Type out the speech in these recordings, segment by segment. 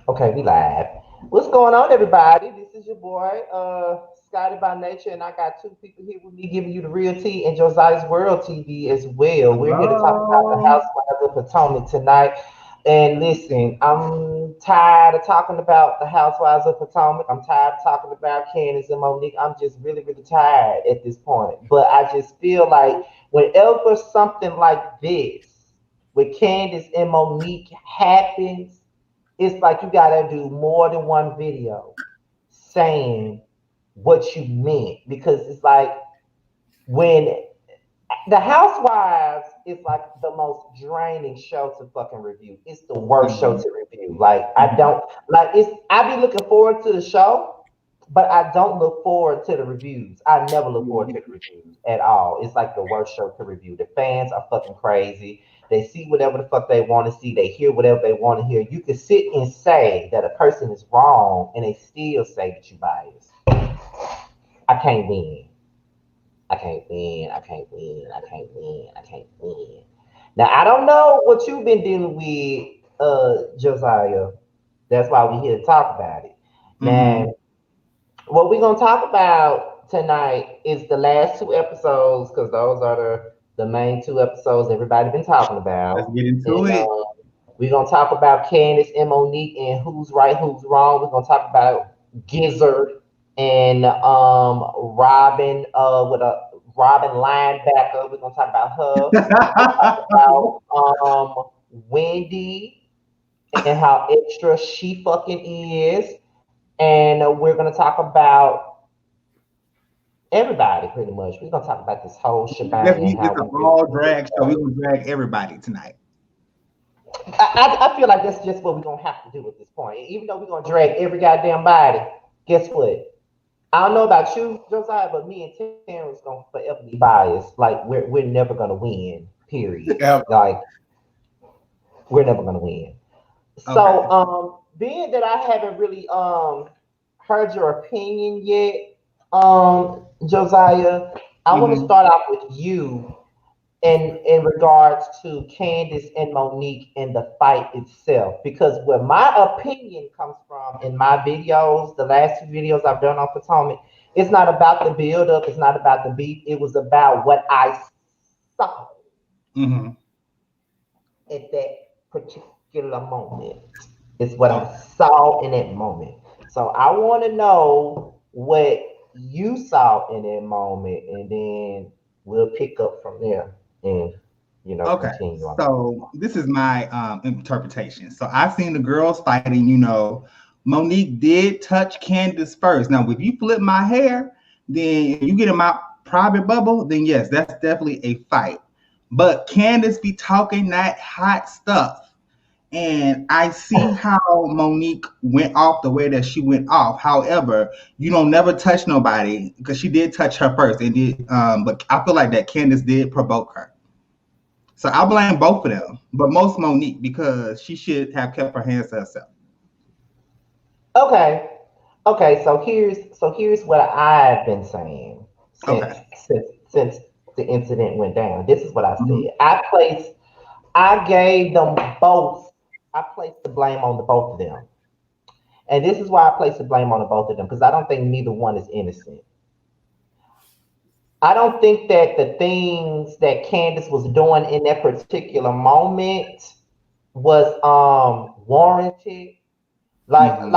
Okay, we live. What's going on, everybody? This is your boy, Scotty by Nature, and I got two people here with me giving you the real tea and Josiah's World TV as well. We're here to talk about the Hello. Housewives of Potomac tonight. And listen, I'm tired of talking about the Housewives of Potomac. I'm tired of talking about Candiace and Monique. I'm just really, really tired at this point. But I just feel like whenever something like this with Candiace and Monique happens, it's like you gotta do more than one video saying what you meant because it's like when the Housewives is like the most draining show to fucking review. It's the worst show Mhm, to review. Like I mhm. don't like it's. I be looking forward to the show, but I don't look forward to the reviews. I never look forward to the reviews at all. It's like the worst show to review. The fans are fucking crazy. They see whatever the fuck they want to see. They hear whatever they want to hear. You can sit and say that a person is wrong, and they still say that you biased. I can't win. I can't win. I can't win. I can't win. I can't win. Now I don't know what you've been dealing with, Josiah. That's why we're here to talk about it. Now, Mhm. what we're gonna talk about tonight is the last two episodes, because those are the main two episodes everybody been talking Let's about. get into And it. we're gonna talk about Candice and Monique and who's right, who's wrong. We're gonna talk about Gizzard and Robyn with a Robyn linebacker. We're gonna talk about her. We're gonna talk about Wendy and how extra she fucking is. And we're gonna talk about everybody pretty much. We're gonna talk about this whole shebang and It's how an we really all feel drag show. about We're it. gonna drag everybody tonight. I feel like that's just what we're gonna have to do at this point. Even though we're gonna drag every goddamn body, guess what? I don't know about you, Josiah, but me and Terrence gonna forever be biased. Like we're never gonna win. Period. Yeah. Like we're never gonna win. So Okay. being that I haven't really heard your opinion yet, Josiah, I want to Mhm. start off with you in regards to Candice and Monique and the fight itself. Because where my opinion comes from in my videos, the last two videos I've done on Potomac, it's not about the build up, it's not about the beat. It was about what I saw Mhm. at that particular moment. It's what I Okay. saw in that moment. So I want to know what you saw in that moment, and then we'll pick up from there and Okay. continue on. So this is my interpretation. So I've seen the girls fighting. Monique did touch Candace first. Now, if you flip my hair, then and you get in my private bubble, then yes, that's definitely a fight. But Candace be talking that hot stuff. And I see how Monique went off the way that she went off. However, you don't never touch nobody because she did touch her first, and did. But I feel like that Candace did provoke her. So I blame both of them, but most Monique because she should have kept her hands to herself. Okay, okay. So here's what I've been saying since Okay. since since the incident went down. This is what I Mhm. said. I gave them both. I placed the blame on the both of them. And this is why I place the blame on the both of them because I don't think neither one is innocent. I don't think that the things that Candace was doing in that particular moment was warranted. Mhm.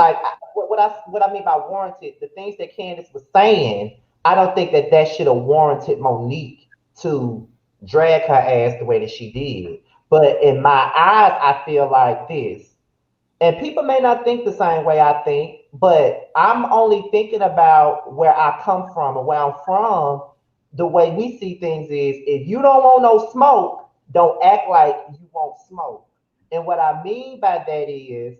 What I mean by warranted, the things that Candace was saying, I don't think that that should have warranted Monique to drag her ass the way that she did. But in my eyes, I feel like this. And people may not think the same way I think, but I'm only thinking about where I come from and where I'm from. The way we see things is if you don't want no smoke, don't act like you want smoke. And what I mean by that is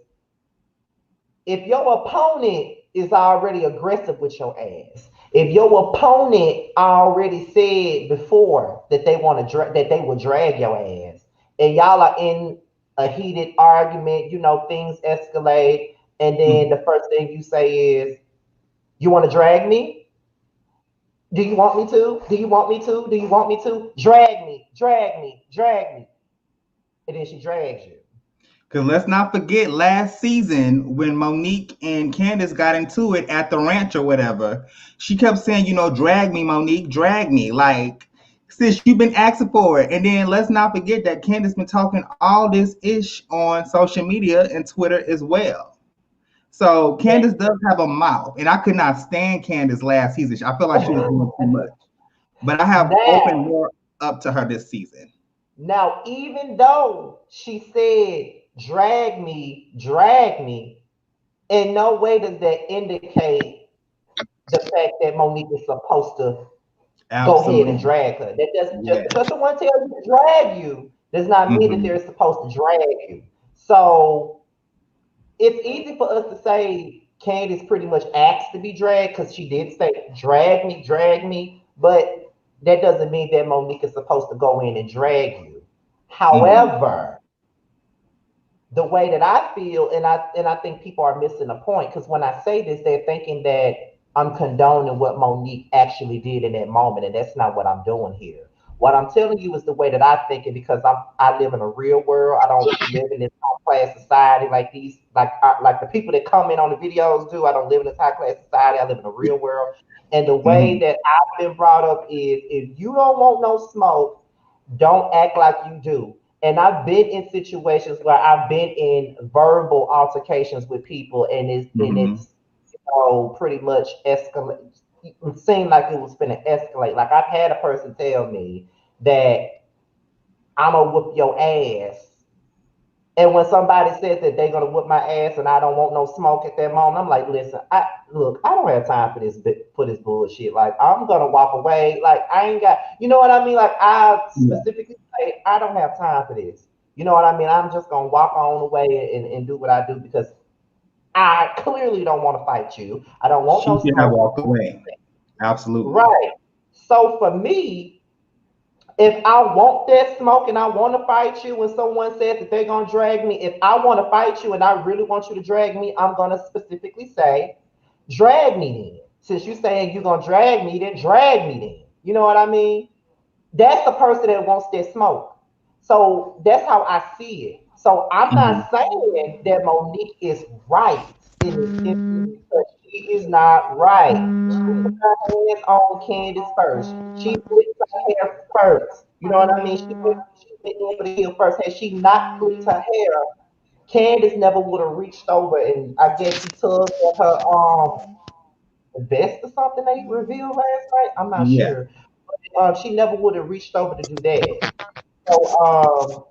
if your opponent is already aggressive with your ass, if your opponent already said before that they want to that they will drag your ass, and y'all are in a heated argument, things escalate, and then Mhm. the first thing you say is, "You want to drag me? Do you want me to? Do you want me to? Do you want me to? Drag me, drag me, drag me," and then she drags you. Because let's not forget last season when Monique and Candiace got into it at the ranch or whatever, she kept saying, drag me, Monique, drag me. Like, sis, you've been asking for it. And then let's not forget that Candiace been talking all this ish on social media and Twitter as well. So Candiace does have a mouth. And I could not stand Candiace last season. I feel like she was doing too much. But I have opened more up to her this season. Now, even though she said, drag me, in no way does that indicate the fact that Monique is supposed to go ahead and drag her. That doesn't, just because someone tells you to drag you does not mean that they're supposed to drag you. So it's easy for us to say Candiace pretty much asked to be dragged because she did say, drag me, but that doesn't mean that Monique is supposed to go in and drag you. However, the way that I feel, and I think people are missing a point, because when I say this, they're thinking that I'm condoning what Monique actually did in that moment, and that's not what I'm doing here. What I'm telling you is the way that I think it, because I live in a real world. I don't live in this high class society like these, like the people that comment on the videos do. I don't live in this high class society. I live in a real world, and the way that I've been brought up is, if you don't want no smoke, don't act like you do. And I've been in situations where I've been in verbal altercations with people, and it's pretty much escalate. It seemed like it was going to escalate. Like, I've had a person tell me that I'm gonna whoop your ass, and when somebody says that they're gonna whoop my ass and I don't want no smoke at that moment, I'm like, listen, I don't have time for this bullshit. Like, I'm gonna walk away. Like, I ain't got, you know what I mean? Like, I specifically say I don't have time for this. You know what I mean? I'm just gonna walk on away and do what I do, because I clearly don't want to fight you. I don't want no She should have smoke. walked away. Absolutely. Right. So for me, if I want that smoke and I want to fight you, when someone says that they're going to drag me, if I want to fight you and I really want you to drag me, I'm going to specifically say, drag me then. Since you're saying you're going to drag me, then drag me then. You know what I mean? That's the person that wants that smoke. So that's how I see it. So I'm not saying that Monique is right in this instance, because she is not right. She put her hands on Candiace first. She flicked her hair first. You know what I mean? She went in for the kill first. Had she not flicked her hair, Candiace never would have reached over, and I guess she tugged at her vest or something they revealed last night. I'm not sure. She never would have reached over to do that. So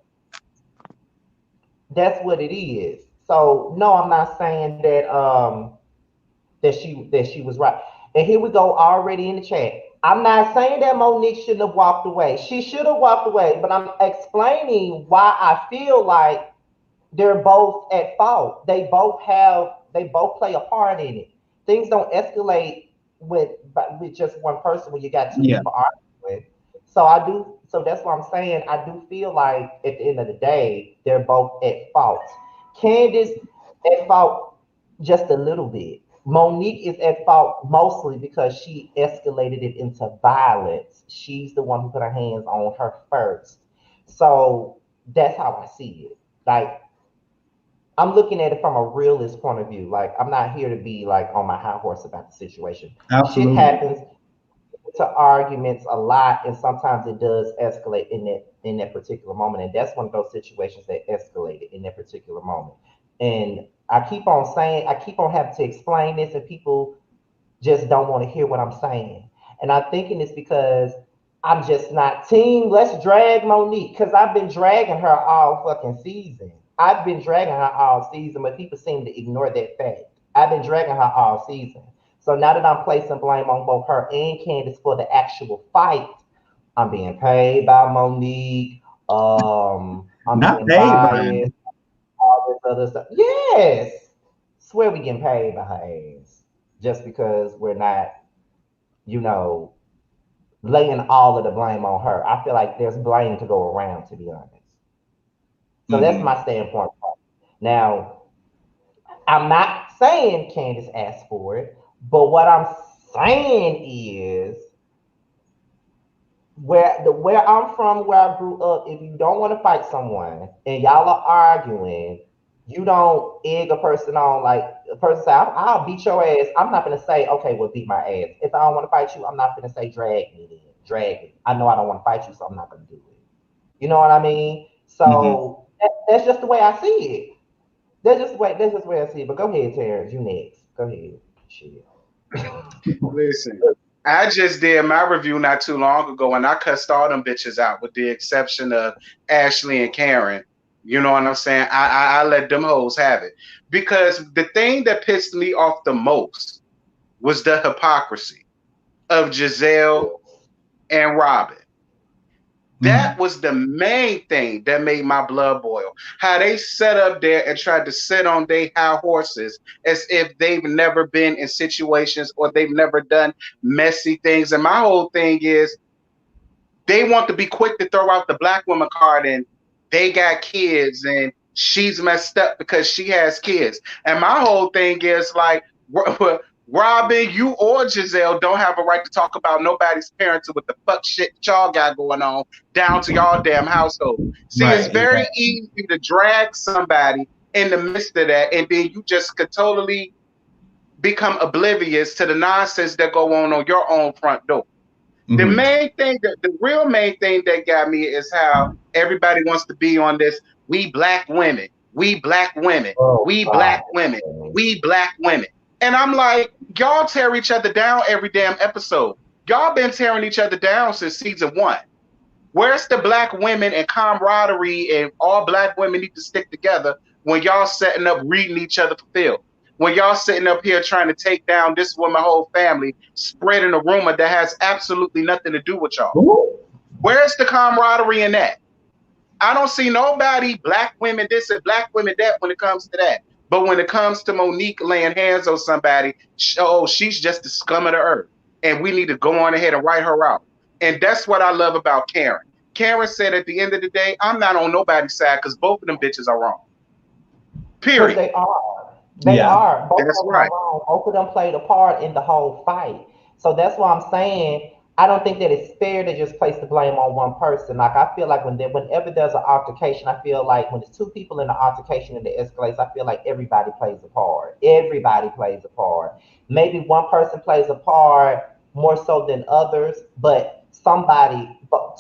that's what it is. So no, I'm not saying that she was right. And here we go already in the chat. I'm not saying that Monique shouldn't have walked away. She should have walked away, but I'm explaining why I feel like they're both at fault. They both play a part in it. Things don't escalate with just one person when you got two people arguing. So that's what I'm saying. I do feel like at the end of the day, they're both at fault. Candiace at fault just a little bit. Monique is at fault mostly because she escalated it into violence. She's the one who put her hands on her first. So that's how I see it. Like, I'm looking at it from a realist point of view. Like, I'm not here to be like on my high horse about the situation. Shit happens to arguments a lot, and sometimes it does escalate in that particular moment. And that's one of those situations that escalated in that particular moment. And I keep on saying, I keep on having to explain this, and people just don't want to hear what I'm saying. And I'm thinking it's because I'm just not team. Let's drag Monique, because I've been dragging her all fucking season. I've been dragging her all season, but people seem to ignore that fact. I've been dragging her all season. So now that I'm placing blame on both her and Candiace for the actual fight, I'm being paid by Monique. I'm Not being paid by biased. All this other stuff. Yes, swear we getting paid by her ass just because we're not, you know, laying all of the blame on her. I feel like there's blame to go around, to be honest. So that's my standpoint. Now, I'm not saying Candiace asked for it, but what I'm saying is, where I'm from, where I grew up, if you don't want to fight someone and y'all are arguing, you don't egg a person on. Like a person say, I'll beat your ass. I'm not gonna say, okay, well, beat my ass. If I don't want to fight you, I'm not gonna say drag me then. Drag me. I know I don't want to fight you, so I'm not gonna do it. You know what I mean? Mm-hmm. So that's just the way I see it. That's just the way I see it. But go ahead, Terrence. You next. Go ahead. Shit. Listen, I just did my review not too long ago, and I cussed all them bitches out, with the exception of Ashley and Karen. You know what I'm saying? I let them hoes have it, because the thing that pissed me off the most was the hypocrisy of Gizelle and Robyn. That Mm-hmm. was the main thing that made my blood boil. How they sat up there and tried to sit on their high horses as if they've never been in situations or they've never done messy things. And my whole thing is, they want to be quick to throw out the black woman card, and they got kids and she's messed up because she has kids. And my whole thing is like, Robyn, you or Gizelle don't have a right to talk about nobody's parents or what the fuck shit y'all got going on down to y'all damn household. See, it's Right, very exactly. easy to drag somebody in the midst of that, and then you just could totally become oblivious to the nonsense that go on your own front door. The Mm-hmm. main thing, the real main thing that got me is how everybody wants to be on this. We black women, we black women, Oh we black women, God. we black women. And I'm like, y'all tear each other down every damn episode. Y'all been tearing each other down since season one. Where's the black women and camaraderie, and all black women need to stick together when y'all setting up reading each other for Phil? When y'all sitting up here trying to take down this woman whole family, spreading a rumor that has absolutely nothing to do with y'all. Ooh. Where's the camaraderie in that? I don't see nobody, black women this and black women that, when it comes to that. But when it comes to Monique laying hands on somebody, oh, she's just the scum of the earth. And we need to go on ahead and write her out. And that's what I love about Karen. Karen said at the end of the day, I'm not on nobody's side because both of them bitches are wrong. Because Period. they are. They Yeah. are. Both That's of them are right. wrong. Both of them played a part in the whole fight. So that's why I'm saying I don't think that it's fair to just place the blame on one person. Like I feel like whenever there's an altercation, I feel like when there's two people in an altercation and it escalates, I feel like everybody plays a part. Everybody plays a part. Maybe one person plays a part more so than others, but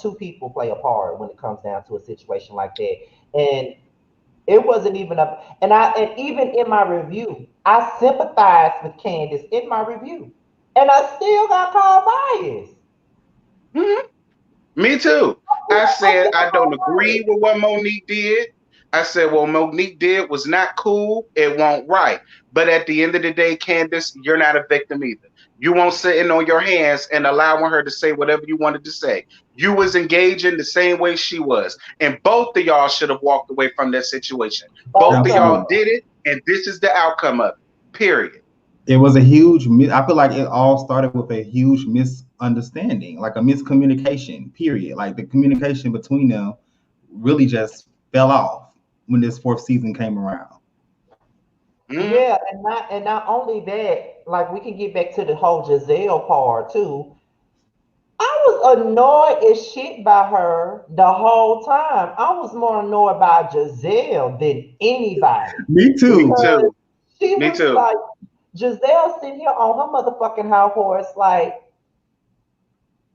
two people play a part when it comes down to a situation like that. And it wasn't even and even in my review, I sympathized with Candiace in my review. And I still got called biased. Mhm. Me too. I I said still got I don't called agree biased. with what Monique did. I said what Monique did was not cool. It won't right. But at the end of the day, Candice, you're not a victim either. You won't sitting on your hands and allowing her to say whatever you wanted to say. You was engaging the same way she was. And both of y'all should have walked away from that situation. Both Both of of y'all Absolutely. them. did it, and this is the outcome of it. Period. It was a huge. I feel like it all started with a huge misunderstanding, like a miscommunication. Period. Like the communication between them really just fell off when this fourth season came around. Mhm. Yeah, and not only that, like we can get back to the whole Gizelle part too. I was annoyed as shit by her the whole time. I was more annoyed by Gizelle than anybody Me Me too. because too. she Me was too. like Giselle sitting here on her motherfucking high horse, like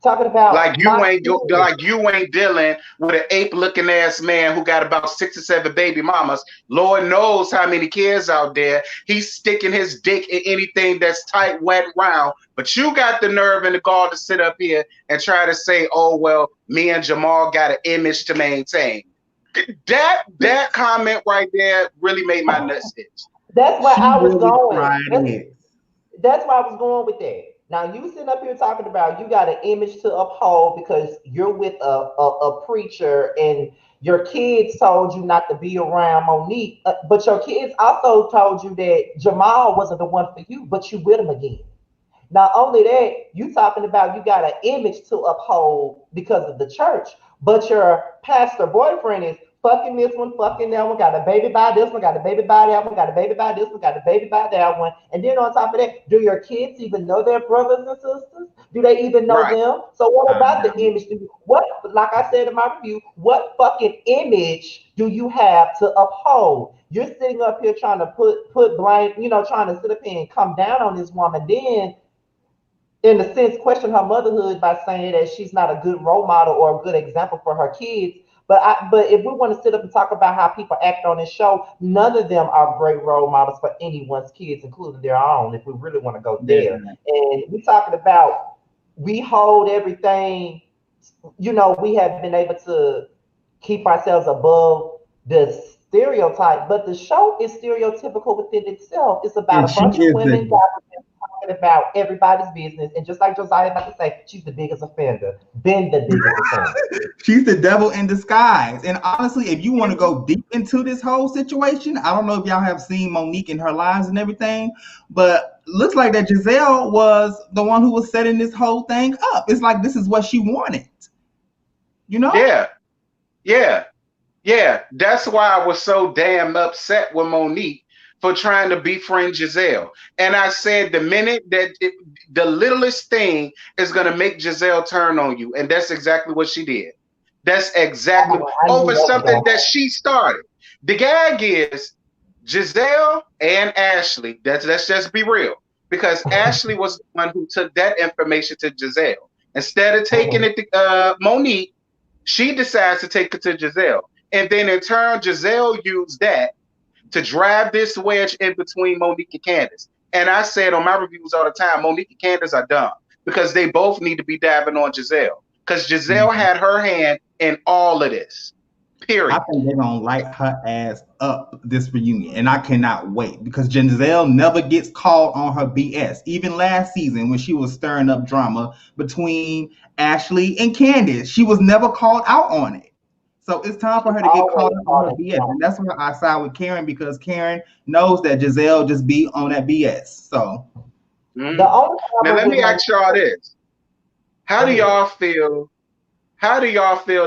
talking about my kids. Like you ain't dealing with an ape looking ass man who got about 6 or 7 baby mamas. Lord knows how many kids out there. He's sticking his dick in anything that's tight, wet, round. But you got the nerve and the gall to sit up here and try to say, "Oh well, me and Jamal got an image to maintain." That comment right there really made my nuts itch. That's where She I was really going. tried it. That's where I was going with that. Now you sitting up here talking about you got an image to uphold because you're with a preacher and your kids told you not to be around Monique, but your kids also told you that Jamal wasn't the one for you, but you with him again. Not only that, you talking about you got an image to uphold because of the church, but your pastor boyfriend is fucking this one, fucking that one, got a baby by this one, got a baby by that one, got a baby by this one, got a baby by that one. And then on top of that, do your kids even know their brothers and sisters? Do they even know Right. them? So what about the image? What, like I said in my review, what fucking image do you have to uphold? You're sitting up here trying to put blame, trying to sit up here and come down on this woman. Then in a sense, question her motherhood by saying that she's not a good role model or a good example for her kids. But if we want to sit up and talk about how people act on this show, none of them are great role models for anyone's kids, including their own, if we really want to go there. And we're talking about we hold everything, we have been able to keep ourselves above the stereotype, but the show is stereotypical within itself. It's about a bunch of women talking about everybody's business, and just like Josiah about to say, she's the biggest offender. Been the biggest offender. She's the devil in disguise. And honestly, if you want to go deep into this whole situation, I don't know if y'all have seen Monique in her lives and everything, but looks like that Gizelle was the one who was setting this whole thing up. It's like this is what she wanted. Yeah. That's why I was so damn upset with Monique for trying to befriend Gizelle. And I said the minute that the littlest thing is going to make Gizelle turn on you. And that's exactly what she did. That's exactly over something that she started. The gag is Gizelle and Ashley. Let's just be real. Because Ashley was the one who took that information to Gizelle. Instead of taking it to Monique, she decides to take it to Gizelle. And then in turn, Gizelle used that to drive this wedge in between Monique and Candiace. And I said on my reviews all the time, Monique and Candiace are dumb because they both need to be dabbing on Gizelle. Because Gizelle had her hand in all of this. Period. I think they're going to light her ass up this reunion. And I cannot wait because Gizelle never gets called on her BS. Even last season when she was stirring up drama between Ashley and Candiace, she was never called out on it. So it's time for her to get called up on her BS. And that's why I side with Karen, because Karen knows that Gizelle just be on that BS. So now let me ask y'all this. How do y'all feel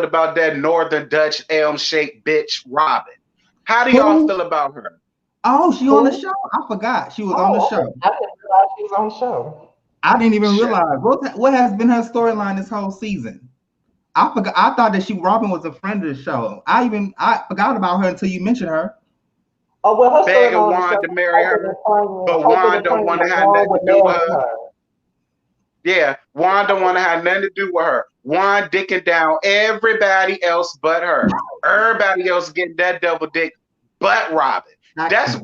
about that Northern Dutch elm-shaped bitch, Robyn? How do y'all feel about her? Oh, she on the show? I forgot. She was on the show. I didn't realize she was on the show. I didn't even realize. What has been her storyline this whole season? I forgot. I thought that Robyn was a friend of the show. I forgot about her until you mentioned her. Oh, well, her begging Juan to marry her, but Juan don't want to have nothing to do with her. Yeah, Juan don't want to have nothing to do with her. Juan dicking down everybody else but her. Everybody else getting that double dick but Robyn. That's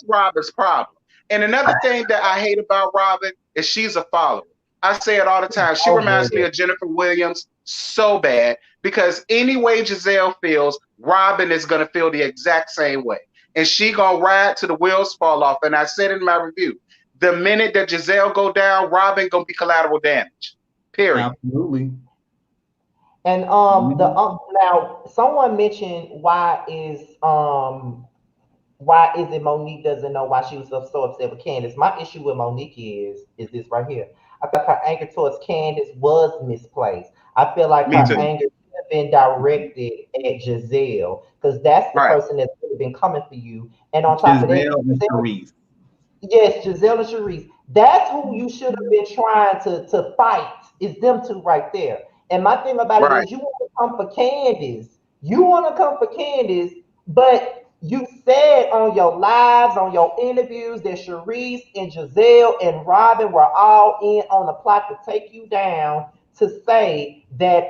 Robyn's problem. And another thing that I hate about Robyn is she's a follower. I say it all the time. She reminds me of Jennifer Williams so bad because any way Gizelle feels, Robyn is going to feel the exact same way. And she going to ride till the wheels fall off. And I said in my review, the minute that Gizelle go down, Robyn going to be collateral damage. Period. Absolutely. And now someone mentioned why is it Monique doesn't know why she was so upset with Candiace? My issue with Monique is this right here. I feel like her anger towards Candiace was misplaced. I feel like her anger should have been directed at Gizelle because that's the person that's really been coming for you. And on top of that, yes, Gizelle and Charisse. That's who you should have been trying to fight. Is them two right there. And my thing about it is you want to come for Candiace. You want to come for Candiace, but you said on your lives, on your interviews, that Charisse and Gizelle and Robyn were all in on the plot to take you down, to say that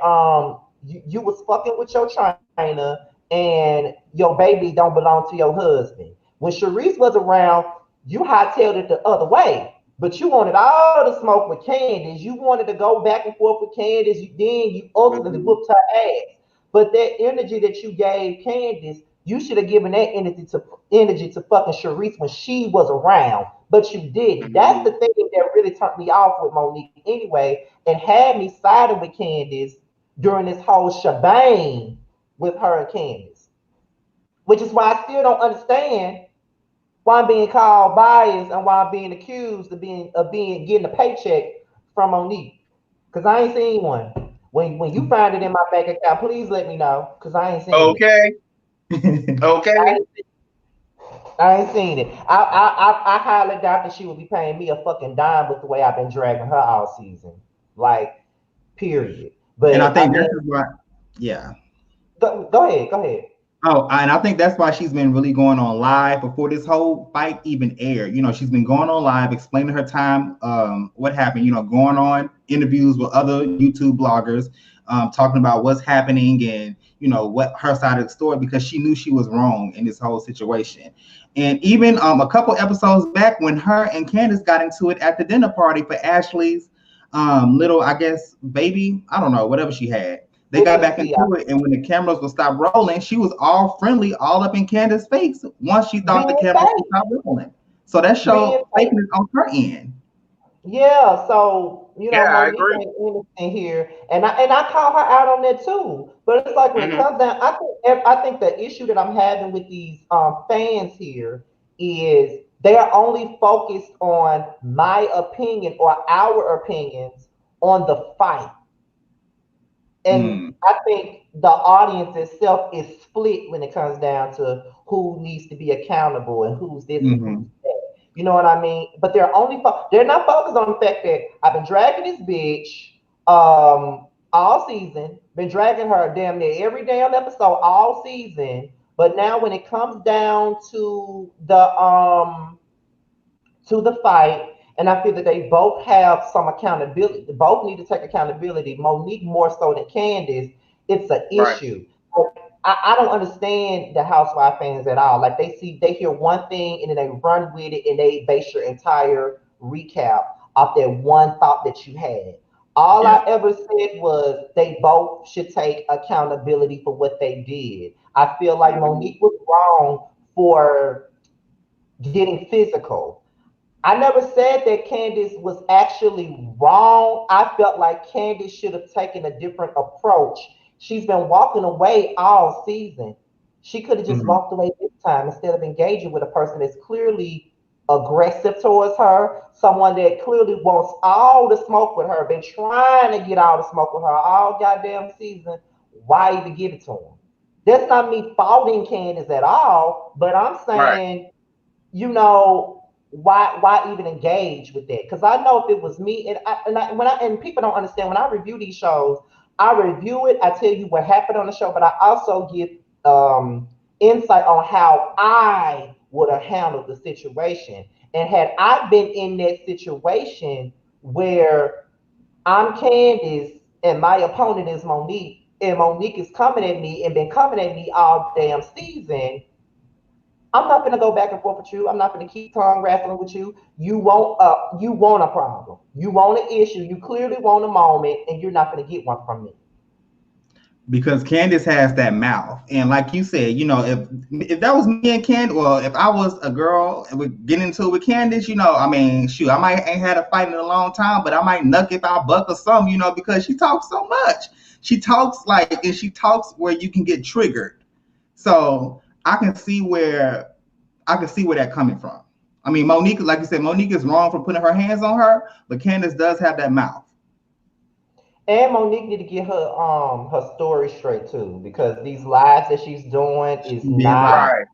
you was fucking with your trainer and your baby don't belong to your husband. When Charisse was around, you hightailed it the other way. But you wanted all the smoke with Candiace. You wanted to go back and forth with Candiace. Then you ultimately whooped her ass. But that energy that you gave Candiace, you should have given that energy to fucking Charisse when she was around. But you didn't. That's the thing that really turned me off with Monique anyway, and had me siding with Candiace during this whole shebang with her and Candiace. Which is why I still don't understand why I'm being called biased and why I'm being accused of getting a paycheck from Monique. Because I ain't seen one. When you find it in my bank account, please let me know. Because I ain't seen it. Okay. I ain't seen it. I highly doubt that she would be paying me a fucking dime with the way I've been dragging her all season. Like, period. And I But I think mean, that's why, yeah. go ahead, go ahead. Oh, and I think that's why she's been really going on live before this whole fight even aired. You know, she's been going on live, explaining her time, what happened. You know, going on interviews with other YouTube bloggers, talking about what's happening and you know what her side of the story because she knew she was wrong in this whole situation. And even a couple episodes back when her and Candiace got into it at the dinner party for Ashley's little, I guess, baby, I don't know, whatever she had. They It got was back T. into it, and when the cameras would stop rolling, she was all friendly, all up in Candace's face once she thought the Being cameras would fake, stop rolling. So that being showed fake. fakeness on her end. Yeah, so Yeah, I Monique agree. ain't innocent here, and I call her out on that too. But it's like when it Hmm. comes down, I think the issue that I'm having with these fans here is they are only focused on my opinion or our opinions on the fight. And Mm, I think the audience itself is split when it comes down to who needs to be accountable and who's this and who's hmm. that. You know what I mean? But they're not focused on the fact that I've been dragging this bitch all season, been dragging her damn near every damn episode all season. But now when it comes down to the fight, and I feel that they both have some accountability. They both need to take accountability. Monique more so than Candiace. It's an Right. issue. Like, I don't understand the Housewife fans at all. Like they hear one thing and then they run with it and they base your entire recap off that one thought that you had. All Yeah. I ever said was they both should take accountability for what they did. I feel like Hmm. Monique was wrong for getting physical. I never said that Candiace was actually wrong. I felt like Candiace should have taken a different approach. She's been walking away all season. She could have just Hmm. walked away this time instead of engaging with a person that's clearly aggressive towards her, someone that clearly wants all the smoke with her, been trying to get all the smoke with her all goddamn season. Why even give it to him? That's not me faulting Candiace at all, but I'm Right. saying why even engage with that? Because I know if it was me, and people don't understand when I review these shows, I review it, I tell you what happened on the show, but I also give insight on how I would have handled the situation. And had I been in that situation where I'm Candiace and my opponent is Monique, and Monique is coming at me and been coming at me all damn season, I'm not gonna go back and forth with you. I'm not gonna keep tongue wrestling with you. You want a problem. You want an issue. You clearly want a moment, and you're not gonna get one from me. Because Candace has that mouth, and like you said, you know, if that was me and Candace, well, if I was a girl and we get into it with Candace, you know, I mean, shoot, I might ain't had a fight in a long time, but I might nuck if I buck or something, you know, because she talks so much. She talks like, and she talks where you can get triggered. So I can see where that coming from. I mean, Monique, like you said, Monique is wrong for putting her hands on her, but Candace does have that mouth. And Monique need to get her story straight too, because these lies that she's doing is Being not lied, Right.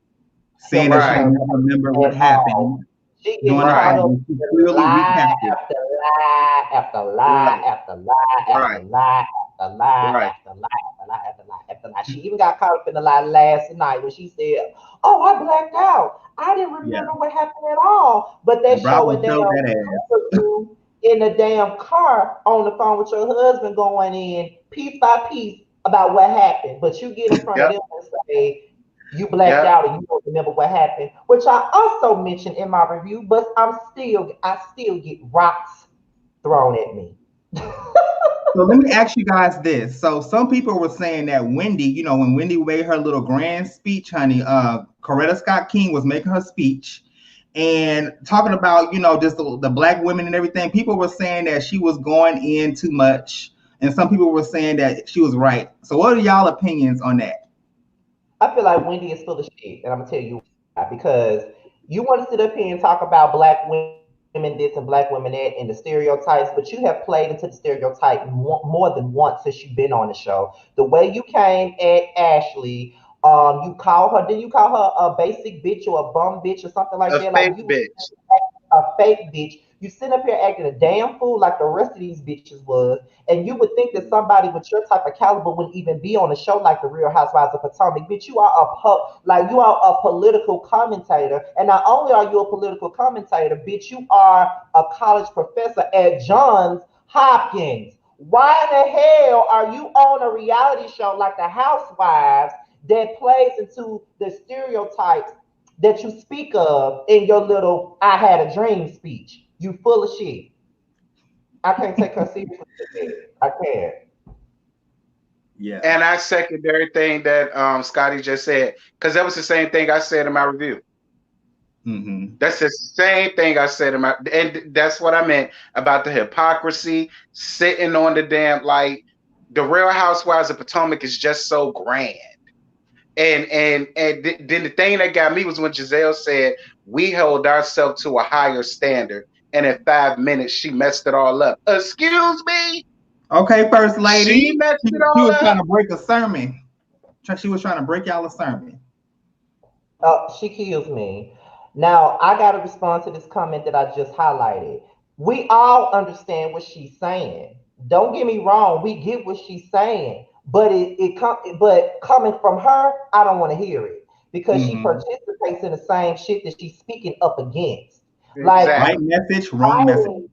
saying that she Right. helping don't her remember what at all. happened, She getting doing it caught Right. all. up And she in clearly lie recapped it. after lie after lie Right. after lie after Right. lie after lie Right. after lie after lie after lie after lie. She even got caught up in the lie last night when she said, "Oh, I blacked out. I didn't Yeah. remember what happened at all." But they And show a Bravo damn showed that clip ass. of you in a damn car on the phone with your husband going in piece by piece about what happened. But you get in front of Yep. them and say, you blacked Yep. out and you don't remember what happened, which I also mentioned in my review, but I still get rocks thrown at me. So let me ask you guys this. So some people were saying that Wendy, you know, when Wendy made her little grand speech, honey, Coretta Scott King was making her speech and talking about, you know, just the black women and everything. People were saying that she was going in too much, and some people were saying that she was right. So what are y'all opinions on that? I feel like Wendy is full of shit, and I'm gonna tell you why. Because you want to sit up here and talk about black women this and black women that and the stereotypes, but you have played into the stereotype more than once since you've been on the show. The way you came at Ashley You call her, did you call her a basic bitch or a bum bitch or something like A that? fake Like you was bitch. a fake bitch. You sitting up here acting a damn fool like the rest of these bitches was, and you would think that somebody with your type of caliber wouldn't even be on a show like The Real Housewives of Potomac. Bitch, you are you are a political commentator, and not only are you a political commentator, bitch, you are a college professor at Johns Hopkins. Why in the hell are you on a reality show like The Housewives that plays into the stereotypes that you speak of in your little "I had a dream" speech? You full of shit. I can't take her seriously. I can't. Yeah. And I second everything that Scotty just said, because that was the same thing I said in my review. Mm-hmm. That's the same thing I said in my, and that's what I meant about the hypocrisy, sitting on the damn, like, the Real Housewives of Potomac is just so grand. And then the thing that got me was when Gizelle said we held ourselves to a higher standard, and in 5 minutes she messed it all up. Excuse me? Okay, First She Lady. messed it She all was trying up. to break a sermon. She was trying to break y'all a sermon. She kills me. Now, I got to respond to this comment that I just highlighted. We all understand what she's saying. Don't get me wrong. We get what she's saying, but but coming from her, I don't want to hear it because she Mm-hmm. participates in the same shit that she's speaking up against. Like Right Exactly. message, wrong message.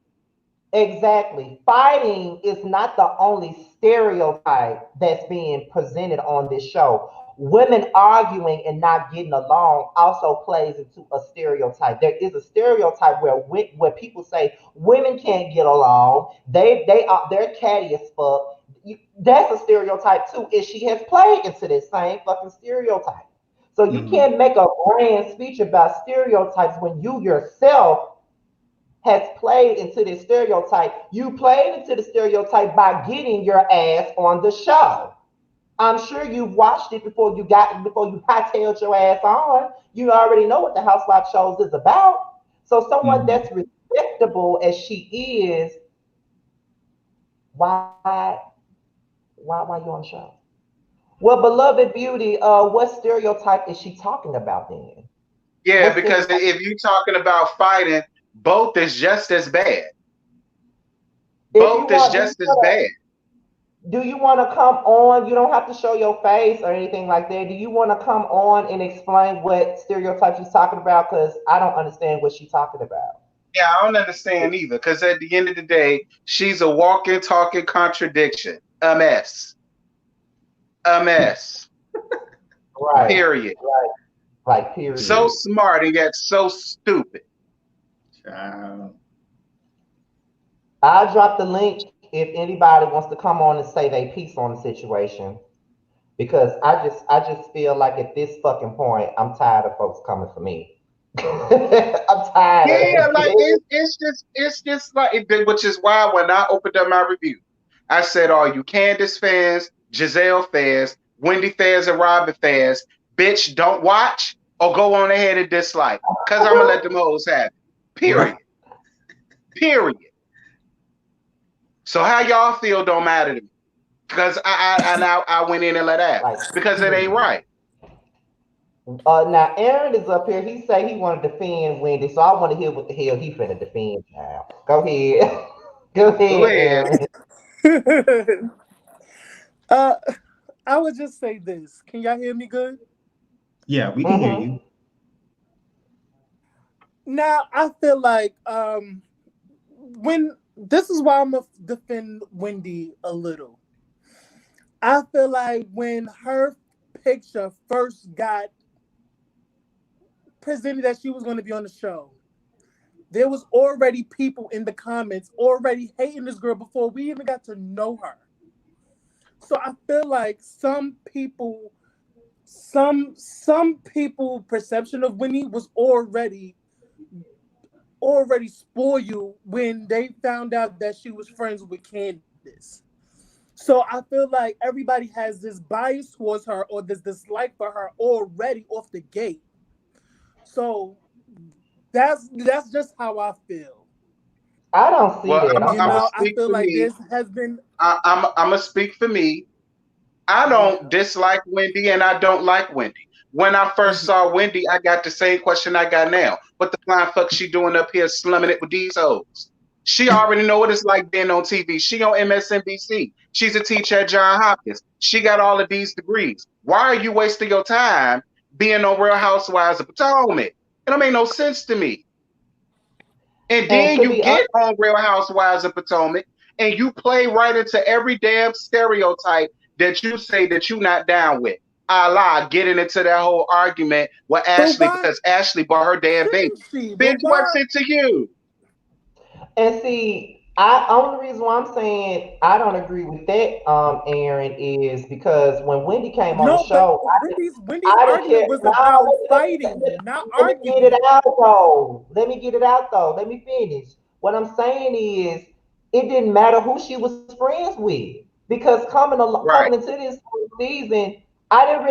exactly. Fighting is not the only stereotype that's being presented on this show. Women arguing and not getting along also plays into a stereotype. There is a stereotype where people say women can't get along. They're catty as fuck. That's a stereotype too. And she has played into this same fucking stereotype. So you Mm-hmm. can't make a grand speech about stereotypes when you yourself has played into this stereotype. You played into the stereotype by getting your ass on the show. I'm sure you've watched it before you hightailed your ass on. You already know what the Housewife shows is about. So someone Mm-hmm. that's respectable as she is, why why you on the show? Well, beloved beauty, what stereotype is she talking about then? Yeah, What because stereotype? if you're talking about fighting, both is just as bad. If you Both is want, just as bad. do you want to come on? You don't have to show your face or anything like that. Do you want to come on and explain what stereotypes she's talking about? Because I don't understand what she's talking about. Yeah, I don't understand either. Because at the end of the day, she's a walking, talking contradiction. A mess. A mess. Right, Period. right, right. So Period. smart and yet so stupid. Child. I'll drop the link if anybody wants to come on and say they piece on the situation. Because I just feel like at this fucking point, I'm tired of folks coming for me. I'm tired of Yeah, like it. it's just like which is why when I opened up my review, I said, "Are you Candiace fans, Gizelle fans, Wendy fans, and Robyn fans? Bitch, don't watch or go on ahead and dislike, cause I'm gonna let them hoes have it. Right. Period. Period. So how y'all feel don't matter to me, cause I went in and let that Like, because it ain't period. right. Now Aaron is up here. He say he want to defend Wendy, so I want to hear what the hell he finna defend now. Go ahead. Go Go ahead, ahead. Aaron. uh, I would just say this. Can y'all hear me good? Yeah, we can hear Mm-hmm. you. Now I feel like when this is why I'm gonna defend Wendy a little. I feel like when her picture first got presented that she was going to be on the show, there was already people in the comments already hating this girl before we even got to know her. So I feel like some people perception of Winnie was already spoiled when they found out that she was friends with Candiace. So I feel like everybody has this bias towards her or this dislike for her already off the gate. So that's just how I feel. I don't see Well, that. I'm I'm gonna sorry. I speak feel for like me. this has been I'm gonna speak for me. I don't dislike Wendy and I don't like Wendy. When I first saw Wendy, I got the same question I got now. What the flying fuck she doing up here slumming it with these hoes? She already know what it's like being on TV. She on MSNBC. She's a teacher at Johns Hopkins. She got all of these degrees. Why are you wasting your time being on Real Housewives of Potomac? It don't make no sense to me. And then you get on Real Housewives of Potomac and you play right into every damn stereotype that you say that you're not down with. A la getting into that whole argument with Ashley because Ashley bought her damn baby. Bitch, what's it to you? And see, only reason why I'm saying I don't agree with that, Aaron, is because when Wendy came on the show, Wendy's argument was about fighting, not arguing. Let me get it out though. Let me finish. What I'm saying is, it didn't matter who she was friends with, because coming into this season, I didn't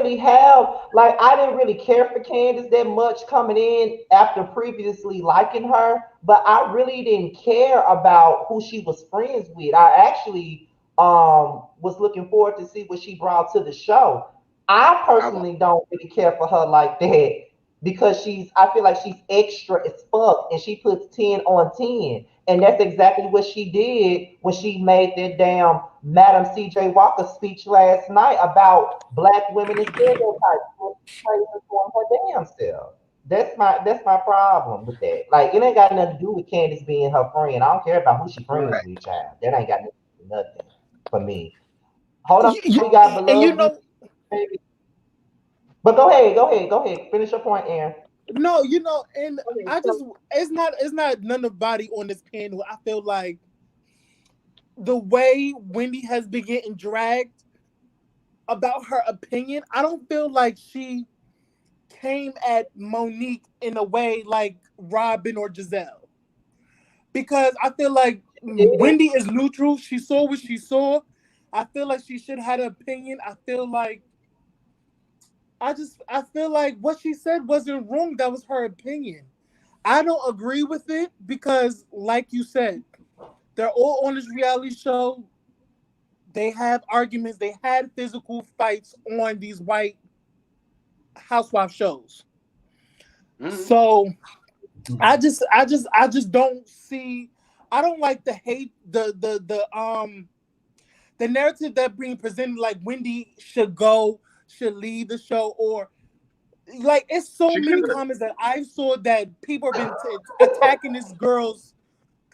really care for Candiace that much coming in after previously liking her, but I really didn't care about who she was friends with. I actually was looking forward to see what she brought to the show. I personally don't really care for her like that because I feel like she's extra as fuck and she puts 10 on 10. And that's exactly what she did when she made that damn Madam C.J. Walker speech last night about black women and stereotypes. For her damn self. That's my problem with that. Like, it ain't got nothing to do with Candiace being her friend. I don't care about who she friends with, child. That ain't got nothing for me. Hold on, we got beloved. But go ahead. Finish your point, Aaron. No, and it's not none of body on this panel. I feel like the way Wendy has been getting dragged about her opinion, I don't feel like she came at Monique in a way like Robyn or Gizelle. Because I feel like Wendy is neutral. She saw what she saw. I feel like she should have an opinion. I feel like what she said wasn't wrong. That was her opinion. I don't agree with it because, like you said, they're all on this reality show. They have arguments. They had physical fights on these white housewife shows. Mm-hmm. So I just don't see. I don't like the hate, the narrative that being presented like Wendy should leave the show, or like it's so many comments that I saw that people have been attacking this girl's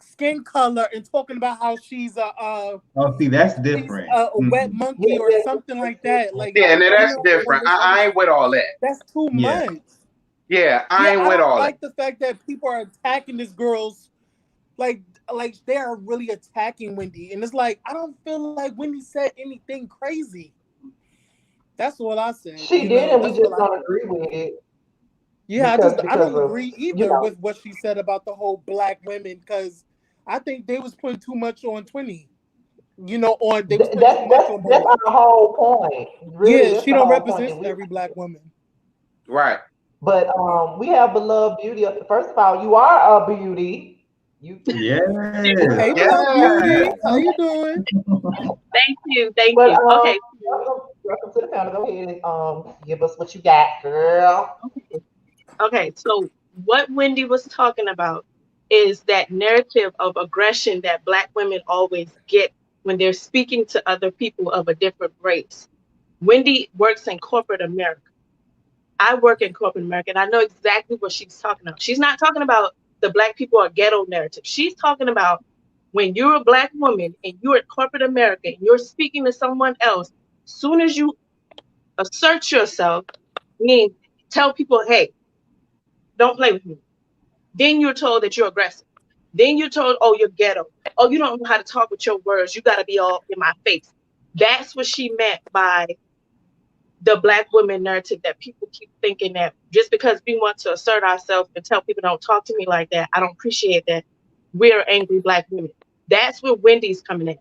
skin color and talking about how she's that's different. A wet monkey or something like that. Like, yeah, and that's different. I ain't with all that. That's too much. Yeah, I ain't with all that. I like the fact that people are attacking this girl's like they are really attacking Wendy, and it's like I don't feel like Wendy said anything crazy. That's what I said. She did, and we just don't agree with it. Yeah, I don't agree either with what she said about the whole black women, because I think they was putting too much on 20. That's our whole point. Really, yeah, she don't represent every black woman. Right. But we have beloved beauty. First of all, you are a beauty. Yeah. Hey, beauty. How you doing? Thank you. Okay. Welcome to the panel. Go ahead and give us what you got, girl. Okay, so what Wendy was talking about is that narrative of aggression that black women always get when they're speaking to other people of a different race. Wendy works in corporate America. I work in corporate America, and I know exactly what she's talking about. She's not talking about the black people are ghetto narrative. She's talking about when you're a black woman and you're in corporate America and you're speaking to someone else, soon as you assert yourself, meaning tell people, hey, don't play with me. Then you're told that you're aggressive. Then you're told, oh, you're ghetto. Oh, you don't know how to talk with your words. You got to be all in my face. That's what she meant by the black women narrative, that people keep thinking that just because we want to assert ourselves and tell people don't talk to me like that, I don't appreciate that, we're angry black women. That's where Wendy's coming in.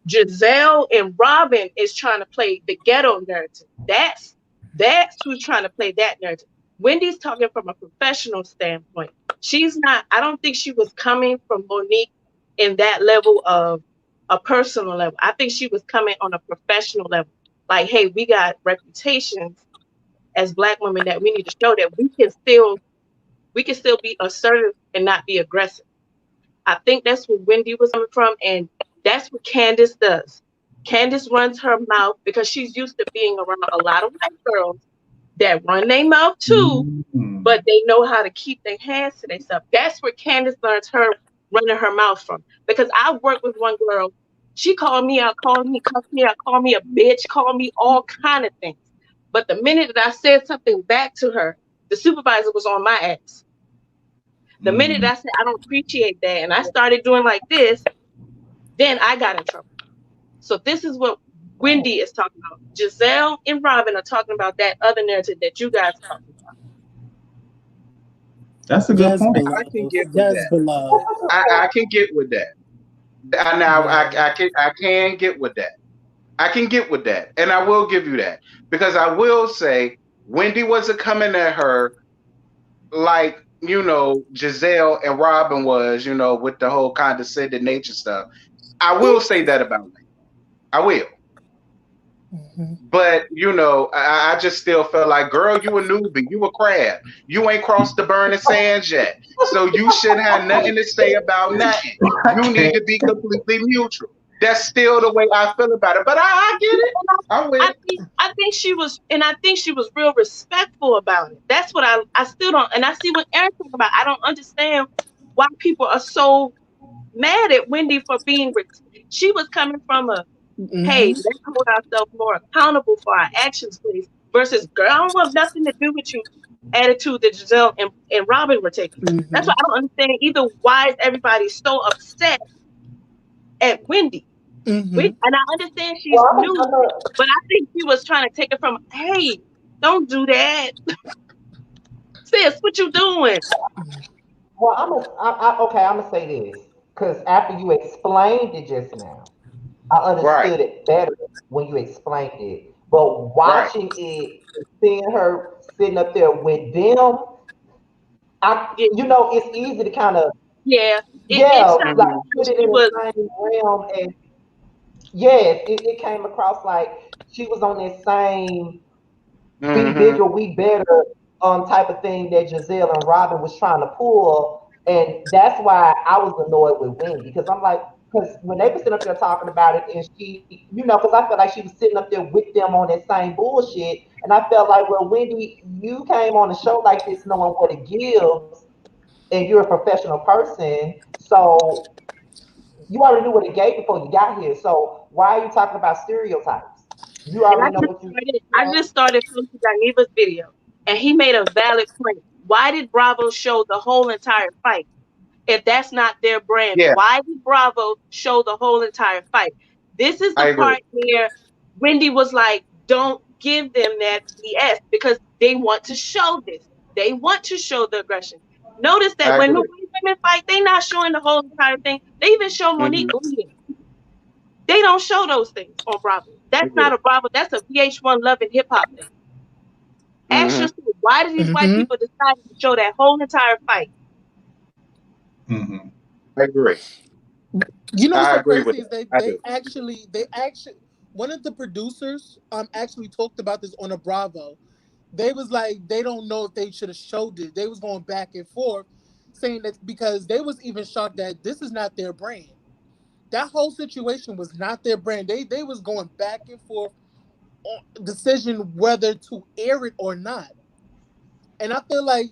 Gizelle and Robyn is trying to play the ghetto narrative. That's who's trying to play that narrative. Wendy's talking from a professional standpoint. She's not, I don't think she was coming from Monique in that level of a personal level. I think she was coming on a professional level. like, hey, we got reputations as Black women that we need to show that we can still be assertive and not be aggressive. I think that's where Wendy was coming from, and that's what Candiace does. Candiace runs her mouth because she's used to being around a lot of white girls that run their mouth too, but they know how to keep their hands to themselves. That's where Candiace learns her running her mouth from. Because I worked with one girl, she called me out, cussed me out, called me a bitch, called me all kind of things. But the minute that I said something back to her, the supervisor was on my ass. The minute that I said, I don't appreciate that, and I started doing like this, then I got in trouble. So this is what Wendy is talking about. Gizelle and Robyn are talking about that other narrative that you guys are talking about. That's a good point. I can get with that. I can get with that. I can get with that. I can get with that, and I will give you that, because I will say Wendy wasn't coming at her like, you know, Gizelle and Robyn was, you know, with the whole condescending nature stuff. I will say that about me. I will. But, you know, I just still felt like, girl, you a newbie. You a crab. You ain't crossed the burning sands yet. So you shouldn't have nothing to say about nothing. You need to be completely neutral. That's still the way I feel about it. But I get it. I think she was, and I think she was real respectful about it. That's what I still don't, and I see what Erin's talking about. I don't understand why people are so mad at Wendy for being, she was coming from a, hey, let's hold ourselves more accountable for our actions, please, versus, girl, I don't want nothing to do with you attitude that Gizelle and Robyn were taking. That's why I don't understand either why is everybody so upset at Wendy. And I understand she's new, but I think she was trying to take it from, hey, don't do that. Sis, what you doing? Well, I'm gonna say this, because after you explained it just now, I understood it better when you explained it. But watching it, seeing her sitting up there with them, you know, it's easy to kind of like put it in the same realm as, yes, it came across like she was on that same be bigger, we better type of thing that Gizelle and Robyn was trying to pull. And that's why I was annoyed with Wendy, because I'm like, because when they were sitting up there talking about it, and she, you know, because I felt like she was sitting up there with them on that same bullshit. And I felt like, well, Wendy, you came on a show like this knowing what it gives, and you're a professional person. So you already knew what it gave before you got here. So why are you talking about stereotypes? You already know what you. I just started posting Janiva's video, and he made a valid point. Why did Bravo show the whole entire fight? If that's not their brand, why did Bravo show the whole entire fight? This is the part where Wendy was like, don't give them that BS, because they want to show this. They want to show the aggression. Notice that when the women fight, they're not showing the whole entire thing. They even show Monique bleeding. They don't show those things on Bravo. That's not a Bravo. That's a VH1 Love and Hip Hop thing. Ask yourself, why did these white people decide to show that whole entire fight? I agree. You know what's so crazy is they actually one of the producers actually talked about this on a Bravo. They was like, they don't know if they should have showed it. They was going back and forth saying that, because they was even shocked that this is not their brand. That whole situation was not their brand. They was going back and forth on decision whether to air it or not. And I feel like,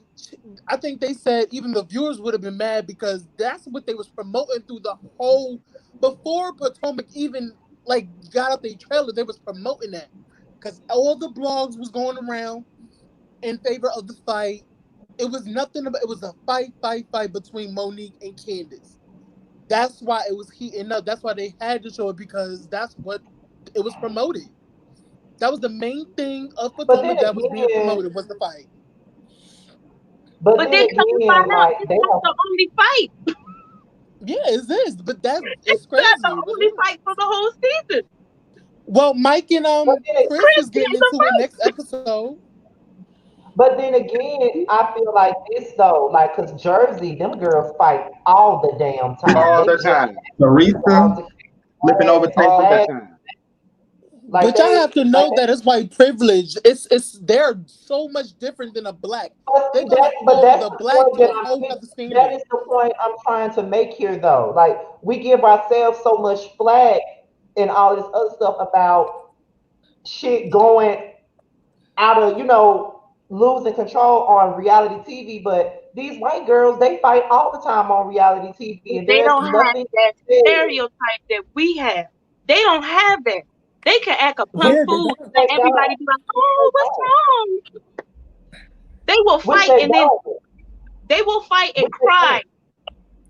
I think they said even the viewers would have been mad, because that's what they was promoting through the whole, before Potomac even like got out their trailer, they was promoting that. Because all the blogs was going around in favor of the fight. It was nothing about, it was a fight between Monique and Candiace. That's why it was heating up. That's why they had to show it, because that's what it was promoted. That was the main thing of Potomac that was being promoted, was the fight. But then come to find out, it's not the only fight. Yeah, it is. But it's crazy. It's not the only fight for the whole season. Well, Mike and Chris is getting into it next episode. But then again, I feel like this though, like, cause Jersey, them girls fight all the damn time. All the time. Teresa flipping over all the time. Like But y'all have to know like that it's white privilege. They're so much different than a black. They're gonna but hold that's the the black point to that a whole other that standard. is the point I'm trying to make here though. Like we give ourselves so much flack and all this other stuff about shit going out of, losing control on reality TV, but these white girls, they fight all the time on reality TV and They there's don't have nothing that said. stereotype that we have. They don't have that. They can act a plumb Yeah, they fool don't. and They don't. everybody be like, Which "Oh, they what's don't. wrong?" They will Which fight they and then don't. they will fight and Which they cry. don't.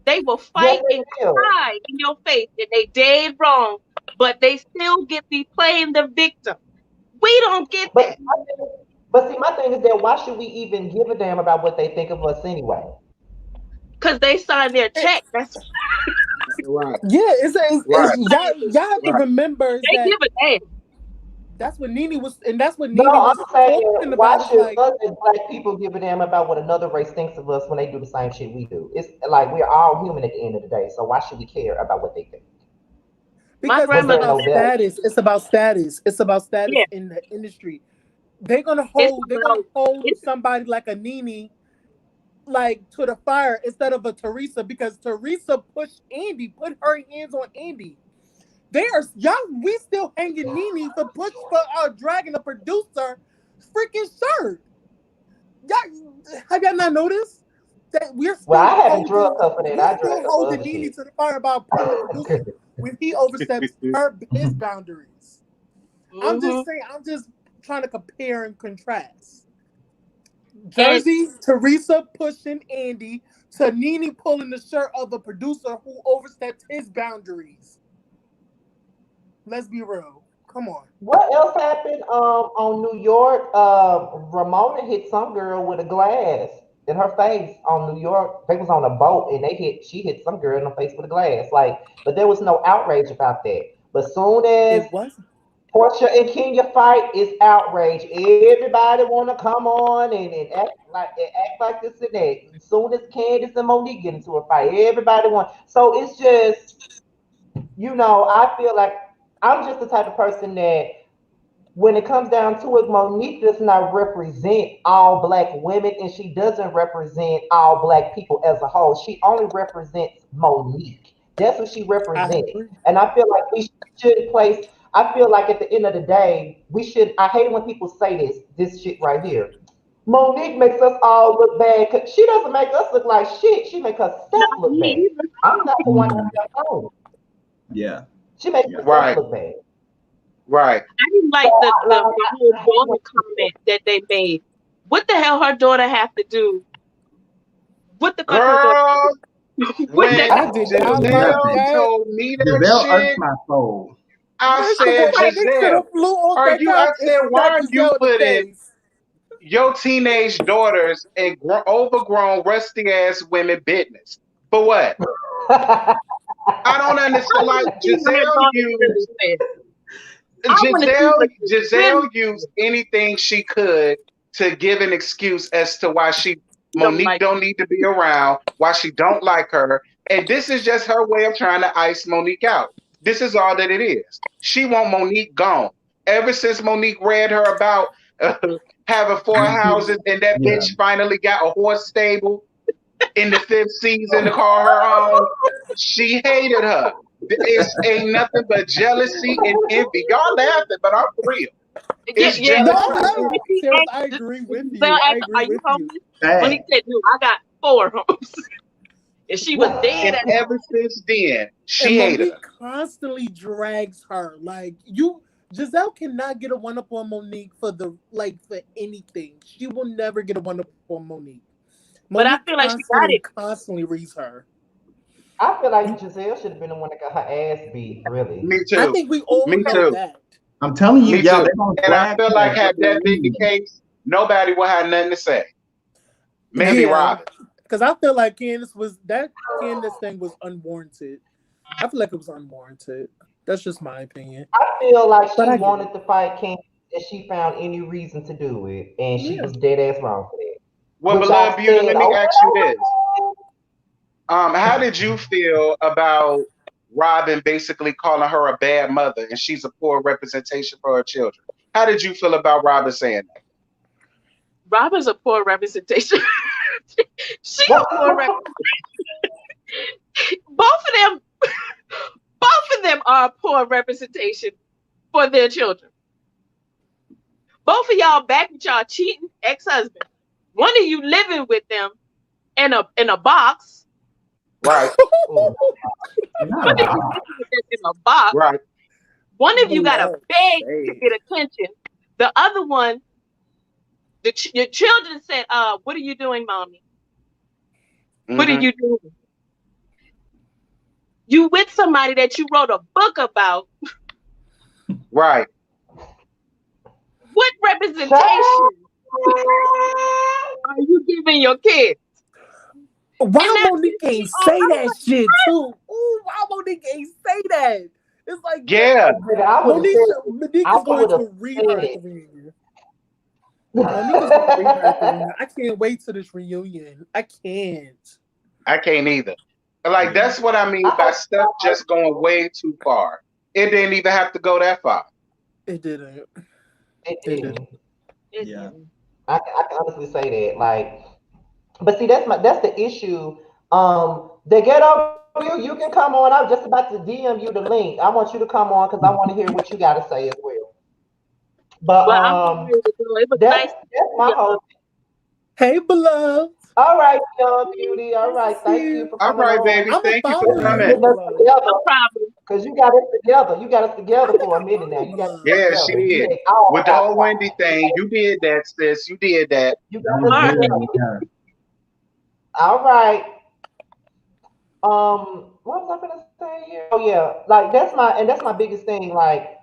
They will Yes, fight and they will. cry in your face that they dead wrong, but they still get be playing the victim. We don't get But that but see, my thing is that why should we even give a damn about what they think of us anyway? because they signed their check. That's Right, Yeah, right, y'all have to right. remember is they that give a damn. that's what Nene was, and that's what No, Nene I'm was saying talking why about. It's should like us as black people give a damn about what another race thinks of us when they do the same shit we do? It's like we're all human at the end of the day, so why should we care about what they think? My because Was it's there grandmother no about said, better? status. It's about status. It's about status yeah, in the industry. They're gonna it's hold. They're gonna about hold it's somebody like a Nene like to the fire instead of a Teresa because Teresa pushed Andy, put her hands on Andy. They are y'all. We still hanging Nene for dragging a producer freaking shirt. Y'all have y'all not noticed that Well, I haven't drug her for that. we're I still drugged her for holding other Nene shit. to the fire about putting the producer when he oversteps his boundaries. I'm mm-hmm. just saying. I'm just trying to compare and contrast. And Jersey, Teresa pushing Andy to Nene pulling the shirt of a producer who overstepped his boundaries. Let's be real. Come on. What else happened on New York? Ramona hit some girl with a glass in her face on New York. They was on a boat and she hit some girl in the face with a glass. Like, but there was no outrage about that. But soon as It wasn't. Portia and Kenya fight, it's outrage. Everybody wanna come on and act like this and that. As soon as Candiace and Monique get into a fight, everybody want. So it's just, I feel like I'm just the type of person that when it comes down to it, Monique does not represent all black women and she doesn't represent all black people as a whole. She only represents Monique. That's what she I represents. agree. And I feel like we should place, I feel like at the end of the day, I hate when people say this shit right here. Monique makes us all look bad because she doesn't make us look like shit. She makes herself not look me bad. either. I'm not the one Mm, that's own. yeah, She makes yeah. herself Right, look bad. right. I didn't So like the whole I hate when daughter comment that they made. What the hell her daughter have to do? What the fuck her daughter? Girl, What the when I hell? did not like Giselle Nothing. that. told me that Gizelle irks shit, my soul. I Listen, said, Monique should Giselle, have flew off that I couch and said, why slapped are you Gizelle in the putting face. your teenage daughters in overgrown, rusty ass women business? For what? I don't I understand. want Like to see what her daughter really said. I want to see what she Giselle really used said. anything she could to give an excuse as to why She don't Monique like don't need to be around, why she don't like her, and this is just her way of trying to ice Monique out. This is all that it is. She want Monique gone. Ever since Monique read her about uh, having four houses and that Yeah. bitch finally got a horse stable in the fifth season to call her own, she hated her. It's ain't nothing but jealousy and envy. Y'all laughing, but I'm for real. yeah, It's yeah. No, jealousy When and no, envy. she Terrence, I asked, agree with Giselle you. I asked, agree "Are you with you. homeless?" When he Bad. said, "No, I got 4 homes," and she was dead And at ever since then, And she hated her. Monique constantly drags her. Like Giselle cannot get a one up on Monique for anything. She will never get a one up on Monique. but I Monique feel like she got it. constantly reads her. I feel like Giselle should have been the one that got her ass beat, really. Me I too. think we all Me know too. that. I'm telling you, Me y'all, too. they're gonna And I drag feel like her had for a that been the reason. case, nobody would have nothing to say. Maybe Yeah, Robyn. because I feel like Candace thing was unwarranted. I feel like it was unwarranted. That's just my opinion. I feel like But she I get it. wanted to fight King and she found any reason to do it, and she Yeah. was dead ass wrong for that. Well, Which beloved I beauty, said let me over and ask you over this. again. How did you feel about Robyn basically calling her a bad mother and she's a poor representation for her children. How did you feel about Robyn saying that? Robyn's a poor representation. She a poor representation. Both of them are a poor representation for their children. Both of y'all back with y'all cheating ex-husband. One of you living with them in a box. Right. One of you living with them in a box. Right. One of you got to beg to get attention. The other one, your children said, what are you doing, mommy? Mm-hmm. What are you doing? You with somebody that you wrote a book about. Right. What representation are you giving your kids? Why Monique ain't say that shit too? Ooh, why Monique ain't say that? It's like, yeah, Monique is going to read her reunion. Monique is going to read her reunion. I can't wait to this reunion. I can't either. Like, that's what I mean by stuff just going way too far. It didn't even have to go that far. It didn't. It didn't. Yeah. I can honestly say that. Like, but see, that's the issue. The ghetto you can come on. I was just about to DM you the link. I want you to come on because I want to hear what you got to say as well. But that's my whole. Hey, beloved. All right, young beauty. All right, thank you for coming. All right, baby. Thank you for coming. No problem. Because you got us together. You got us together for a minute now. You got yeah, she did. With the whole Wendy thing, you did that, sis. You did that. You got us together. All right. What was I gonna say here? Oh yeah, like that's my biggest thing. Like,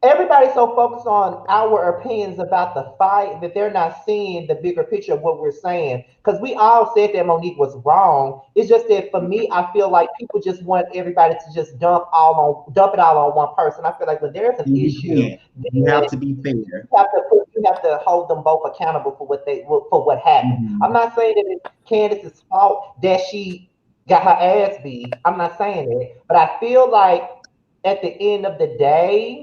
everybody's so focused on our opinions about the fight that they're not seeing the bigger picture of what we're saying. Because we all said that Monique was wrong. It's just that for me, I feel like people just want everybody to just dump it all on one person. I feel like when there's an issue, you have to be fair. You have to hold them both accountable for what happened. Mm-hmm. I'm not saying that it's Candiace's fault that she got her ass beat. I'm not saying that, but I feel like at the end of the day,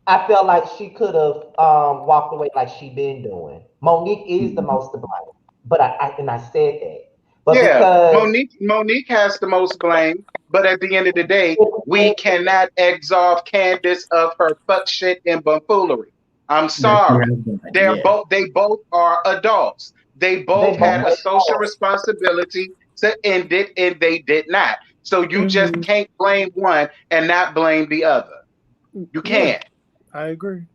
I felt like she could have walked away like she been doing. Monique is the most to blame, but I said that. But yeah, because Monique has the most blame, but at the end of the day, we cannot absolve Candiace of her fuck shit and buffoonery. I'm sorry. They both are adults. They both had a social responsibility to end it, and they did not. So you just can't blame one and not blame the other. You can't. I agree.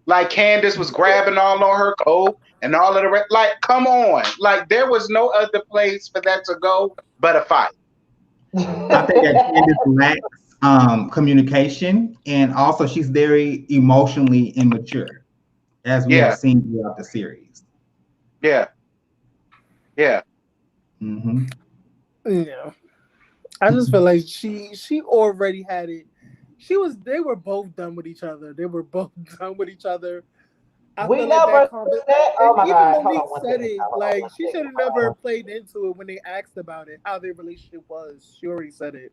Like, Candiace was grabbing all on her coat and all of the rest. Like, come on. Like, there was no other place for that to go but a fight. I think that Candiace lacks communication, and also she's very emotionally immature, as we have seen throughout the series. Yeah. Yeah. I just feel like she already had it. They were both done with each other. We never said, oh my God, Monique said it. Like, she should have never played into it when they asked about it, how their relationship was. She already said it.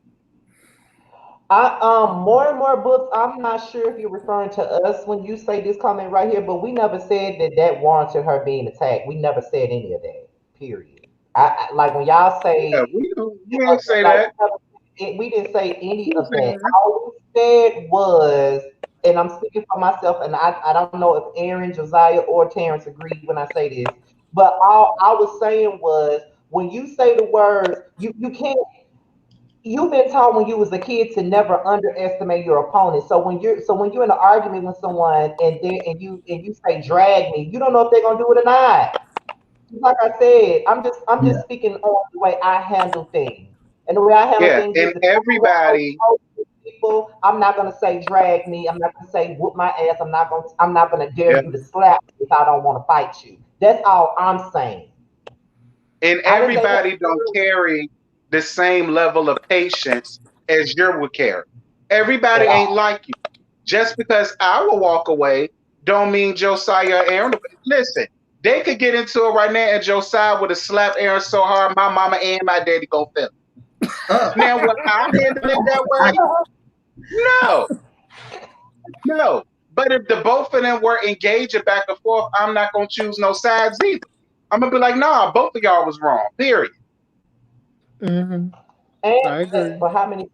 More and more books. I'm not sure if you're referring to us when you say this comment right here, but we never said that warranted her being attacked. We never said any of that. Period. I like when y'all say we didn't say that. We didn't say any of that. All we said was, and I'm speaking for myself, and I don't know if Aaron, Josiah, or Terrence agreed when I say this, but all I was saying was, when you say the words, you can't. You've been taught when you was a kid to never underestimate your opponent. So when you're in an argument with someone and you say drag me, you don't know if they're gonna do it or not. Like I said, I'm just speaking on the way I handle things. And the way I handle things is, and everybody, people, I'm not gonna say drag me. I'm not gonna say whoop my ass. I'm not gonna dare you to slap me if I don't want to fight you. That's all I'm saying. And everybody don't carry the same level of patience as you would carry. Everybody ain't like you. Just because I will walk away, don't mean Josiah or Aaron. Listen, they could get into it right now, and Josiah would have slapped Aaron so hard, my mama and my daddy gonna feel it. Now, would I handle it that way? No. But if the both of them were engaging back and forth, I'm not gonna choose no sides either. I'm gonna be like, nah, both of y'all was wrong. Period. Mm-hmm. I agree. But how many?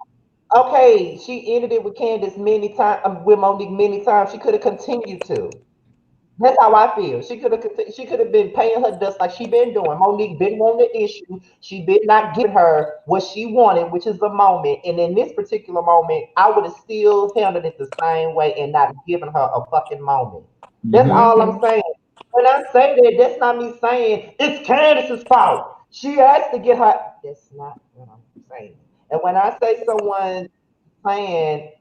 Okay, she ended it with Candiace many times, with Monique many times. She could have continued to. That's how I feel. She could have been paying her dust like she been doing. Monique been wanting the issue. She been not giving her what she wanted, which is the moment. And in this particular moment, I would have still handled it the same way and not given her a fucking moment. That's all I'm saying. When I say that, that's not me saying it's Candiace's fault. She has to get her. That's not what I'm saying. And when I say someone saying,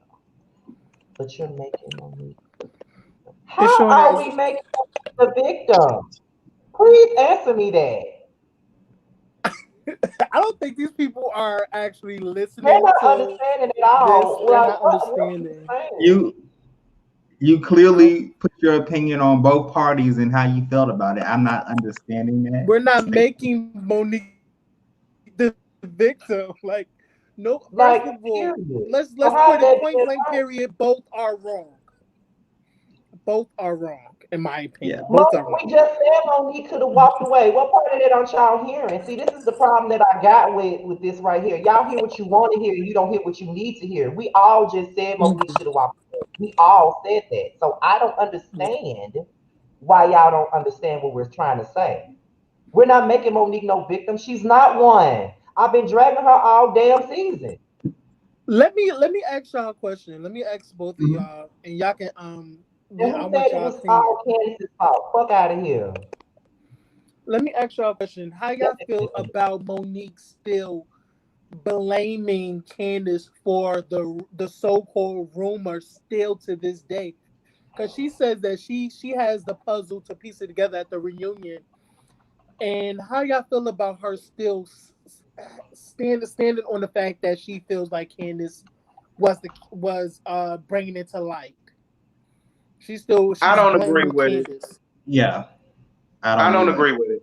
but you're making Monique, It's how showing are that we making the victim? Please answer me that. I don't think these people are actually They're listening not to understanding at this. all. They're Like, not what are you understanding. saying? You clearly put your opinion on both parties and how you felt about it. I'm not understanding that. We're not making Monique the victim. Like, no. First Like, of all, period. let's So how put it that point is blank. right? Period. Both are wrong. Both are wrong, in my opinion. Yeah. Both are wrong. We just said Monique could have walked away. What part of that aren't y'all hearing? See, this is the problem that I got with this right here. Y'all hear what you want to hear, you don't hear what you need to hear. We all just said Monique should have walked away. We all said that. So I don't understand why y'all don't understand what we're trying to say. We're not making Monique no victim. She's not one. I've been dragging her all damn season. Let me ask y'all a question. Let me ask both of Mhm. y'all, and y'all can And I who want said it y'all was opinion. all Candace's fault? Fuck out of here. Let me ask y'all a question. How y'all feel about Monique still blaming Candiace for the so-called rumor still to this day? Because she says that she has the puzzle to piece it together at the reunion. And how y'all feel about her still standing on the fact that she feels like Candiace was bringing it to light? She's I don't agree blaming with it. Candiace. Yeah. I I don't don't either. agree with it.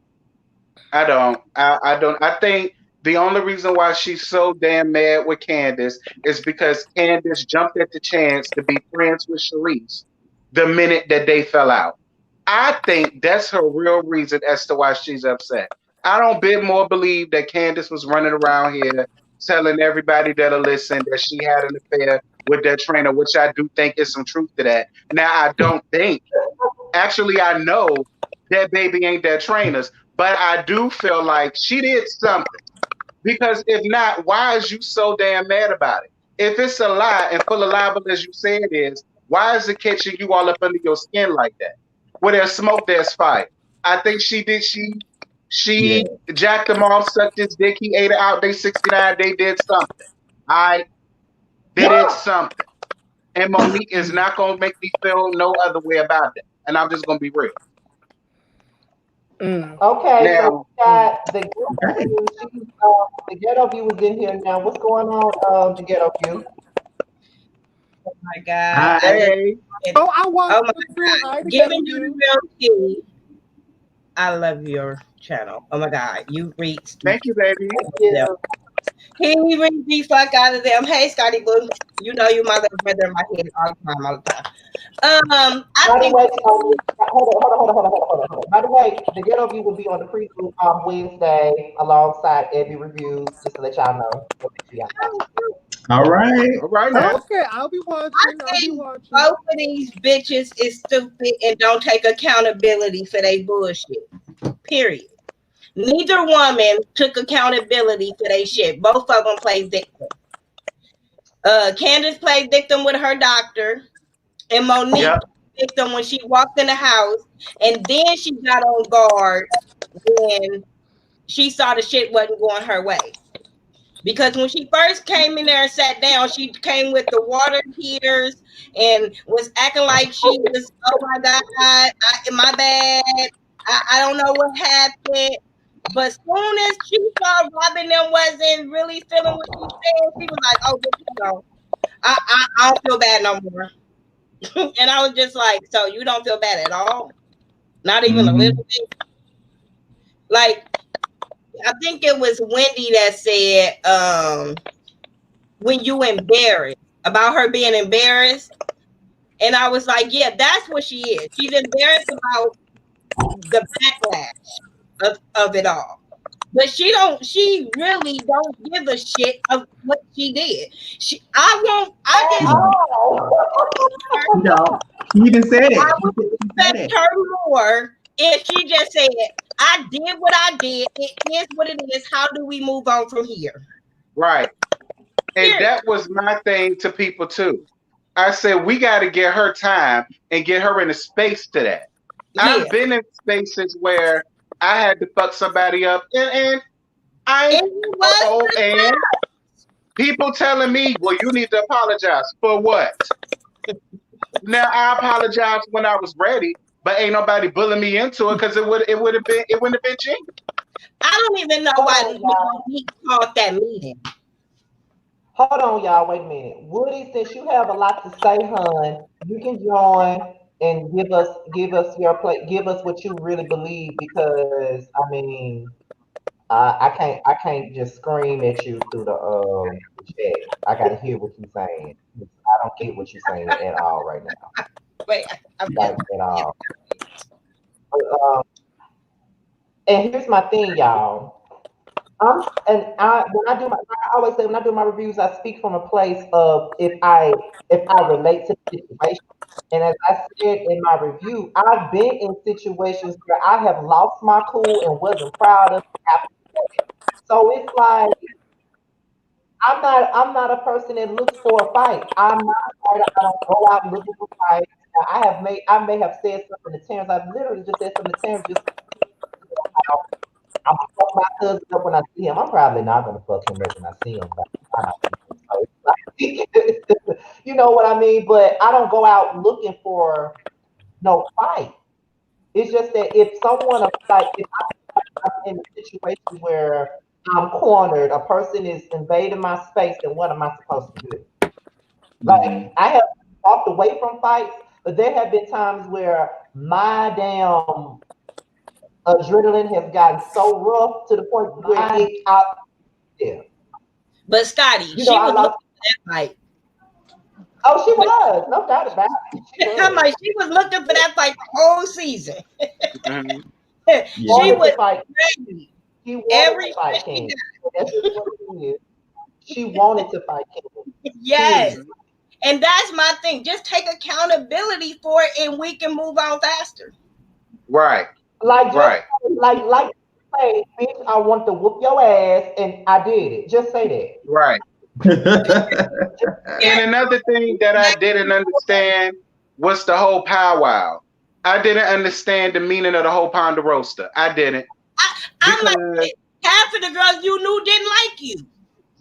I don't. I don't. I think the only reason why she's so damn mad with Candace is because Candace jumped at the chance to be friends with Sharice the minute that they fell out. I think that's her real reason as to why she's upset. I don't bit more believe that Candace was running around here telling everybody that'll listen that she had an affair with that trainer, which I do think is some truth to that. Now, I don't think, actually, I know that baby ain't that trainer's, but I do feel like she did something. Because if not, why is you so damn mad about it? If it's a lie and full of libel as you say it is, why is it catching you all up under your skin like that? Where there's smoke, there's fire. I think she did. Yeah. She jacked him off, sucked his dick. He ate it out. They 69. They did something. I they did Yeah. something. And Monique is not gonna make me feel no other way about that. And I'm just gonna be real. Mm. Okay, so Now, we got the ghetto view. The ghetto view is in here now. What's going on, the ghetto view? Oh my God. I, I just hey, Oh, I watched oh my it too. Hi, the giving ghetto you the view. real tea. I love your channel. Oh my God. You reached thank you, baby. them. Yeah. He reached the fuck out of them. Hey Scotty Boo. You know you my little brother in my head all the time. I By the think way, hold on. By the way, the ghetto view will be on the preview Wednesday alongside every reviews, just to let y'all know. So make sure y'all watch it. all right. All right now. Okay, I'll be I watching. I'll be think watching. both of these bitches is stupid and don't take accountability for their bullshit. Period. Neither woman took accountability for their shit. Both of them played victim. Candace played victim with her doctor, and Monique Yep. played victim when she walked in the house, and then she got on guard when she saw the shit wasn't going her way. Because when she first came in there and sat down, she came with the water heaters and was acting like she was, oh my God, my bad. I don't know what happened. But soon as she saw Robyn them wasn't really feeling what she said, she was like, oh, you know, I don't feel bad no more. And I was just like, so you don't feel bad at all? Not even a Mhm. little bit? Like, I think it was Wendy that said, when you embarrassed, about her being embarrassed. And I was like, yeah, that's what she is. She's embarrassed about the backlash of it all. But she really don't give a shit of what she did. No, she even said it. I would respect her more if she just said, I did what I did. It is what it is. How do we move on from here? Right. And that was my thing to people too. I said, we got to get her time and get her in a space to that. Yeah. I've been in spaces where I had to fuck somebody up and people telling me, well, you need to apologize. For what? Now I apologize when I was ready, but ain't nobody bullying me into it because it wouldn't have been genuine. I don't even know why he called that meeting. Hold on, y'all. Wait a minute. Woody, since you have a lot to say, hon, you can join and give us your play. Give us what you really believe, because I mean, I can't just scream at you through the chat. I gotta hear what you're saying. I don't get what you're saying at all right now. Wait, like at all. And here's my thing, y'all. When I always say when I do my reviews, I speak from a place of if I relate to the situation. And as I said in my review, I've been in situations where I have lost my cool and wasn't proud of it. So it's like I'm not a person that looks for a fight. I'm not a fighter. I don't go out looking for fights. I may have said something to Terrence. I've literally just said something to Terrence. Just I'm gonna fuck my cousin up when I see him. I'm probably not gonna fuck him up when I see him. But you know what I mean? But I don't go out looking for no fight. It's just that if someone like if I'm in a situation where I'm cornered, a person is invading my space, then what am I supposed to do? Like I have walked away from fights, but there have been times where my damn adrenaline has gotten so rough to the point where it's out there. But Scotty, she was looking for that fight. Oh, she was, no doubt about it. I'm like, she was looking for that fight the whole season. She was fight. She wanted to fight Candiace. That's what it is. She wanted to fight Candiace. Yes. And that's my thing. Just take accountability for it and we can move on faster. Right. Like say, bitch, I want to whoop your ass and I did it. Just say that. Right. And another thing that I didn't understand was the whole powwow. I didn't understand the meaning of the whole Ponderosa. I didn't. I'm like, half of the girls you knew didn't like you.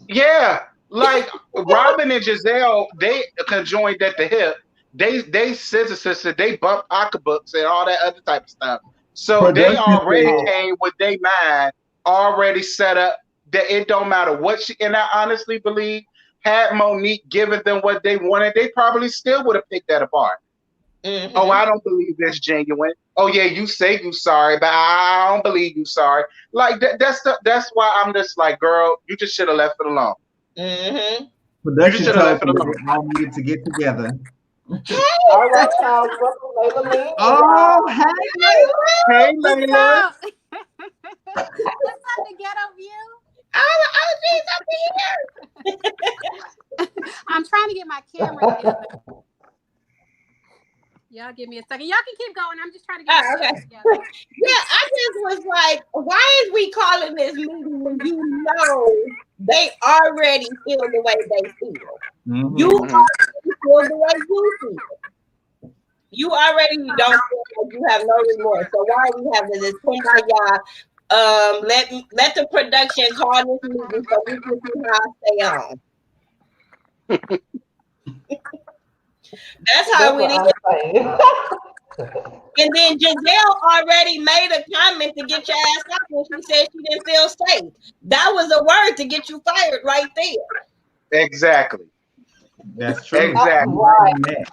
Yeah, like Robyn and Gizelle, they conjoined at the hip. They sister, they bumped pocketbooks and all that other type of stuff. So they already came with their mind already set up that it don't matter what she. And I honestly believe had Monique given them what they wanted, they probably still would have picked that apart. Mm-hmm. Oh, I don't believe that's genuine. Oh yeah, you say you sorry, but I don't believe you sorry. Like that's why I'm just like, girl, you just should have left it alone. Mm-hmm. Production should have left it alone. All needed to get together. All right, y'all. Oh, hey, Layla. What's up, the ghetto view? Oh, she's up here. I'm trying to get my camera together. Y'all give me a second. Y'all can keep going. I'm just trying to get my camera together. Yeah, I just was like, why is we calling this meeting when you know they already feel the way they feel? Mm-hmm. You already feel the way you feel. You already don't feel like you have no remorse. So why are we having this kumbaya? Let the production call this meeting so we can see how I stay on. That's how we need. And then Gizelle already made a comment to get your ass out when she said she didn't feel safe. That was a word to get you fired right there. Exactly. That's true. Exactly. Right.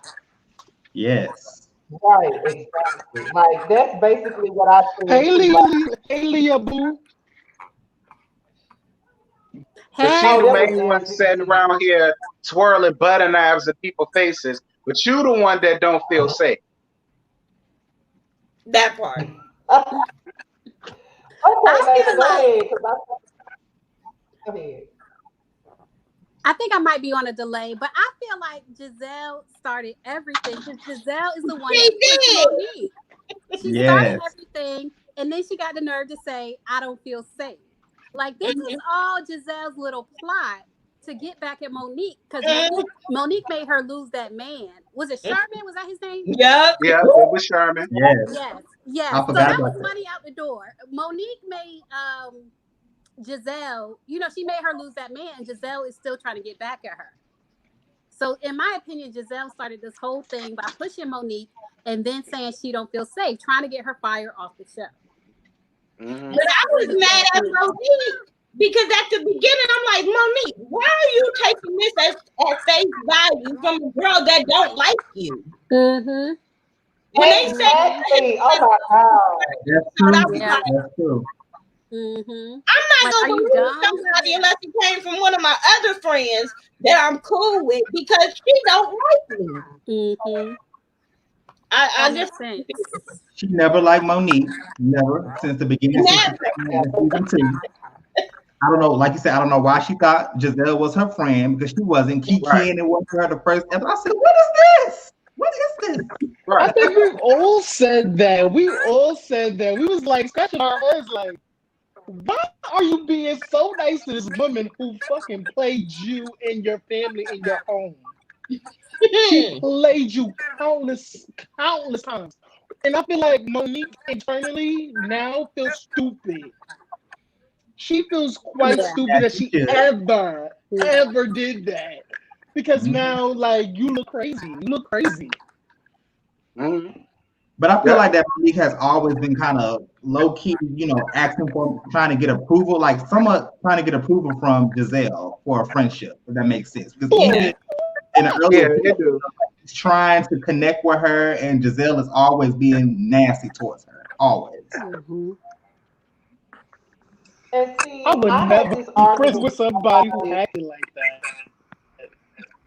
Yes. Right, exactly. Like that's basically what I said. Hey Leah boo. Because she Hey. the main one sitting around here twirling butter knives at people's faces, but you the one that don't feel safe. That part. Okay, I baby, feel go like ahead. Go ahead. I think I might be on a delay, but I feel like Gizelle started everything because Gizelle is the one She that pushed did. Monique. She Yes. started everything, and then she got the nerve to say, "I don't feel safe." Like this Mhm. is all Gizelle's little plot to get back at Monique because Mhm. Monique made her lose that man. Was it Sherman? Was that his name? Yup. Yeah, it was Sherman. Yes, yes. I So forgot that about was that. money out the door. Monique made Gizelle, she made her lose that man, and Gizelle is still trying to get back at her. So in my opinion, Gizelle started this whole thing by pushing Monique and then saying she don't feel safe, trying to get her fired off the show. Mm-hmm. But I was mad at Monique because at the beginning I'm like, Monique, why are you taking this as face value from a girl that don't like you? Mm-hmm. When they said Exactly. Oh my God. That's so that true. was Yeah. like, That's true. Mm-hmm. I'm not Like, are gonna you believe dumb? somebody Yeah. unless it came from one of my other friends that I'm cool with because she don't like me. Mm-hmm. I That just makes sense. She never liked Monique. Never since the beginning. Since season 2. I don't know. Like you said, I don't know why she thought Gizelle was her friend because she wasn't. Kiki Right. and it wasn't her the first ever. I said, "What is this? What is this?" I Right. think we all said that. We all said that. We was like scratching our heads like, why are you being so nice to this woman who fucking played you and your family in your home? She played you countless times. And I feel like Monique internally now feels stupid. She feels quite Yeah. stupid that she she should. ever did that. Because Mhm. now, like, you look crazy. You look crazy. Mm-hmm. But I feel Yeah. like that Monique has always been kind of low key, asking for, trying to get approval, like somewhat trying to get approval from Gizelle for a friendship, if that makes sense. Because Yeah. even in the early Yeah, days, it do. he's trying to connect with her, and Gizelle is always being nasty towards her. Always. Mm-hmm. And see, I would I had never this be friends argument with with somebody who somebody. acted like that.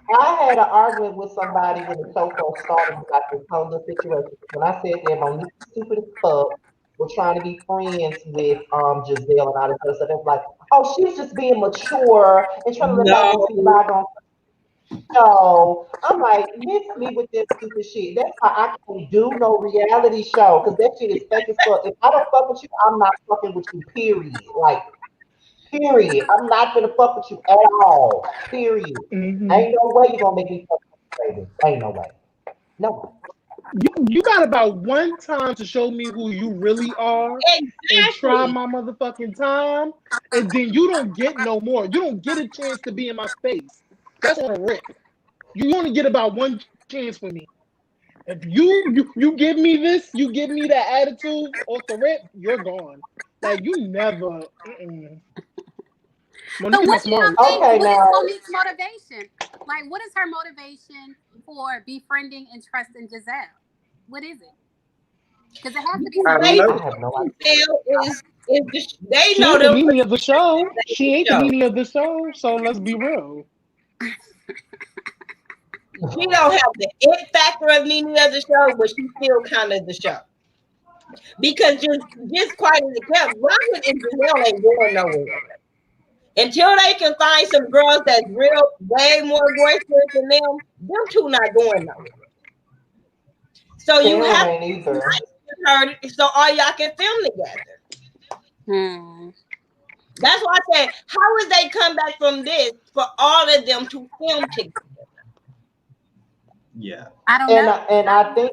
I had an argument with somebody when the show first started about this whole little situation. When I said that Monique was stupid as fuck, was trying to be friends with Gizelle and all this other stuff. It's like, oh, she's just being mature and trying to let bygones be No. bygones. So I'm like, miss me with this stupid shit. That's why I can't do no reality show because that shit is fake as fuck. If I don't fuck with you, I'm not fucking with you. Period. Like, period. I'm not gonna fuck with you at all. Period. Mhm. Ain't no way you gonna make me fuck with you, baby. Ain't no way. No way. You got about one time to show me who you really are and try Exactly. my motherfucking time, and then you don't get no more. You don't get a chance to be in my face. That's on a rip. You only get about one chance with me. If you give me this, you give me that attitude off the rip, you're gone. Like you never. So Monique is what do y'all smart. think? Okay, What is now Monique's motivation? Like, what is her motivation for befriending and trusting Gizelle? What is it? Because it has to be I something don't They know. I have no idea. they She know ain't the them meaning of the show. She ain't the show. meaning of the show. So let's be real. She don't have the it factor of any other show, but she's still kind of the show. Because just quite as it kept, Robyn and Gizelle ain't going nowhere. Until they can find some girls that's real, way more boisterous than them two not going nowhere. So you Karen have ain't to be either. nice with her so all y'all can film together. That's why I said, how would they come back from this for all of them to film together? Yeah. I don't And know. and I think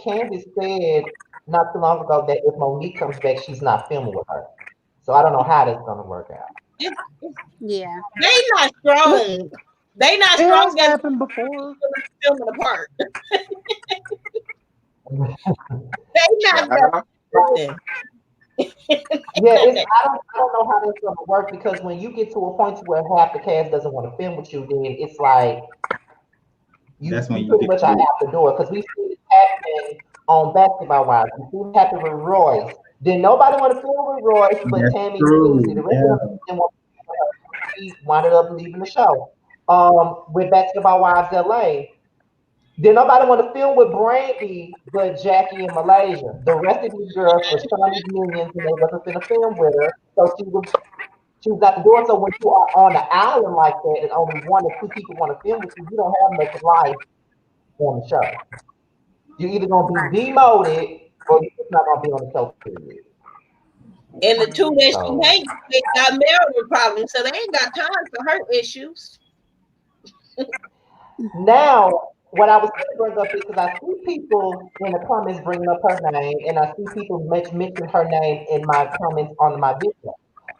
Candiace said not too long ago that if Monique comes back, she's not filming with her. So I don't know how that's gonna work out. Yeah. They not strong. They not It strong has enough happened before. to film it apart. They not Wow. that. Yeah, I don't know how that's gonna work because when you get to a point to where half the cast doesn't want to film with you, then it's like That's when you you pretty get much are out the door. Because we see it happen on Basketball Wives. We see it happen with Royce. Then nobody want to film with Royce, but That's Tammy and Susie. true. The rest of Yeah. them didn't want to she wound up leaving the show. With Basketball Wives LA. Did nobody want to film with Brandy but Jackie in Malaysia? The rest of these girls were Shawnee's minions and they wasn't going to film with her. So she was out the door. So when you are on the island like that and only one or two people want to film with you, you don't have much life on the show. You're either going to be demoted or you're just not going to be on the show, period. And the two that she hates, they got marital problems, so they ain't got time for her issues. Now, what I was going to bring up is because I see people in the comments bringing up her name, and I see people mention her name in my comments on my video.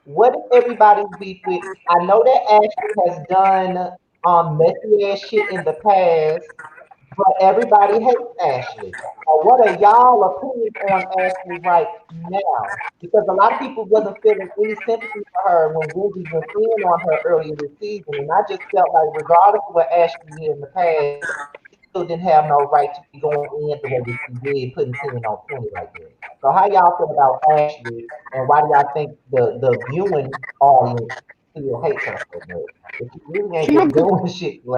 What is everybody's beef with? I know that Ashley has done messy ass shit in the past, but everybody hates Ashley. What are y'all opinions on Ashley right now? Because a lot of people wasn't feeling any sympathy for her when Wendy was in on her earlier this season, and I just felt like regardless of what Ashley did in the past, she still didn't have no right to be going in the way that she did, putting 10 on 20 like that. So how y'all feel about Ashley, and why do y'all think the viewing audience still hates her so much? If she really ain't been doing shit the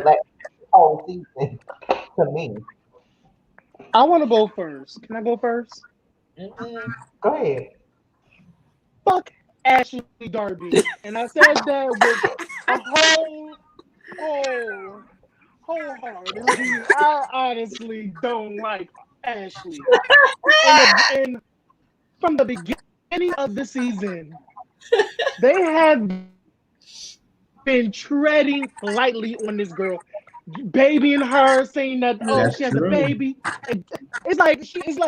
last whole season to me. I want to go first. Can I go first? Go ahead. Fuck Ashley Darby. And I said that with a wholeheartedly. I honestly don't like Ashley. And from the beginning of the season, they have been treading lightly on this girl, babying her, saying that she has a baby. It's like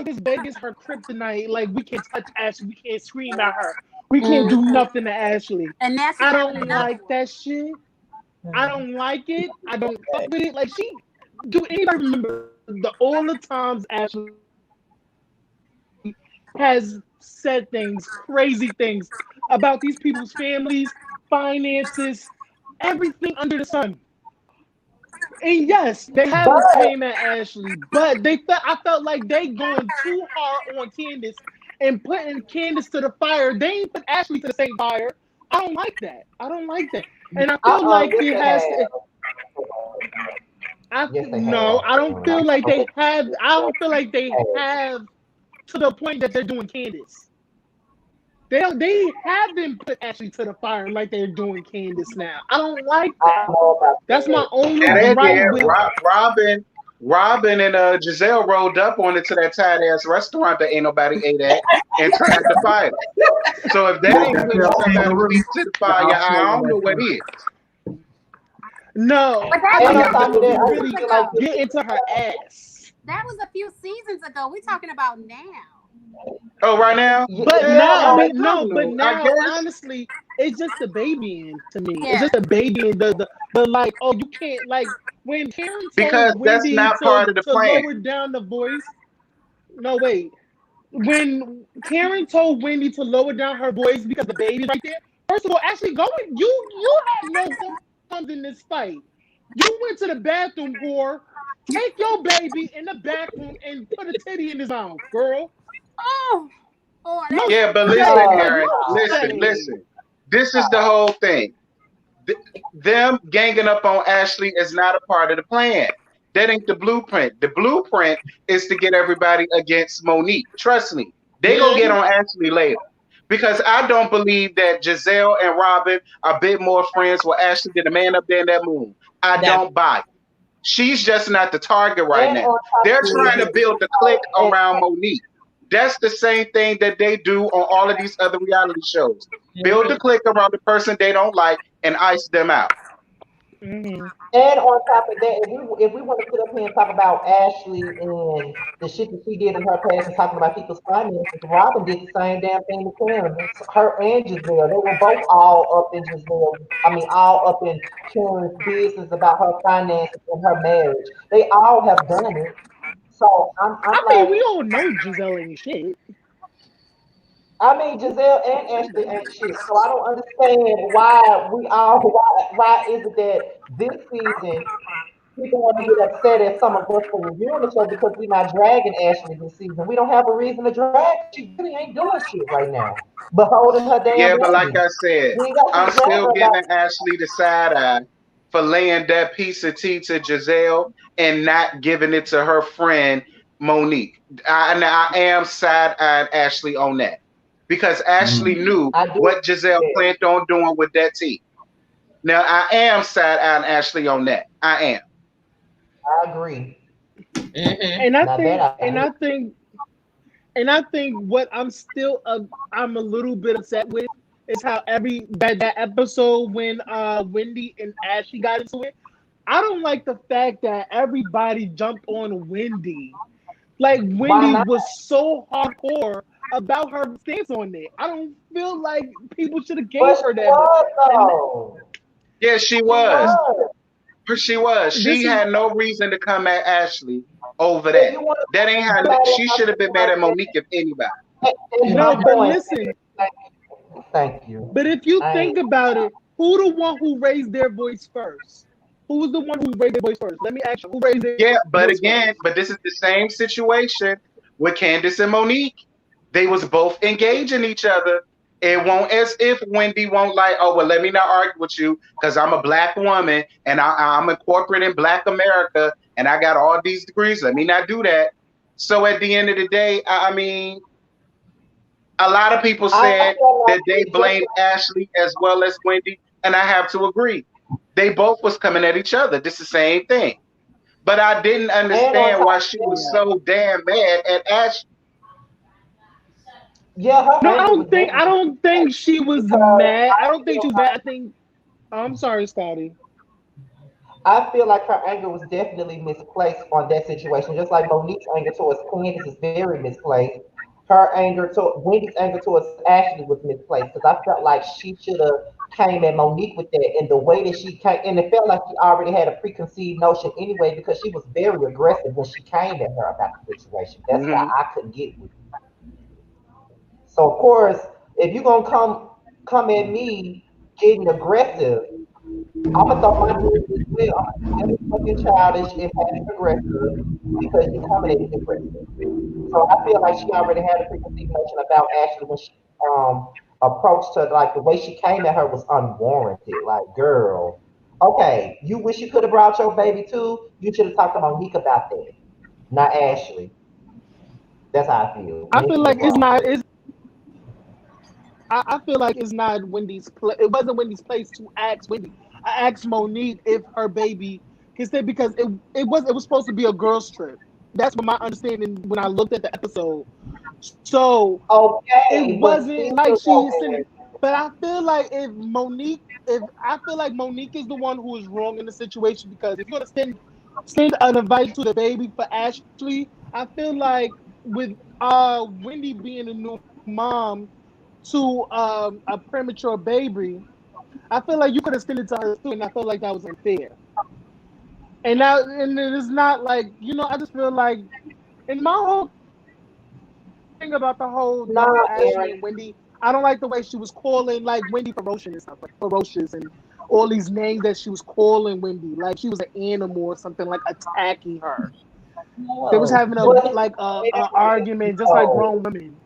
this baby is her kryptonite. Like, we can't touch Ashley, we can't scream at her, we can't do nothing to Ashley. And that's I don't like that shit. I don't like it. I don't fuck with it. Like, do anybody remember all the times Ashley has said crazy things about these people's families, finances, everything under the sun? And yes, they haven't came at Ashley, but I felt like they going too hard on Candiace and putting Candiace to the fire. They ain't put Ashley to the same fire. I don't like that. And I feel like it has to. I don't feel like they have. I don't feel like they have to the point that they're doing Candiace. They haven't put Ashley to the fire like they're doing Candiace now. I don't like that. That's my only right with Robyn and Gizelle rolled up on it to that tight ass restaurant that ain't nobody ate at and tried to fight it. So if that ain't putting somebody to the fire, I don't know what is. No, I really get into her ass. That was a few seasons ago. We're talking about now. Oh, right now? But now, honestly, it's just the babying to me. Yeah. It's just the babying, the like, oh, you can't, like, when Karen told Wendy part of the plan. Lower down the voice. No, wait. When Karen told Wendy to lower down her voice because the baby's right there, first of all, actually, you had no guns in this fight. You went to the bathroom, whore. Take your baby in the bathroom and put a titty in his mouth, girl. Yeah, but listen, Karen. Listen. This is the whole thing. Them ganging up on Ashley is not a part of the plan. That ain't the blueprint. The blueprint is to get everybody against Monique. Trust me. They gonna get on Ashley later. Because I don't believe that Gizelle and Robyn are a bit more friends with Ashley than the man up there in that moon. I don't buy it. She's just not the target right now. They're trying to build the clique around Monique. That's the same thing that they do on all of these other reality shows. Build the clique around the person they don't like and ice them out. Mm-hmm. And on top of that, if we want to sit up here and talk about Ashley and the shit that she did in her past and talking about people's finances, Robyn did the same damn thing with Karen. Her and Gizelle, they were both all up in Karen's business about her finances and her marriage. They all have done it. So I mean, we all know Gizelle ain't shit. I mean, Gizelle and Ashley ain't shit. So I don't understand why is it that this season people want to get upset at some of us for reviewing the show because we're not dragging Ashley this season. We don't have a reason to drag. She really ain't doing shit right now. But holding her damn Yeah, but like baby. I said, We ain't got to I'm drag still her about. giving Ashley the side eye for laying that piece of tea to Gizelle and not giving it to her friend Monique. And I am side eyeing Ashley on that because Ashley knew I do. what Gizelle Yeah, planned on doing with that tea. Now I am side eyeing Ashley on that. I am. I agree. Mhm. And I Now think, that I and do. I think, and I think what I'm a little bit upset with is how that episode when Wendy and Ashley got into it. I don't like the fact that everybody jumped on Wendy. Like Why Wendy not? was so hardcore about her stance on it. I don't feel like people should have But gave she her that much. was And though. Yeah, she She was. was. She was. this She is had no reason to come at Ashley over If that. you want That ain't how. to She should have something been mad like at Monique if anybody. that, and my no, Mhm. but point. listen. Thank you. But if you I think ain't. about it, who the one who raised their voice first? Who was the one who raised their voice first? Let me ask you, who raised their Yeah, but voice again, first? but this is the same situation with Candiace and Monique. They was both engaging each other. It won't as if Wendy won't like, oh well, let me not argue with you because I'm a black woman and I'm a corporate in Black America and I got all these degrees. Let me not do that. So at the end of the day, I mean, a lot of people I said feel like that they it's just blamed Ashley as well as Wendy, and I have to agree. They both was coming at each other. This is the same thing. But I didn't and on understand top why of she was that, Yeah. so damn mad at Ashley. yeah, her No, anger was I definitely don't think she was because mad. I don't think she was mad. I think I'm sorry, Scotty. I feel like her anger was definitely misplaced on that situation. Just like Monique's anger towards Candace is very misplaced. Her anger to Wendy's anger towards Ashley was misplaced because I felt like she should have came at Monique with that, and the way that she came, and it felt like she already had a preconceived notion anyway because she was very aggressive when she came at her about the situation. That's why Hmm. I couldn't get with it. So of course, if you're gonna come at me getting aggressive, I'm gonna throw my hands as well. I'm just fucking childish and passive aggressive because you're coming at me aggressive. So I feel like she already had a preconceived notion about Ashley when she approached her. Like the way she came at her was unwarranted. Like, girl, okay, you wish you could have brought your baby too. You should have talked to Monique about that, not Ashley. That's how I feel. I feel Monique was like it's wrong for not. that. It's I feel like it's not Wendy's. It wasn't Wendy's place to ask Wendy. I asked Monique if her baby because it was supposed to be a girls trip. That's what my understanding when I looked at the episode. So it Okay, but wasn't still, like she sent it. okay. But I feel like if I feel like Monique is the one who is wrong in the situation because if you're gonna send an invite to the baby for Ashley, I feel like with Wendy being a new mom to a premature baby, I feel like you could have sent it to her too, and I felt like that was unfair. And it's not like I just feel like in my whole thing about the whole Nah, Ashley Aaron. and Wendy, I don't like the way she was calling like Wendy ferocious and stuff, like ferocious and all these names that she was calling Wendy, like she was an animal or something, like attacking her. They was No. having a But like a Aaron, argument just like no. grown women.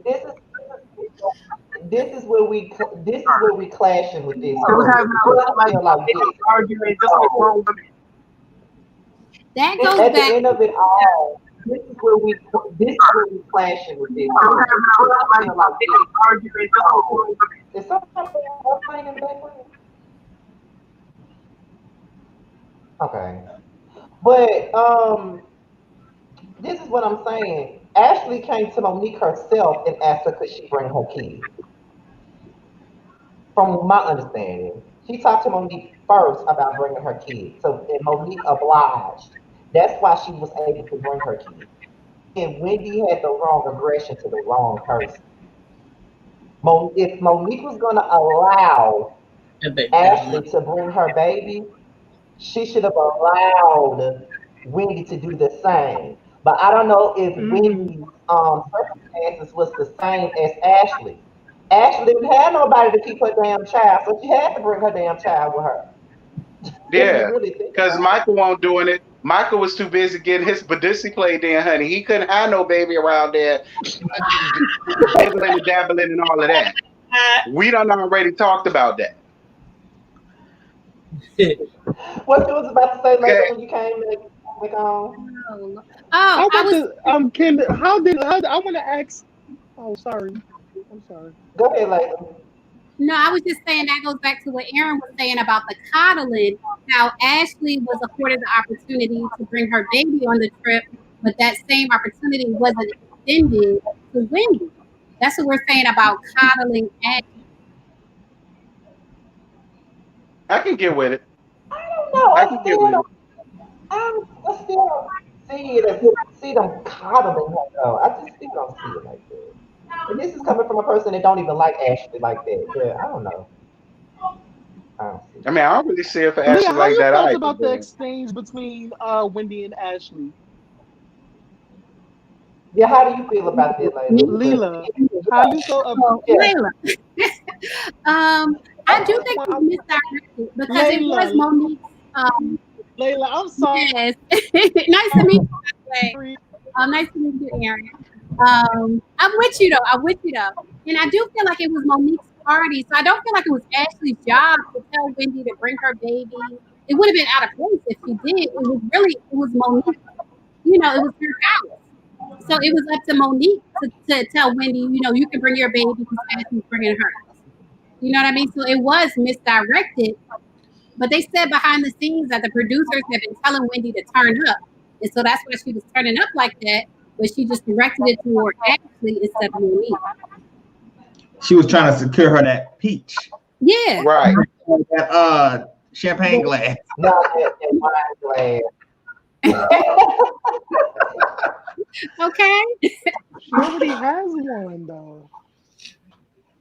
This is this is where we clashing with this They was because having I a feel like this. argument just like grown women. That goes At the back. end of it all, this is where we clashing with this They was because I having feel like this. a argument just like grown women. Is somebody playing in the background? Okay, but this is what I'm saying. Ashley came to Monique herself and asked her could she bring her kid. From my understanding, she talked to Monique first about bringing her kid. So and Monique obliged. That's why she was able to bring her kid. And Wendy had the wrong aggression to the wrong person. If Monique was going to allow I bet Ashley to bring her baby, she should have allowed Wendy to do the same. But I don't know if Mm-hmm. Wendy's circumstances was the same as Ashley. Ashley didn't have nobody to keep her damn child, so she had to bring her damn child with her. Yeah, really think because about Michael won't doing it. Michael was too busy getting his Badissi played in, honey. He couldn't have no baby around there, dibbling and dabbling and all of that. We done already talked about that. it. What you was about to say, Okay. Layla, when you came back on? Oh, I I want was to Ken, how I want to ask. Oh, sorry. I'm sorry. Go ahead, Layla. no, I was just saying that goes back to what Aaron was saying about the coddling. How Ashley was afforded the opportunity to bring her baby on the trip, but that same opportunity wasn't extended to Wendy. That's what we're saying about coddling Ashley. I can get with it. I don't know. I can get with it. I still don't see them coddling her though. I just still don't see it like that. And this is coming from a person that don't even like Ashley like that. But I don't know. I don't see I it. mean, I don't really see it for Leah, Ashley how like your that thoughts either. about the But exchange between Wendy and Ashley? Yeah, how do you feel about that, Layla? Because Leela, how you feel? Oh, yeah, Layla. I do think it was misdirected because it was Layla, Monique's. Layla, I'm sorry. Yes. Nice to meet you, by the way. Nice to meet you, Aaron. I'm with you though. I'm with you though. And I do feel like it was Monique's party. So I don't feel like it was Ashley's job to tell Wendy to bring her baby. It would have been out of place if she did. It was Monique. You know, it was her house. So it was up to Monique to tell Wendy, you know, you can bring your baby because Ashley's bringing hers. You know what I mean? So it was misdirected. But they said behind the scenes that the producers have been telling Wendy to turn up. And so that's why she was turning up like that. But she just directed it toward Ashley instead of Monique. She was trying to secure her that peach. Yeah. right. That champagne glass. not that wine glass. Okay. She already has one though.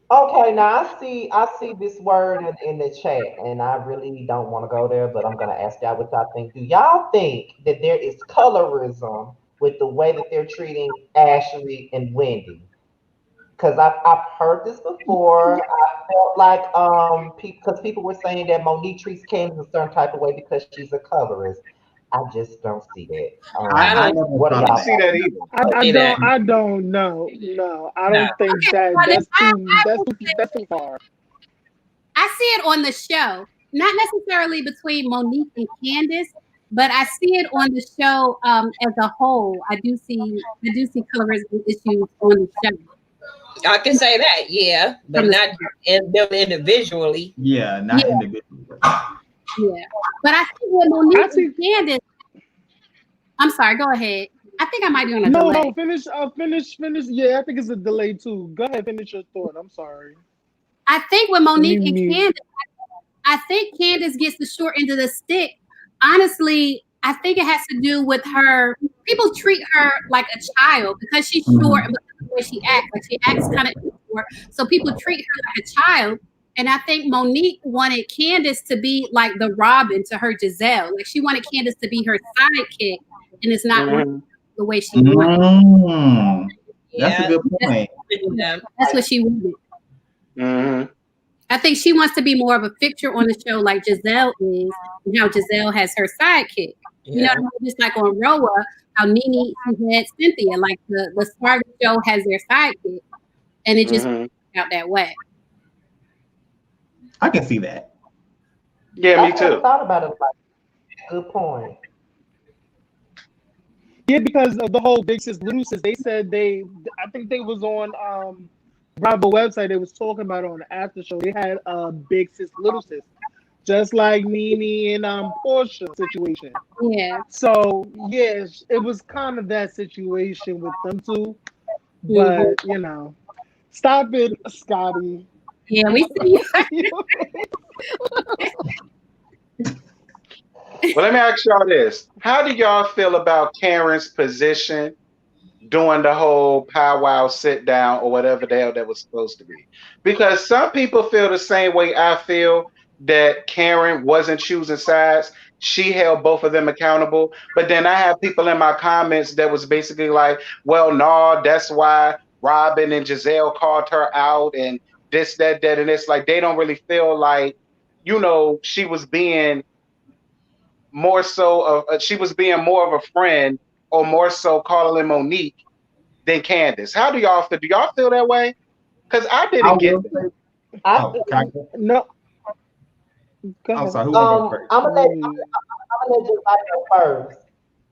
Okay, now I see this word in the chat, and I really don't want to go there, but I'm gonna ask y'all what y'all think. Do y'all think that there is colorism with the way that they're treating Ashley and Wendy? Because I've heard this before. I felt like because people were saying that Monique treats Candiace a certain type of way because she's a colorist. I just don't see that. I never What are thought I of don't y'all? see that either. I don't know. No, I don't think Okay. that Well, that's too far. I see it on the show, not necessarily between Monique and Candiace, but I see it on the show as a whole. I do see colorism issues on the show. I can say that, yeah, but From the not in them individually. Yeah, not individually. Yeah. But I think with Monique and Candiace, I'm sorry, go ahead. I think I might be on a delay. No, finish. Yeah, I think it's a delay too. Go ahead, finish your thought. I'm sorry. I think with Monique and Me. Candiace, I think Candiace gets the short end of the stick. Honestly, I think it has to do with her. People treat her like a child because she's short and because of the way she acts. Like she acts kind of short. So people treat her like a child. And I think Monique wanted Candiace to be like the Robyn to her Gizelle. Like she wanted Candiace to be her sidekick, and it's not the way she wanted. That's a good point. That's what she wanted. Mm-hmm. I think she wants to be more of a fixture on the show like Gizelle is, and how Gizelle has her sidekick. You know what I mean? Just like on RHOP, how Nene she had Cynthia, like the Spark show has their sidekick, and it just works out that way. I can see that. Yeah, me I never too. thought about it like that. Good point. Yeah, because of the whole Big Sis Little Sis, they said I think they was on Bravo website. They was talking about it on the after show. They had Big Sis Little Sis, just like Nene and Portia situation. Yeah. So yes, it was kind of that situation with them two. But you know, stop it, Scotty. Yeah, we see you. Well, let me ask y'all this. How do y'all feel about Karen's position during the whole powwow sit down or whatever the hell that was supposed to be? Because some people feel the same way I feel, that Karen wasn't choosing sides. She held both of them accountable. But then I have people in my comments that was basically like, well, no, that's why Robyn and Gizelle called her out and this, that, and it's like they don't really feel like, you know, she was being more so of she was being more of a friend or more so calling Monique than Candiace. How do y'all feel? Do y'all feel that way? Because I I didn't get will that. say, I oh, can I go? No, go I'm ahead. sorry, who want to go first? I'm gonna let Mm. Josiah go first.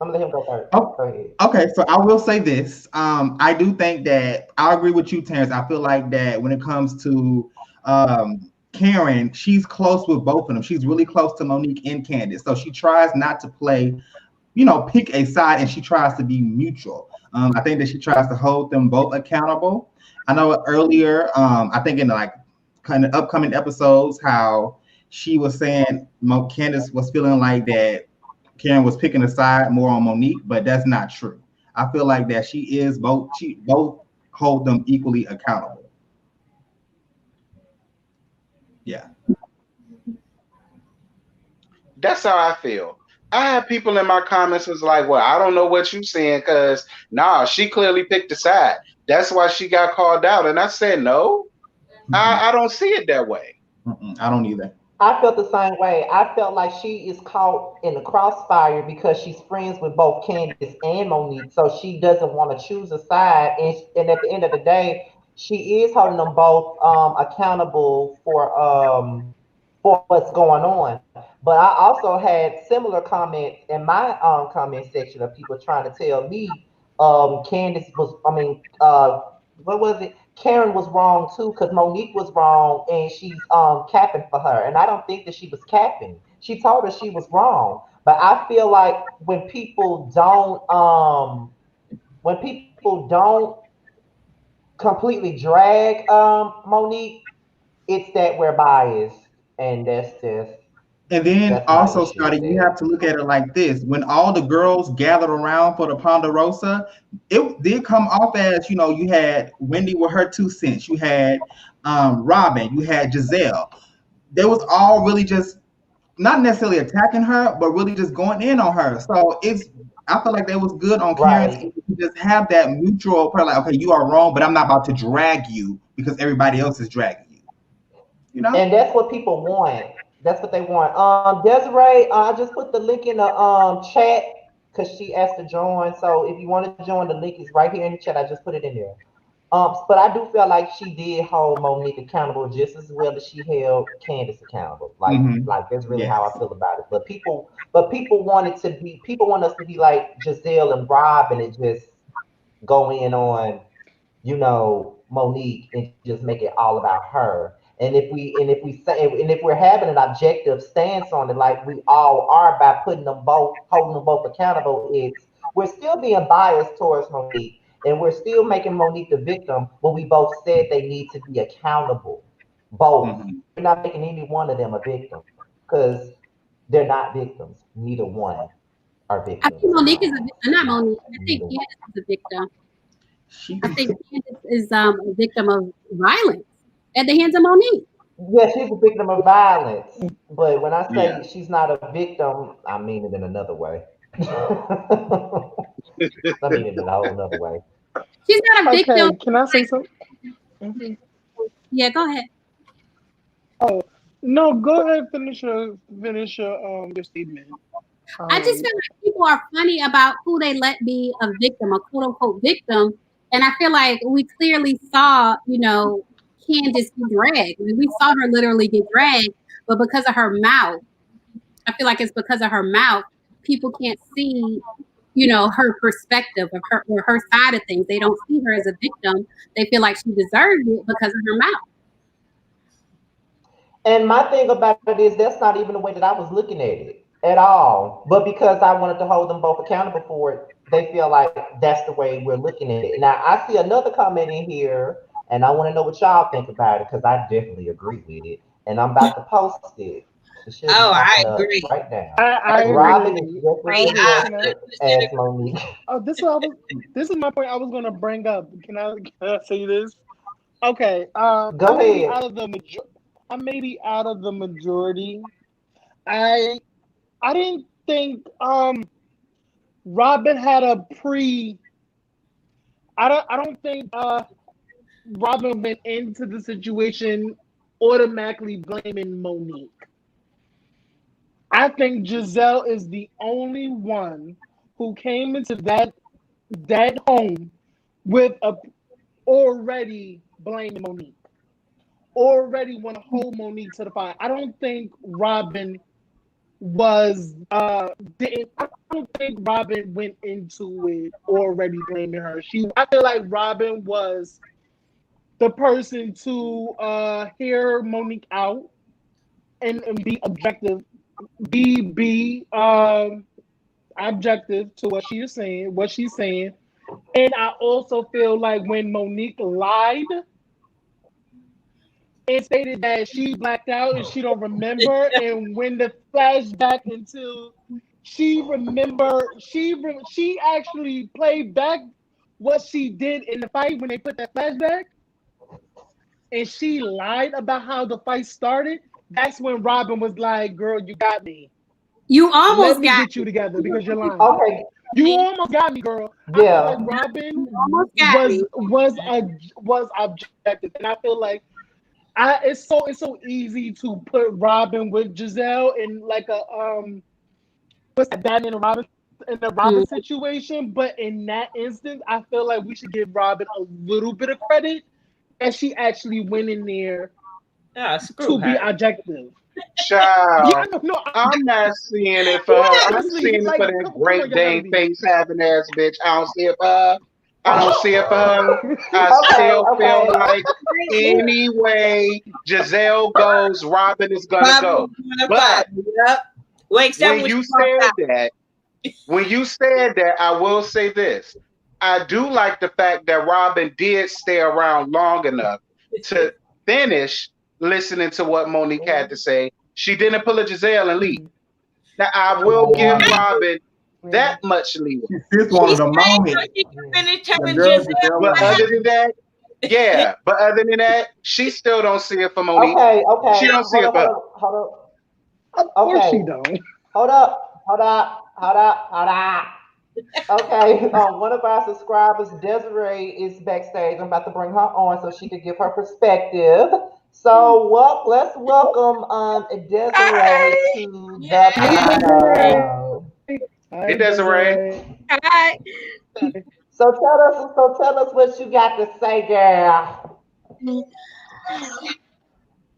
I'm gonna let him go first. Oh, Go ahead. okay, so I will say this. I do think that I agree with you, Terrence. I feel like that when it comes to Karen, she's close with both of them. She's really close to Monique and Candiace. So she tries not to play, pick a side, and she tries to be neutral. I think that she tries to hold them both accountable. I know earlier, I think in like kind of upcoming episodes, how she was saying Candiace was feeling like that Karen was picking a side more on Monique, but that's not true. I feel like that she both hold them equally accountable. Yeah. That's how I feel. I have people in my comments was like, "Well, I don't know what you saying, cause nah, she clearly picked a side. That's why she got called out." And I said, "No, I don't see it that way." I don't either. I felt the same way. I felt like she is caught in the crossfire because she's friends with both Candiace and Monique, so she doesn't want to choose a side. And at the end of the day, she is holding them both accountable for what's going on. But I also had similar comments in my comment section of people trying to tell me Candiace was, I mean, what was it? Karen was wrong too because Monique was wrong and she's capping for her. And I don't think that she was capping. She told her she was wrong. But I feel like when people don't completely drag Monique, it's that we're biased. And And then that's my also, issue with Scotty, you that. have to look at it like this. When all the girls gathered around for the Ponderosa, it did come off as, you had Wendy with her 2 cents. You had Robyn. You had Gizelle. They was all really just not necessarily attacking her, but really just going in on her. So I feel like they was good on Karen's Right. end to just have that neutral part, like, okay, you are wrong, but I'm not about to drag you because everybody else is dragging you. And that's what people want. That's what they want. Desiree, I just put the link in the chat because she asked to join. So if you want to join, the link is right here in the chat. I just put it in there. But I do feel like she did hold Monique accountable just as well as she held Candiace accountable. Like that's really how I Yes. feel about it. People people want us to be like Gizelle and Rob and it just go in on Monique and just make it all about her. And if we're having an objective stance on it, like we all are by holding them both accountable, we're still being biased towards Monique, and we're still making Monique the victim when we both said they need to be accountable. Both. We're not making any one of them a victim because they're not victims. Neither one are I victims. think Monique is a victim. Not Not Monique. I think neither one. Candace is a victim. She I think Candace is a victim of violence at the hands of Monique. Yeah, she's a victim of violence. But when I yeah. say she's not a victim, I mean it in another way. I mean it in a whole other way. She's not a victim. Okay, can I say something? Mhm. Yeah, go ahead. Oh, no, go ahead. Finish your statement. I just Um, feel like people are funny about who they let be a victim, a quote unquote victim. And I feel like we clearly saw, Candace get dragged. I mean, we saw her literally get dragged, but because of her mouth, I feel like it's because of her mouth, people can't see, her perspective of her or her side of things. They don't see her as a victim. They feel like she deserved it because of her mouth. And my thing about it is that's not even the way that I was looking at it at all. But because I wanted to hold them both accountable for it, they feel like that's the way we're looking at it. Now I see another comment in here, and I want to know what y'all think about it because I definitely agree with it. And I'm about to post it. It should be Oh, I popping up agree. right now. I Robyn is agree. just as Right. Okay, I can I? invested 100% as agree. Monique. Oh, this is my point. I was gonna bring up. Can I say this? Okay. I Go may be ahead. out of the I may be out of the majority. I I didn't think Robyn had a pre. I don't think Robyn went into the situation automatically blaming Monique. I think Gizelle is the only one who came into that home with a already blaming Monique. Already want to hold Monique to the fire. I don't think Robyn was didn't I don't think Robyn went into it already blaming her. I feel like Robyn was the person to hear Monique out and be objective, be objective to what she's saying. And I also feel like when Monique lied and stated that she blacked out and she don't remember, and when the flashback into she actually played back what she did in the fight when they put that flashback, and she lied about how the fight started. That's when Robyn was like, "Girl, you got me. You almost Let me got get you together because you're lying." Okay, You almost got me, girl. yeah. I feel like Robyn almost got me. was objective, and I feel like it's so easy to put Robyn with Gizelle in like a what's that Batman and Robin in the Robyn situation. But in that instance, I feel like we should give Robyn a little bit of credit that she actually went in there to be objective. Child, Yeah, no, I'm not seeing it for her. I'm honestly, seeing it like, for that come on, Great y'all gotta Dane be. face having ass bitch. I don't see it for her. I don't see it for her. I Okay, still feel okay. like anyway Gizelle goes, Robyn is gonna go. But Yep. Well, except when when she you walked out. said that, I will say this. I do like the fact that Robyn did stay around long enough to finish listening to what Monique had to say. She didn't pull a Gizelle and leave. Now I will give Robyn that much leeway. This She one of the stayed so moments. she could finish The telling girl Gizelle Gizelle what But was other happened. than that, yeah. But other than that, she still don't see it for Monique. Okay, She don't see it for her. hold on. Of course she Okay, don't. hold up. Okay, one of our subscribers, Desiree, is backstage. I'm about to bring her on so she could give her perspective. So, let's welcome Desiree to the Hey, Desiree. panel. Hey, Hi, Desiree. Desiree. Hi. So tell us what you got to say, girl.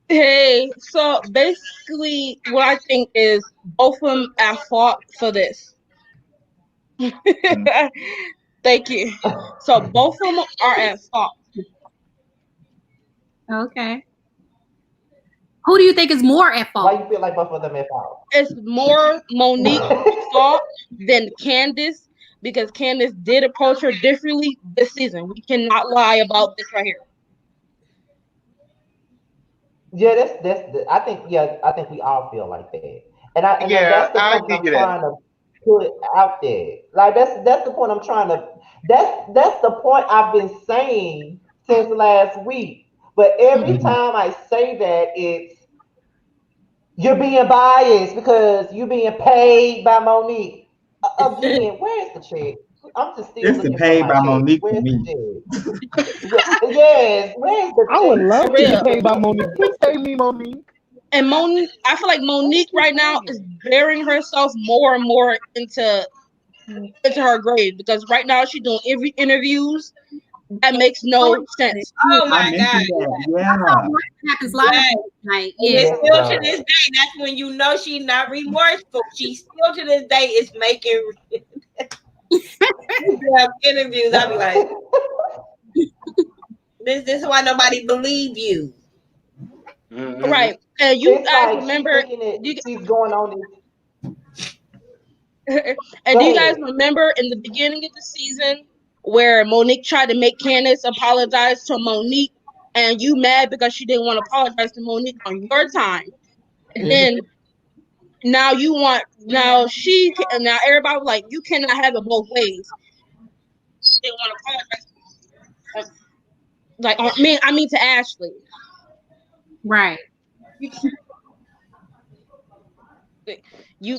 Hey, so basically, what I think is both of them at fault for this. Thank you. So both of them are at fault. Okay. Who do you think is more at Why fault? you feel like both of them at fault? It's more Monique's fault than Candiace because Candiace did approach her differently this season. We cannot lie about this right here. Yeah, I think we all feel like that, and Yeah, that's the I point that give I'm you that. trying to put out there. Like that's the point I'm trying to. That's the point I've been saying since last week. But every time I say that, it's you're being biased because you're being paid by Monique. Again, where's the check? I'm just still It's the looking for paid my by check. Monique for Where's the me. check? Yes, where's the I would check? love For to be real. paid by Monique. Please pay me, Monique. And Monique, I feel like Monique right now is burying herself more and more into her grave because right now she's doing every interviews that makes no sense. Oh, Oh I my mentioned God. that. Yeah. happens live Yes. tonight. And Yeah. it's Yes, still to God. this day, that's when you know she's not remorseful. She still to this day is making interviews. I'll be like, this is why nobody believe you. Mhm. Right. And you It's guys like she's remember thinking that you, she's going on this. and Go do you guys ahead. remember in the beginning of the season where Monique tried to make Candiace apologize to Monique and you mad because she didn't want to apologize to Monique on your time. And then now you want now everybody was like you cannot have it both ways. They want to apologize like I mean to Ashley. Right. You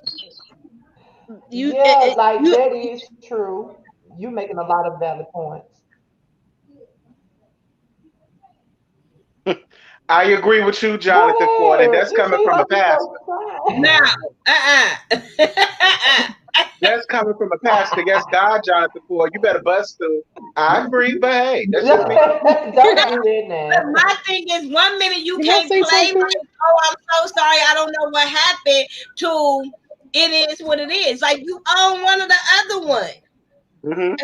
Yeah, like you that is true. You making a lot of valid points. I agree with you, Go Jonathan Ford, and ahead. that's You coming seem from like a you're pastor. so now surprised. That's coming from a pastor. That's God, Jonathan Ford. You better bust through. I agree, but hey, that's just me. Don't do that now. My thing is, 1 minute you Can I can't say play something? like, oh, I'm so sorry, I don't know what happened, to it is what it is. Like, you own one or the other one. Mm-hmm.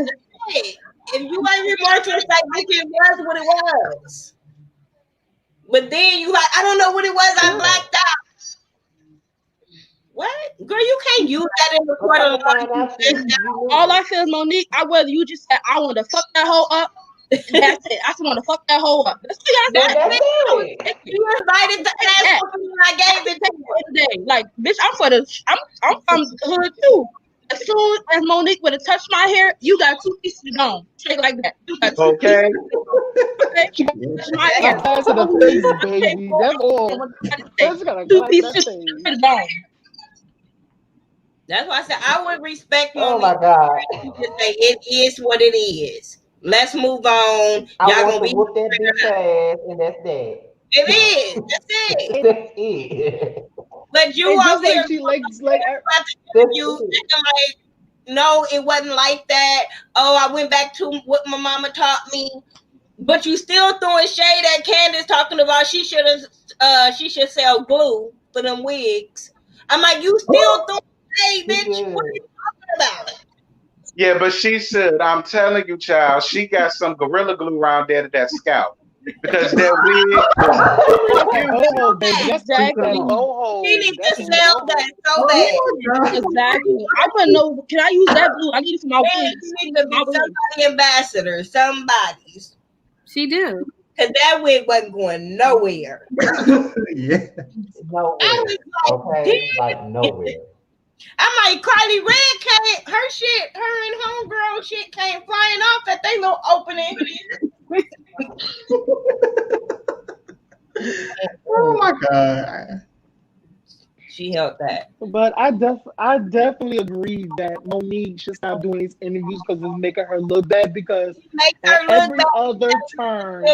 Hey, if you ain't remorseless, like, it was what it was. But then you like, I don't know what it was, I blacked out. What? Girl, you can't use that in the court of law. All I feel is, Monique, I whether you just said, I want to fuck that hoe up. That's it. I just want to fuck that hoe up. That's what y'all said. You invited the ass when I gave it to you. Like, bitch, I'm from the hood too. As soon as Monique would have touched my hair, you got 2 pieces on. Straight like that. You got 2 okay. pieces. My hair. Pass to the face, baby. That's all. That's gotta 2 pieces on. That's why I said I would respect Oh Monique. my God. Just say it is what it is. Let's move on. I Y'all want gonna to whoop that bitch ass, and that's that. It is. That's it. That's it. But you just over here, like she likes, like you like, no, it wasn't like that. Oh, I went back to what my mama taught me. But you still throwing shade at Candiace, talking about she should sell glue for them wigs. I'm like, you still throwing shade, bitch. What are you talking about? Yeah, but she should. I'm telling you, child, she got some Gorilla Glue around there to that scalp. Because that wig, baby. That's exactly. She needs to sell that so bad. Exactly. I want to know, can I use that glue? I need it for my wigs. She needs to be somebody ambassador, somebody's. She do. Because that wig wasn't going nowhere. Yeah. Nowhere. Okay, like nowhere. I'm like, Carly Red came, her and homegirl shit came flying off at they little opening. Oh my God. She held that. But I definitely agree that Monique should stop doing these interviews because it's making her look bad, because every other turn.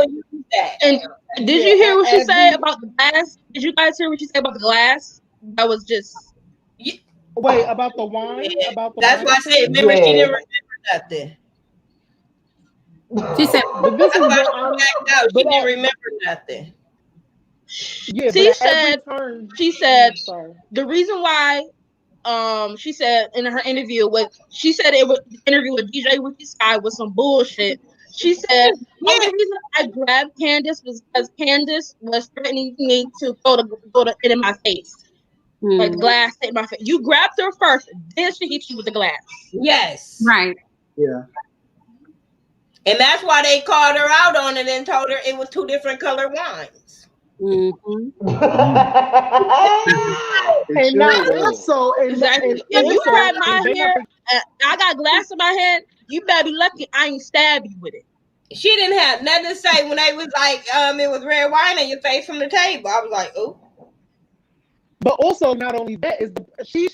And did you hear what she said about the glass? Did you guys hear what she said about the glass? That was just... Wait, about the wine? About the That's wine? why I said, remember, she didn't remember nothing. She said, but this is what she didn't remember nothing. Yeah, she said the reason why she said in her interview she said it was interview with DJ Wiki Sky was some bullshit. She said the only reason I grabbed Candiace was because Candiace was threatening me to throw it in my face. Like the glass hit my face. You grabbed her first, then she hit you with the glass. Yes. Right. Yeah. And that's why they called her out on it and told her it was 2 different color wines. Mm-hmm. And now also, exactly. If you grab my hair, I got glass in my head, you better be lucky I ain't stab you with it. She didn't have nothing to say when they was like, it was red wine in your face from the table. I was like, ooh. But also, not only that, is she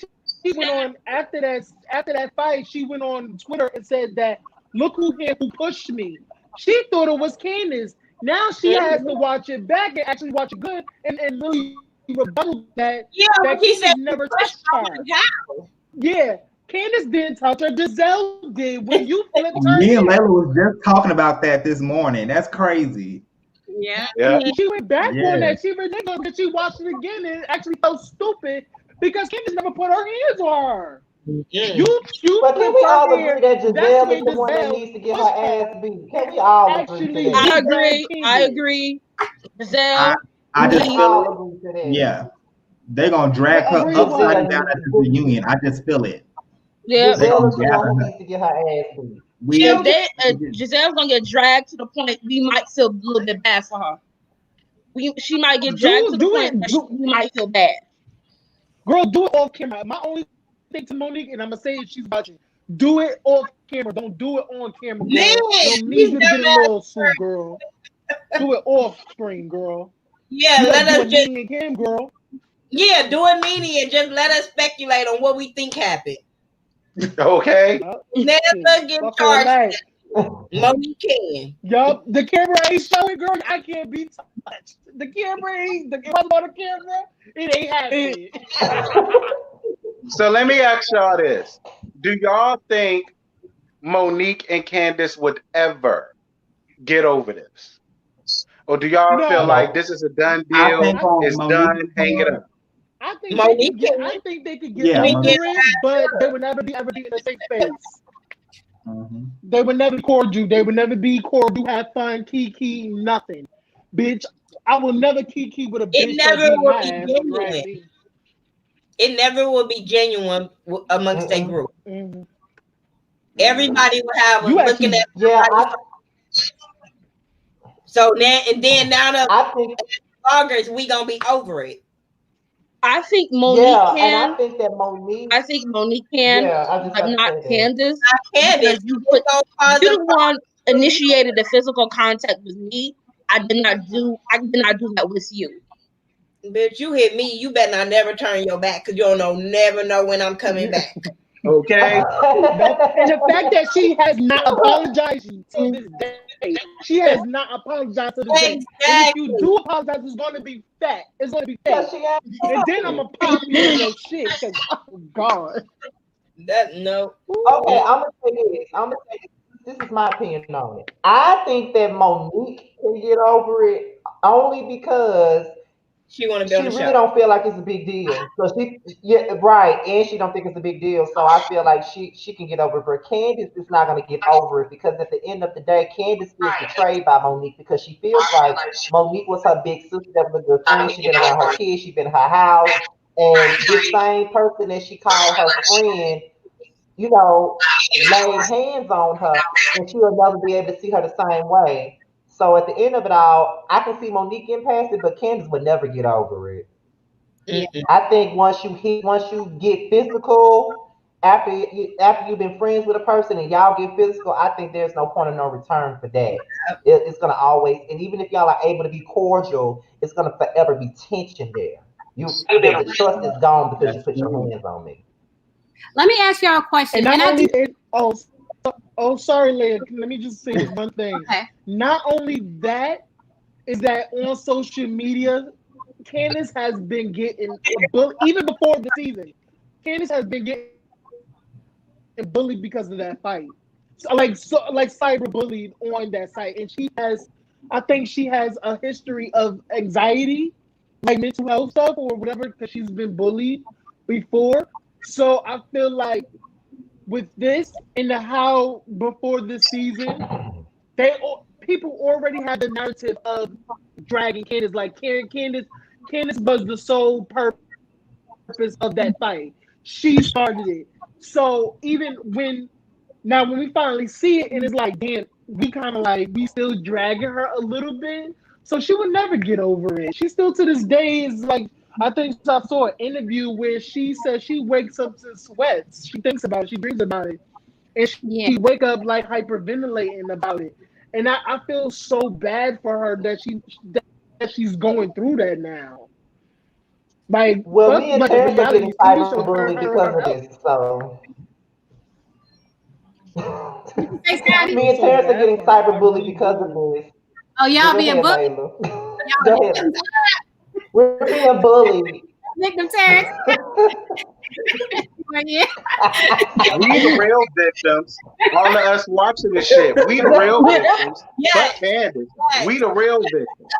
went on after that fight. She went on Twitter and said that, look who pushed me. She thought it was Candiace. Now she has to watch it back and actually watch it good and really rebuttal that. Yeah, that he said never touched her. How? Yeah, Candiace didn't touch her. Gizelle did when you flipped her. Me and Layla was just talking about that this morning. That's crazy. Yeah. She went back on that. She ridiculous because she watched it again and actually felt stupid because Candiace never put her hands on her. You but can we all agree that Gizelle is the one that needs to get her ass beat? Can we all agree to that? I agree. Gizelle. I just feel it. Yeah. They're going to drag her upside down at the reunion. I just feel it. Yeah. Gizelle is the one who needs to get her ass beat. Giselle's going to get dragged to the point we might feel a little bit bad for her. She might get dragged to the point that we might feel bad. Girl, do it off camera. My only thing to Monique, and I'm gonna say it, she's watching. Do it off camera. Don't do it on camera. Girl. Don't need you to get a lawsuit, girl. Do it off screen, girl. Yeah, let us just game, girl. Yeah, do it meanie and just let us speculate on what we think happened. Okay. Never get charged. Monique can. Yup, the camera ain't showing, girl. I can't be touched. The camera ain't. It wasn't on the camera. It ain't happening. So let me ask y'all this: do y'all think Monique and Candiace would ever get over this, or do y'all feel like No. this is a done I deal? think It's Monique. done. Hang it up. I think they Monique could get. can I win. think they could get Yeah, over Monique. it, but they would never be ever be in a safe space. Mhm. They would never be cordial. They would never be cordial. Have fun, kiki, nothing, bitch. I will never kiki with a It bitch that never beat will my be ass or drag genuine. me. It never will be genuine amongst a group. Mm-hmm. Everybody will have a You looking actually, at Yeah, somebody. So now the I think, bloggers, we gonna be over it. I think Monique yeah, and I can. think that Monique, I think Monique can, yeah, I just but have to not say that. Candice. Candice, Because it's gonna cause you a the one initiated the physical contact with me. I did not do that with you. bitch, you hit me. You better not never turn your back because you never know when I'm coming back. Okay. and the fact that she has not apologized to this day, she has not apologized to this day. And if you Exactly. do apologize, it's going to be fat. It's going to be fake. Because she ain't And then I'm gonna pop you in your shit. Cause oh god. No. Okay, I'm gonna say this. This is my opinion on it. I think that Monique can get over it only because She want to be she on the really show. don't feel like it's a big deal. So yeah, right, and she don't think it's a big deal. So I feel like she can get over it. But Candiace is not gonna get over it because at the end of the day, Candiace feels betrayed by Monique because she feels like Monique was her big sister, that was a good friend. She been around her kids, she been in her house, and this same person that she called her friend, laid hands on her, and she'll never be able to see her the same way. So at the end of it all, I can see Monique getting past it, but Candiace would never get over it. Mm-mm. I think once you get physical, after you've been friends with a person and y'all get physical, I think there's no point of no return for that. It's gonna always, and even if y'all are able to be cordial, it's gonna forever be tension there. The trust is gone because you put your hands on me. Let me ask y'all a question. And not And only sorry, Leah. Let me just say this one thing. okay. Not only that is that on social media, Candiace has been getting even before the season. Candiace has been getting bullied because of that fight. Like cyber bullied on that site, and I think she has a history of anxiety, like mental health stuff or whatever, because she's been bullied before. So I feel like with this and how before this season, people already had the narrative of dragging Candiace. Like Candiace was the sole purpose of that fight. She started it. So even when we finally see it, and it's like, damn, we kind of like we still dragging her a little bit. So she would never get over it. She still to this day is like, I think I saw an interview where she says she wakes up to sweats. She thinks about it. She dreams about it. And she wake up like hyperventilating about it. And I feel so bad for her that she's going through that now. Like, Well, fuck, me and like a Terrence are reality getting TV show, cyberbullied because of this. So Hey, I Scotty. me feel and so Terrence are bad getting for her. I cyberbullied really because of do. this. Oh, y'all Go being ahead, bullied? Layla. Go Y'all ahead. We're being bullied. victim Terrence? Yeah. We the real victims. All of us watching this shit. We the real victims. Fuck Candiace. We the real victims.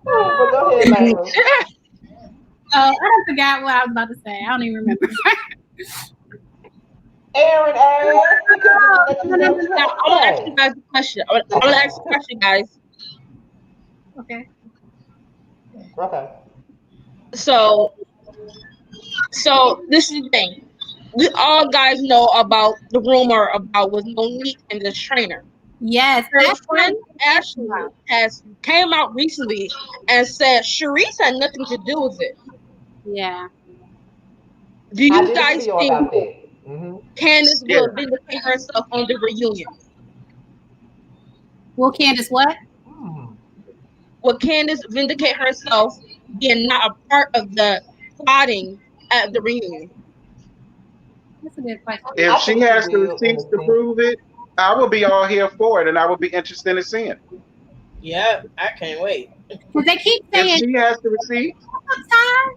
But go ahead, Layla. I don't forgot what I was about to say. I don't even remember. Aaron, I'm gonna ask you guys a question. I'm gonna ask a question, guys. Okay. Okay. So this is the thing. We all guys know about the rumor about with Monique and the trainer. Yes, Her friend Ashley has came out recently and said Sharice had nothing to do with it. Yeah. Do you I did a guys video think about that. Candiace will vindicate herself on the reunion? Will Candiace what? Will Candiace vindicate herself being not a part of the plotting at the reunion? That's a good question. If she has the receipts to prove it, I will be all here for it, and I would be interested in seeing it. Yeah, I can't wait. Because they keep If saying, she has the receipt, Ty.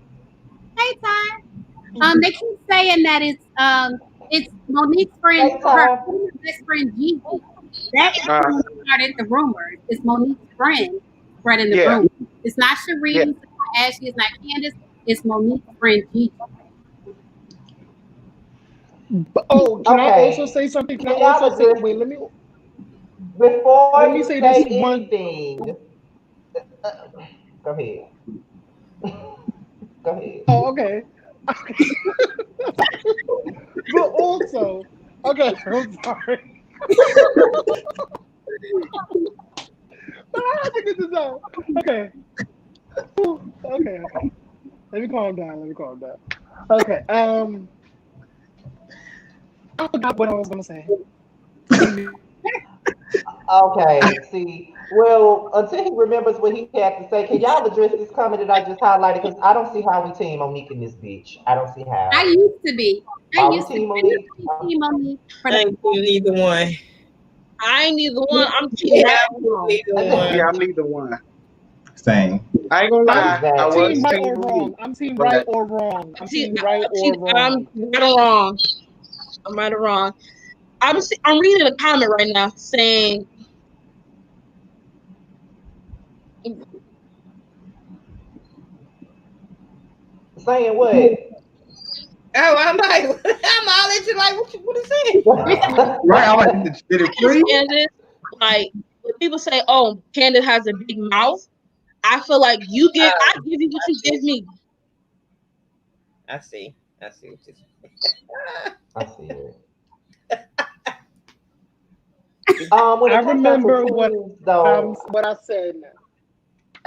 Hey, Ty. They keep saying that it's Monique's friend, Hey, her Ty. best friend Gigi. That is who started the rumors. It's Monique's friend spreading the yeah, rumors. It's not Cherise, yeah. it's not Ashley, it's not Candiace. It's Monique's friend Gigi. Oh, can I Okay. also say something? Can I Can y'all also say? address Wait, before let me you say say this one. anything? Go ahead. Go ahead. Oh, okay. But also, okay, I'm sorry. But I have to get this out. Okay. Okay. Let me calm down. Okay. I forgot what I was gonna say. Okay, see, well, until he remembers what he had to say, can y'all address this comment that I just highlighted? Because I don't see how we team Monique in this bitch. I don't see I how. used to be. I Are we used to team be Monique? team Monique for I ain't doing neither one. I ain't neither one. I'm team Yeah, right I'm or doing wrong. neither one. Yeah, I'm neither one. Same. I ain't gonna lie, I I'm Exactly. was team right team or wrong. Monique, I'm team but right or wrong. I'm team right or I'm wrong. right or wrong. I'm right or wrong. I'm reading a comment right now saying Saying what? Oh, I'm like, I'm all into like, what is it? Right? I'm like, did it freeze? Candace, like when people say, "Oh, Candace has a big mouth," I feel like I give you what you give me. I see what you're saying. I see it. When I it comes down to remember teams, though. what I said now.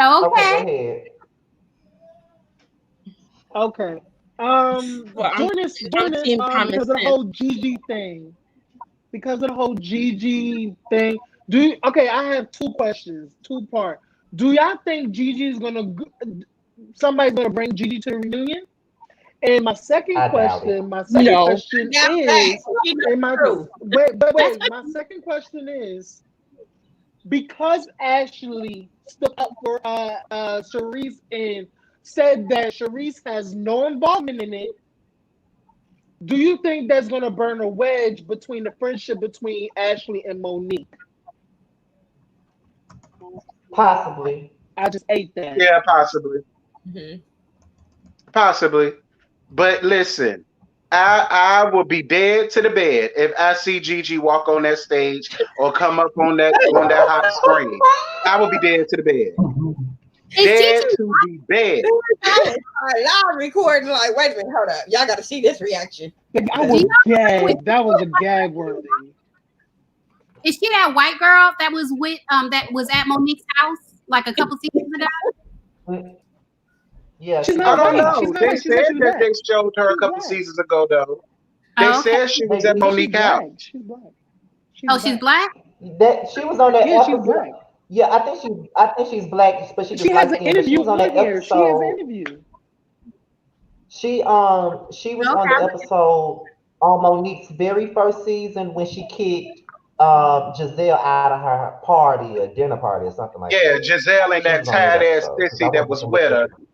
Oh, Okay, go okay. ahead. Okay. Well, I'm During this, team common because of the sense. whole Gigi thing. Okay, I have two questions, two part. Do y'all think somebody's gonna bring Gigi to the reunion? And my second I doubt it. question, No. Now that you know true. my second question is, because Ashley stood up for Cherise and said that Cherise has no involvement in it, do you think that's going to burn a wedge between the friendship between Ashley and Monique? Possibly. I just ate that. yeah, possibly. Mm-hmm. Possibly. But listen, I will be dead to the bed if I see Gigi walk on that stage or come up on that hot screen. I will be dead to the bed. Dead to the bed. Y'all recording like, wait a minute, hold up. Y'all got to see this reaction. I was gagged. That was a gag worthy. Is she that white girl that was at Monique's house like a couple seasons ago? Yeah, She's I not don't white. know. She's not They white. said that they showed her a She's couple black. seasons ago, though. They said she was at Monique house. She's black. She's black? That she was on that Yeah, she's episode. black. Yeah, I think she's black, but she just She has light an skinned. But she interview was on that on here. She has an episode. interview. She was on the episode on Monique's very first season when she kicked Gizelle out of her party, a dinner party or something like Yeah, that. Giselle and She that was on that tight ass episode. 'Cause I sissy that went was and with looked her. at it.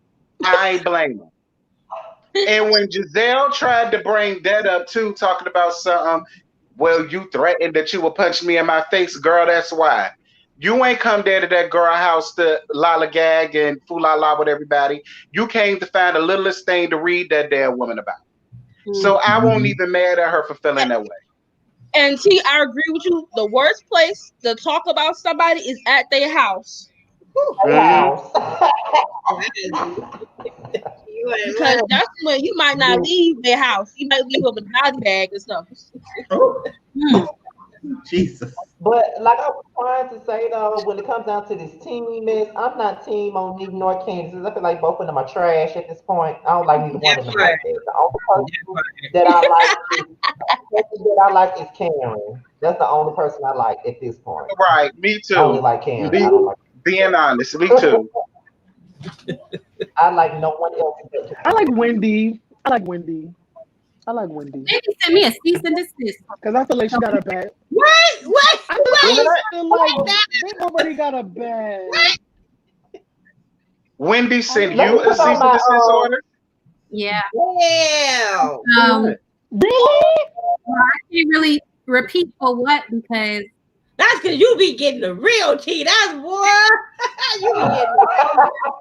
I ain't blame her. And when Gizelle tried to bring that up too, talking about something, well, you threatened that you would punch me in my face, girl. That's why. You ain't come there to that girl house to lollygag and fool la la with everybody. You came to find the littlest thing to read that damn woman about. So I won't even mad at her for feeling that way. And T, I agree with you. The worst place to talk about somebody is at their house. House. Because that's when you might not leave their house. You might leave with a body bag and stuff. Jesus. But like I was trying to say though, when it comes down to this team mess, I'm not team Monique nor Candiace. I feel like both of them are trash at this point. I don't like neither one of them like that. The only person that I like is Karen. That's the only person I like at this point. Right, me too. I only like Karen. I don't like being honest, me too. I like no one else. I like Wendy. Wendy sent me a cease and desist. Because I feel like she got her back. What? I feel Right. feel like they already got a bag. Wendy sent Let you me a put on cease and desist order. Yeah. Damn. Really? Well, I can't really repeat for what because That's because you be getting the real tea. That's what you be getting the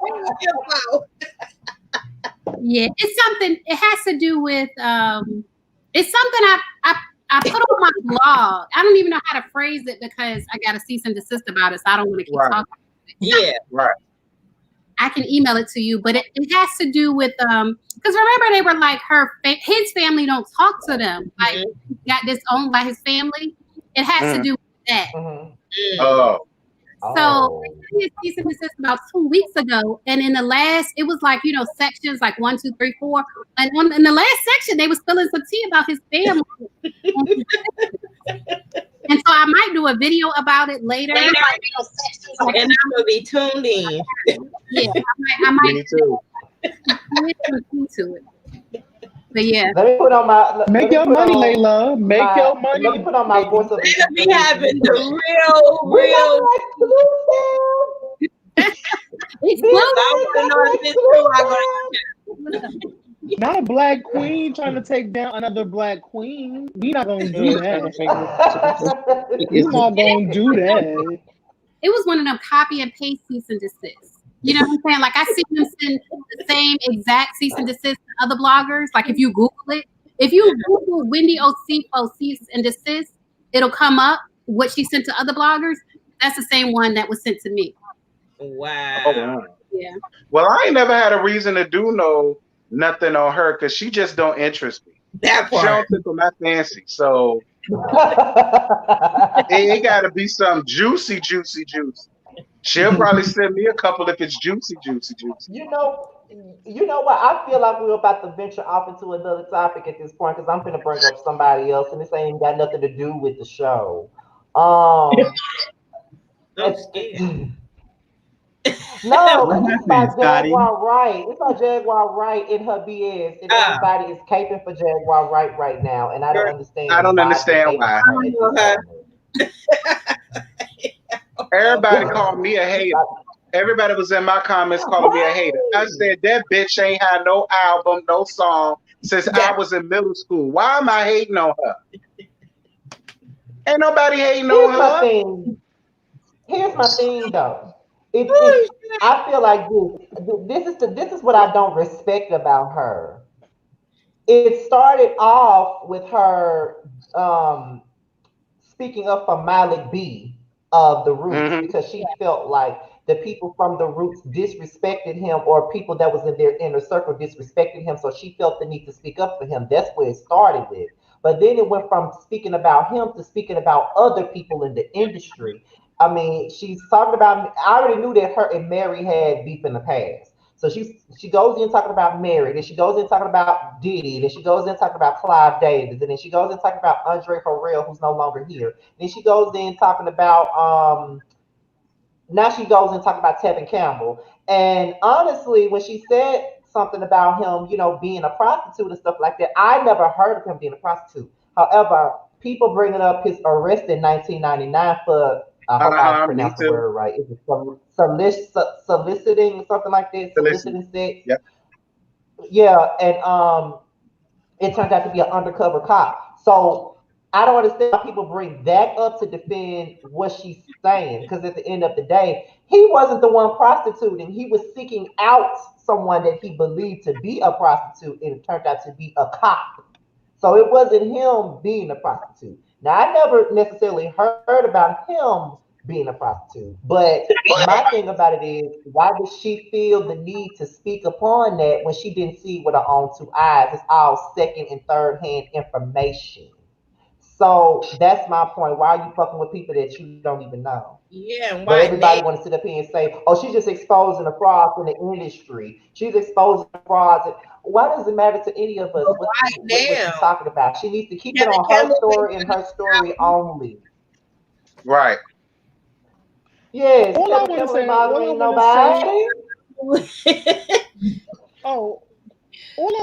real info. yeah, it's something. It has to do with it's something I put on my blog. I don't even know how to phrase it because I got a cease and desist about it, so I don't want to keep Right. talking. Yeah. Right. I can email it to you, but it has to do with because remember they were like his family don't talk to them. Like he got disowned by his family. It has to do with that. Oh. So he cease and desist about 2 weeks ago, and in the last, it was like sections like 1, 2, 3, 4, and in the last section they was spilling some tea about his family. And so I might do a video about it later. And I'm gonna be tuned in. Yeah, I might Me too. to it. But yeah, Let me put on my. Make your money, Layla. Make your money. Let me put on my voice of. They're gonna be having the real. Not a black queen trying to take down another black queen. We not gonna do that. We not gonna do that. it was one of them copy and paste cease and desist. You know what I'm saying? Like I see them send the same exact cease and desist to other bloggers. Like if you Google it, if you Google Wendy Osifo cease and desist, it'll come up what she sent to other bloggers. That's the same one that was sent to me. Wow. Oh, wow. Yeah. Well, I ain't never had a reason to do nothing on her because she just don't interest me. That She don't part. tickle my fancy. So it got to be some juicy. She'll probably send me a couple if it's juicy. You know what? I feel like we're about to venture off into another topic at this point because I'm going to bring up somebody else, and this ain't got nothing to do with the show. No, it's about Jaguar Wright. It's about Jaguar Wright in her BS, and everybody is caping for Jaguar Wright right now, and I don't understand. I don't understand why. Everybody called me a hater. Everybody was in my comments calling me a hater. I said that bitch ain't had no album, no song since I was in middle school. Why am I hating on her? Ain't nobody hating on her. Here's my thing, though. I feel like this is what I don't respect about her. It started off with her speaking up for Malik B of the Roots because she felt like the people from the Roots disrespected him, or people that was in their inner circle disrespected him. So she felt the need to speak up for him. That's where it started with. But then it went from speaking about him to speaking about other people in the industry. I mean, she's talking about. I already knew that her and Mary had beef in the past. So she goes in talking about Mary, then she goes in talking about Diddy, then she goes in talking about Clive Davis, and then she goes in talking about Andre Harrell, who's no longer here. Then she goes in talking about now she goes in talking about Tevin Campbell. And honestly, when she said something about him, being a prostitute and stuff like that, I never heard of him being a prostitute. However, people bringing up his arrest in 1999 for I hope I pronounced the word right. Is it soliciting, something like that? Soliciting sex? Yep. Yeah, and it turns out to be an undercover cop. So I don't understand why people bring that up to defend what she's saying. Because at the end of the day, he wasn't the one prostituting. He was seeking out someone that he believed to be a prostitute, and it turned out to be a cop. So it wasn't him being a prostitute. Now, I never necessarily heard about him being a prostitute, but my thing about it is, why did she feel the need to speak upon that when she didn't see with her own two eyes? It's all second and third hand information. So that's my point. Why are you fucking with people that you don't even know? Yeah, but everybody want to sit up here and say, "Oh, she's just exposing the frauds in the industry. She's exposing the frauds." Why does it matter to any of us what she's talking about? She needs to keep it on her story and her story only. Right. Yes. All I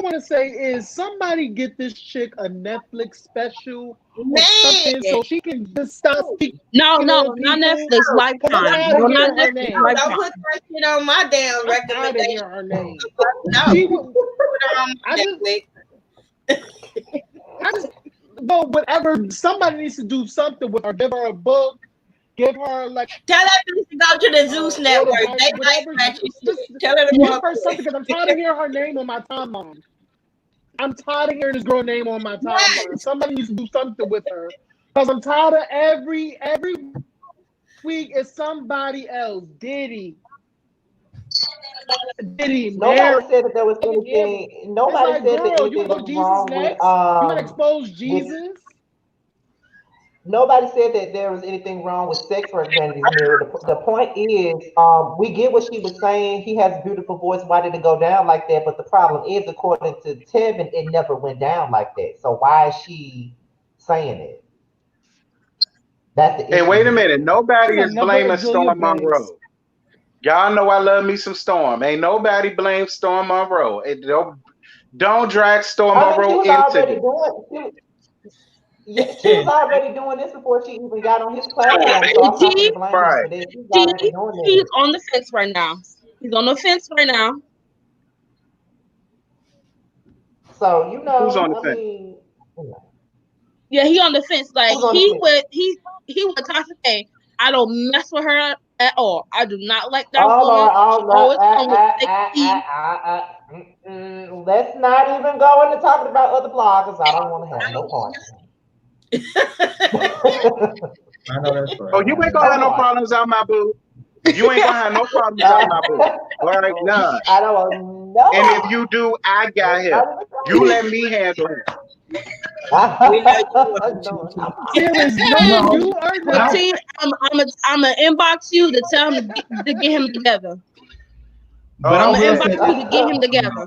want to say is somebody get this chick a Netflix special Man, so she can just stop speaking. No, not people. Netflix, Lifetime. tired of No, hearing not her Netflix, name. don't Lifetime. put that shit on my damn I'm tired of recommendation. hearing her name. No, She put would- her on I Netflix. Well, whatever. Somebody needs to do something with her. Give her a book. Give her like. Tell that bitch to go to the Zeus Network. They might scratch your shit. Tell her to Give walk. her something because I'm tired of hearing her name on my timeline. I'm tired of hearing this girl name on my timeline. Somebody needs to do something with her because I'm tired of every week is somebody else. Diddy. Nobody said that there was anything. Nobody like, said that girl, you anything go was Jesus wrong next. with. You want to expose Jesus? Nobody said that there was anything wrong with sex work, Vanity Mirror. The point is, we get what she was saying. He has a beautiful voice. Why did it go down like that? But the problem is, according to Tevin, it never went down like that. So why is she saying it? That's the issue. Hey, wait a minute. Nobody is blaming Julia Storm Banks. Monroe. Y'all know I love me some Storm. Ain't nobody blame Storm Monroe. Don't drag Storm Monroe into this. She was already doing this before she even got on his platform. So I'm not going to blame her for this. She's already doing this. He's on the fence right now. He's on the fence right now. So who's on the fence? Yeah, he on the fence. Like he would Tasha K. I don't mess with her at all. I do not like that woman. Let's not even go into talking about other bloggers. I don't want to have no part. I know that's right. Oh, you ain't gonna have no problems out my boo. You ain't gonna have no problems out my boo. All right, none. I don't know. And if you do, I got him. You let me handle him. I'm gonna inbox you to tell him to get him together. But I'm gonna inbox you to get him together.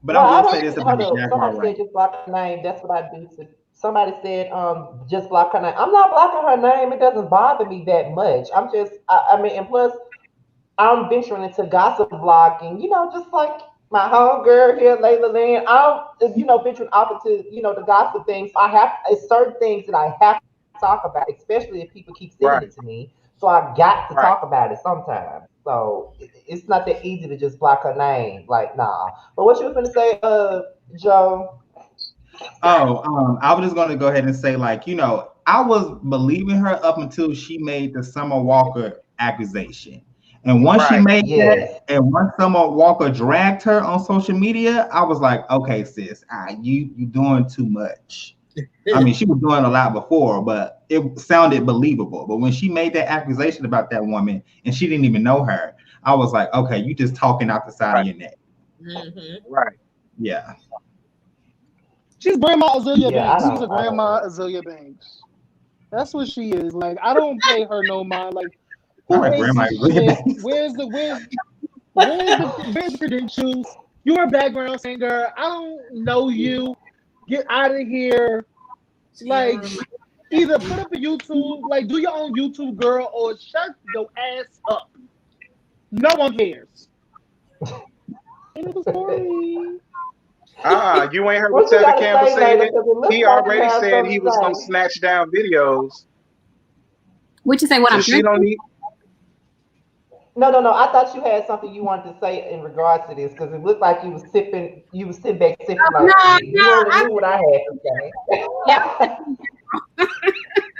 But I will say this about Jaguar Wright. Wright. Just block her name. That's what I do. Somebody said, just block her name. I'm not blocking her name. It doesn't bother me that much. I'm just, I mean, and plus, I'm venturing into gossip blogging. Just like my homegirl here, Layla Lynn. I'm, venturing off into, the gossip things. It's certain things that I have to talk about, especially if people keep sending it to me. So I got to talk about it sometimes. So it's not that easy to just block her name. Like, nah. But what you was going to say, Joe? Oh, I was just going to go ahead and say, like, I was believing her up until she made the Summer Walker accusation. And once she made that, and once Summer Walker dragged her on social media, I was like, okay, sis, you doing too much. I mean, she was doing a lot before, but it sounded believable. But when she made that accusation about that woman and she didn't even know her, I was like, okay, you just talking out the side of your neck. Mm-hmm. Right. Yeah. She's Grandma Azealia Banks. She's a Grandma Azealia Banks. That's what she is. Like, I don't pay her no mind. Like, who is this shit? Where's the credentials? You're a background singer. I don't know you. Get out of here. Like, either put up a YouTube, like, do your own YouTube, girl, or shut your ass up. No one cares. End of the story. You ain't heard what Tevin Campbell said? He already said he was gonna snatch down videos. What you say? What so I'm she don't need. No. I thought you had something you wanted to say in regards to this because it looked like you was sitting back sipping like you only knew what I had to say. Yeah.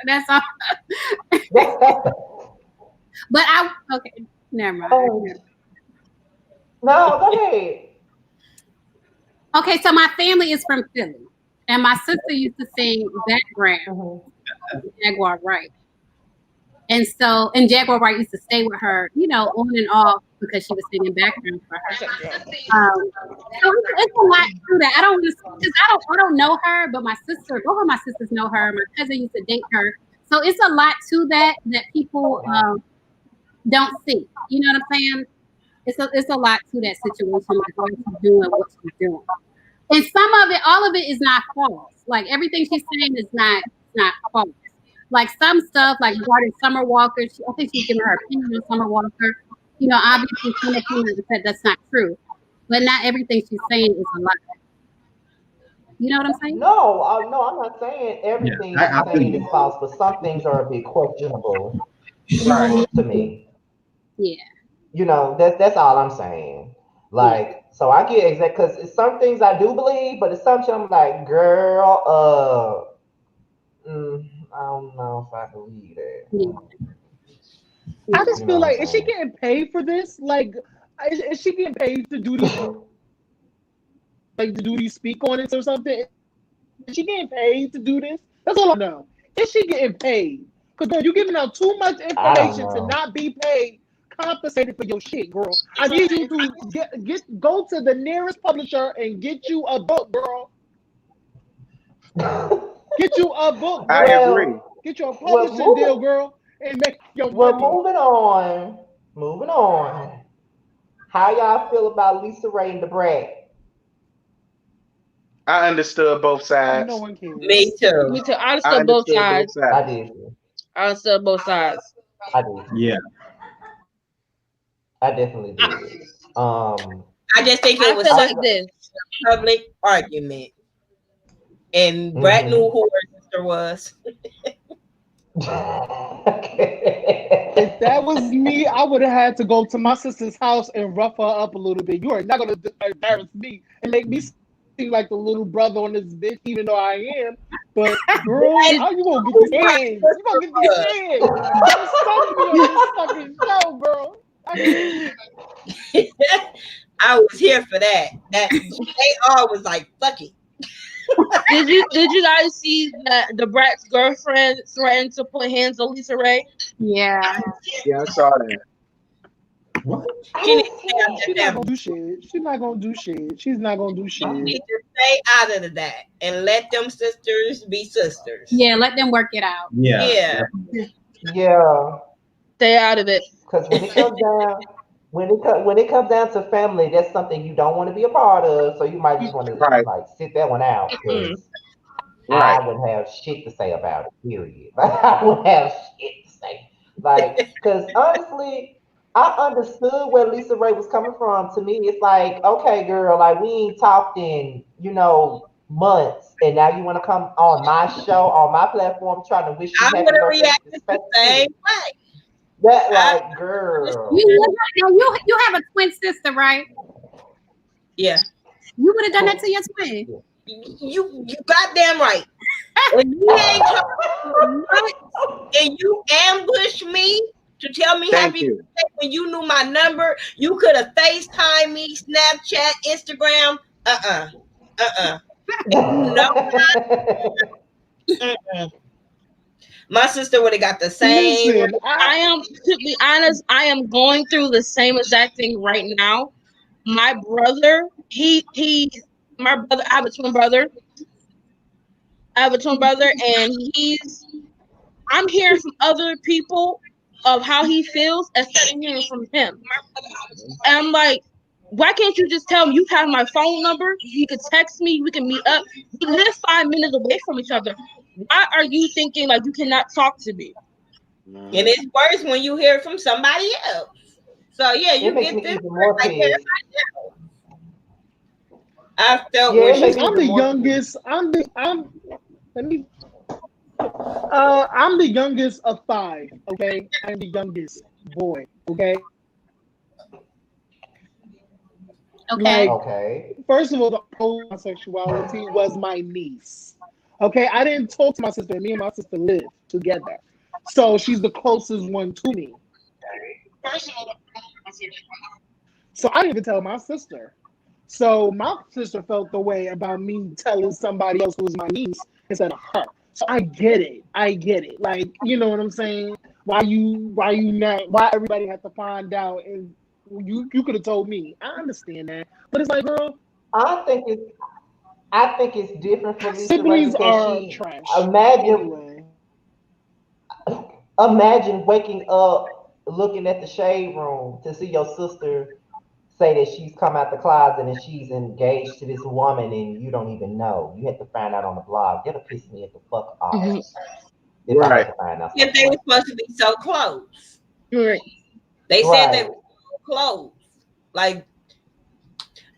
That's all. But okay, never mind. No, go ahead. Okay, so my family is from Philly, and my sister used to sing background Jaguar Wright. And Jaguar Wright used to stay with her, on and off because she was singing background for her. So it's a lot to that. I don't know her, but both of my sisters know her. My cousin used to date her. So it's a lot to that people don't see. You know what I'm saying? It's a lot to that situation, like why she's doing what she's doing. And all of it is not false. Like everything she's saying is not false. Like some stuff, like regarding Summer Walker, I think she's giving her opinion on Summer Walker. Obviously some opinions said that's not true. But not everything she's saying is a lie. You know what I'm saying? No, no, I'm not saying everything Yeah, I she's feel saying you. is false, but some things are a bit questionable Right. to me. Yeah. You know, that's all I'm saying. Yeah. Like, so I get exact because some things I do believe, but assumption I'm like, girl, I don't know if I believe that. Yeah. I Yeah. just You feel know what like, I'm is she saying? getting paid for this? Like, is she getting paid to do these, like, to do these speak on it or something? Is she getting paid to do this? That's all I know. Is she getting paid? Because you're giving out too much I don't information to know. not be paid, compensated for your shit, girl. I need you to go to the nearest publisher and get you a book, girl. Get you a book, I girl. agree. well, Get you a well, publishing deal, moving, girl, and make your well, money. moving on. How y'all feel about Lisa Ray and the Brat? I understood both No sides. one Me cares. too. Me too. I I understood both understood both sides. I sides. did. I understood both sides. I did. Yeah. I definitely I, did. Um, I just think it I was feel such it's this. a public argument, and Brett knew mhm. who her sister was. If that was me, I would have had to go to my sister's house and rough her up a little bit. You are not going to embarrass me and make me seem like the little brother on this bitch, even though I am. But, girl, Brett how you going to get knew these who her kids? You going to sister get these was. kids. Don't study me on this fucking show, girl. I can't. I was here for that. That they all was like, "Fuck it." Did you guys see that the Brat's girlfriend threatened to put hands on Lisa Ray? Yeah. Yeah, I saw that. What? She needs to stay out She's that not family. going to do shit. She's not going to do shit. She's not going to do She shit. needs to stay out of that and let them sisters be sisters. Yeah, let them work it out. Yeah. Yeah. Yeah, Stay out of it. because when it comes down to family, that's something you don't want to be a part of. So you might just want to Right. like sit that one out Mm. because Right. I wouldn't have shit to say about it. Period. I wouldn't have shit to say. Like, because honestly, I understood where Lisa Ray was coming from. To me, it's like, okay, girl, like we ain't talked in, months, and now you want to come on my show, on my platform, trying to wish you I would happy have birthday with this reacted the fake same shit. way. That, I like, girl. You have a twin sister, right? Yeah. You would have done that to your twin. You goddamn right. When you ain't talking much and you ambush me to tell me Thank happy you. birthday when you knew my number, you could have FaceTime me, Snapchat, Instagram. No. My sister would have got the same. Listen, I am, to be honest, I am going through the same exact thing right now. My brother, my brother, I have a twin brother. And I'm hearing from other people of how he feels instead of hearing from him. And I'm like, why can't you just tell me you have my phone number? You could text me, we can meet up. We live 5 minutes away from each other. Why are you thinking like you cannot talk to me? And it's worse when you hear from somebody else. So yeah, you It makes get me this even more like pissed. everybody else. I felt Yeah, when it makes she me I'm the even more pissed. youngest. I'm the youngest of 5. Okay, I'm the youngest boy. Okay. Okay. Like, Okay. first of all, the homosexuality was my niece. Okay, I didn't talk to my sister. Me and my sister lived together, so she's the closest one to me. So I didn't even tell my sister. So my sister felt the way about me telling somebody else who was my niece instead of her. So I get it. Like, you know what I'm saying? Why everybody had to find out, and you could have told me. I understand that. But it's like, girl, I think it's I think it's different for Lisa Ray siblings because are she trash. imagine Anyway. imagine waking up looking at the shade room to see your sister say that she's come out the closet and she's engaged to this woman and you don't even know. You had to find out on the blog. That'll piss me the fuck off if I had Right. to find out if something they were like supposed to be so close. Right. They that. said they Right. were so close. Like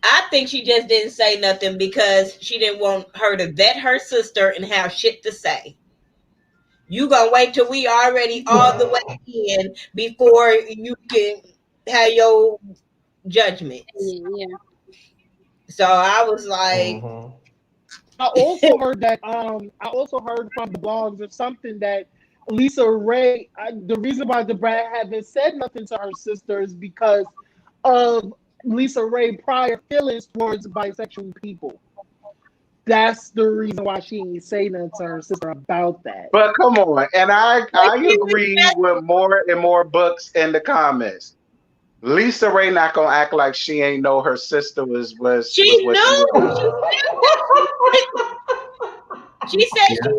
I think she just didn't say nothing because she didn't want her to vet her sister and have shit to say. You gonna wait till we already all the way in before you can have your judgments. Yeah. So I was like, I also heard that. I also heard from the blogs or something that Lisa Ray. The reason why the brat haven't said nothing to her sister is because of Lisa Ray prior feelings towards bisexual people. That's the reason why she ain't say nothing to her sister about that. But come on, and I agree with more and more books in the comments. Lisa Ray not gonna act like she ain't know her sister was what she she knew. She said Yeah.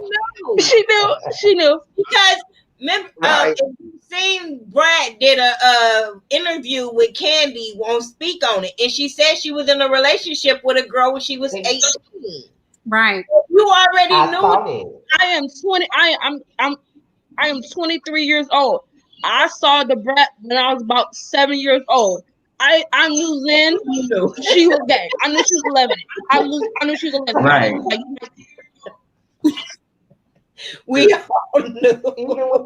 she knew. She knew. Because remember, Right. if you seen Brad did a interview with Candy, won't speak on it, and she said she was in a relationship with a girl when she was 18. Right. You already I knew saw it. it. I am 20. I am 23 years old. I saw the brat when I was about 7 years old. I knew then she was gay. I knew she was 11. I knew she was 11. Right. Like, We all knew. Even with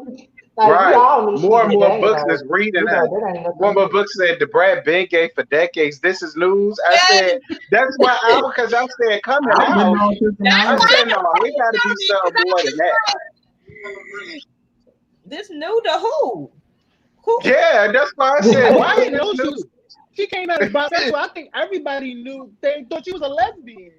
like, we Right. all knew she More was and more gay, books though. is reading You that. know, that ain't nothing One more new. book said the Brad been gay for decades. This is news. I said that's why because I said coming I've been out. on since the I 90s. said no, it got to be something more than that. This new to who? Who? Yeah, that's why I said Well, I why didn't is know this news? she came out as bisexual. I think everybody knew. They thought she was a lesbian.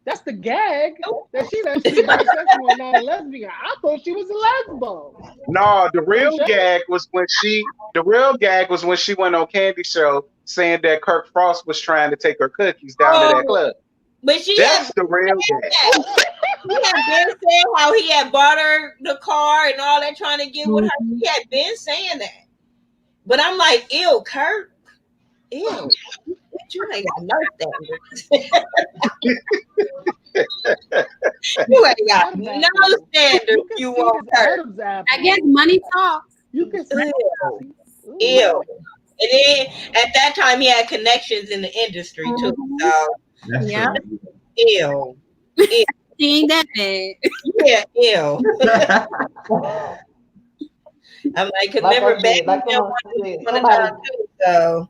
That's the gag. That she's actually bisexual and not a lesbian. I thought she was a lesbo. No, the real Okay. gag was when she went on Candy show saying that Kirk Frost was trying to take her cookies down to that club. But she That's had the real gag. He had been saying how he had bought her the car and all that, trying to get with her. He had been saying that. But I'm like, ew, Kurt. Ew. You ain't got no standards. You ain't got no standards. You want Kurt. I guess money talks. You can see Ew. And then at that time he had connections in the industry too. So That's Yeah. true. ew. She ain't that bad. Yeah, ew. I'm like, cause Like remember I baby said, like one someone time said, too, so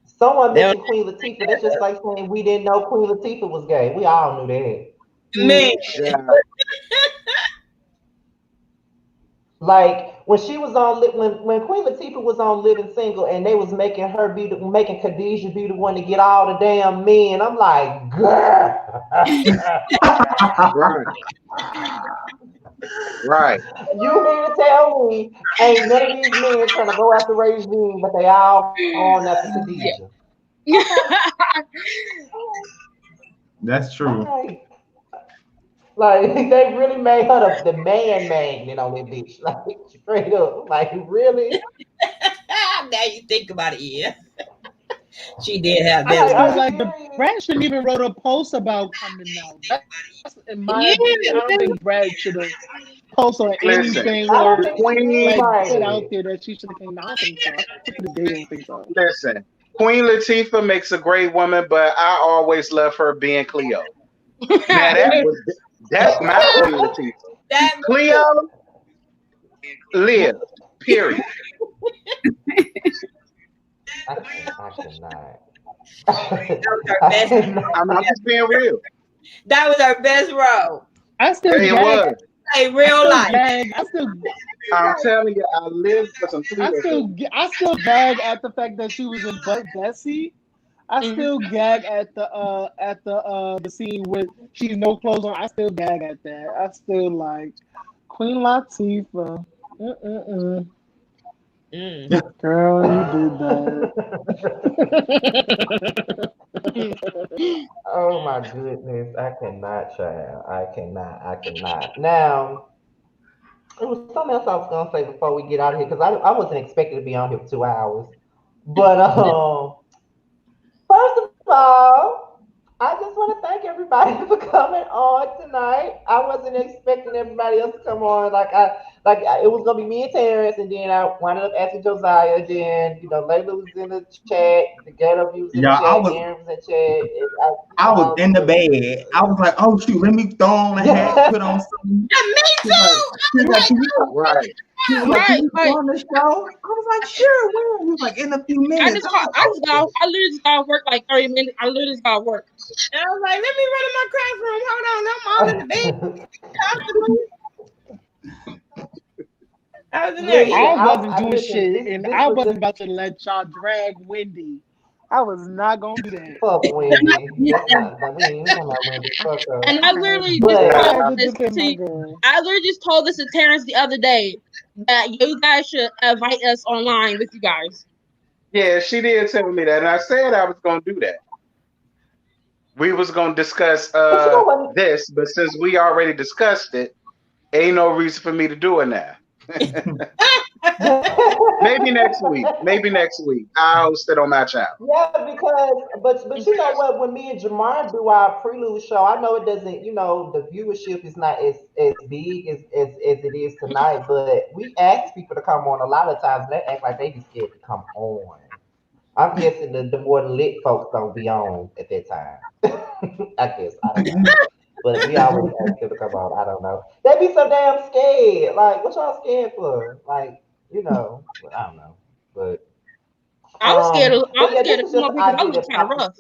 someone mentioned Queen Latifah. That's just like saying we didn't know Queen Latifah was gay. We all knew that. man. Yeah. Like when she was on, when Queen Latifah was on Living Single, and they was making her be making Khadijah be the one to get all the damn men. I'm like, girl. Right. Right. You mean to tell me ain't none of these men trying to go after Regine, but they all going after Khadijah? That's true. Like they really made her the man magnet on that bitch. Like straight up. Like really? Now you think about it, yeah. She did have I that. feel like the Brad shouldn't even wrote a post about coming out. That's, in my opinion, I don't think Brad should have posted on anything or the Queen. like put out there that she should have came out. I don't think so. I don't think so. Listen, Queen Latifah makes a great woman, but I always love her being Cleo. Now that's my Queen Latifah. Cleo live. Period. I cannot. I'm just being real. That was our best role. I still It was. Like real life. I'm telling you, I live for some Cleo. I still gag at the fact that she was in But Bessie. I still gag at the scene with she's no clothes on. I still gag at that. I still like Queen Latifah. Girl, you did that. Oh my goodness, I cannot, child. I cannot. Now, it was something else I was gonna say before we get out of here because I wasn't expecting to be on here for 2 hours. But first of all, I just want to thank everybody for coming on tonight. I wasn't expecting everybody else to come on. Like Like it was gonna be me and Terrence, and then I wound up asking Josiah. Then Layla was in the chat, the Ghetto View was in the Yeah, chat, Aaron was in the chat. And I was all in the the bed. I was like, oh shoot, let me throw on a hat, put on something. Yeah, me She was like, too. Right. she was like, can you go on the show? I was like, sure, when? He was like, in a few minutes. I literally just got off work like 30 minutes. I literally just got off work. And I was like, let me run in my classroom. Hold on, I'm all in the bed. I was in there. Listen, I wasn't doing listen, shit, and I wasn't about to let y'all drag Wendy. I was not gonna do that. fuck Wendy. That's not. We ain't talking about Wendy. Fuck her. And I literally But just I told had to this defend my to girl. I literally just told this to Terrence the other day that you guys should invite us online with you guys. Yeah, she did tell me that, and I said I was gonna do that. We was gonna discuss But you know what? this, but since we already discussed it, ain't no reason for me to do it now. Maybe next week. Maybe next week. I'll host it on my channel. Yeah, because but you know what? When me and Jamar do our prelude show, I know it doesn't. The viewership is not as big as it is tonight. But we ask people to come on a lot of times. They act like they be scared to come on. I'm guessing the more lit folks don't be on at that time. I guess I don't know. But we always ask them to come on. I don't know. They be so damn scared. Like, what y'all scared for? Like, I don't know. But I was scared of this is some just more the people. I idea look that kind of popped. rough.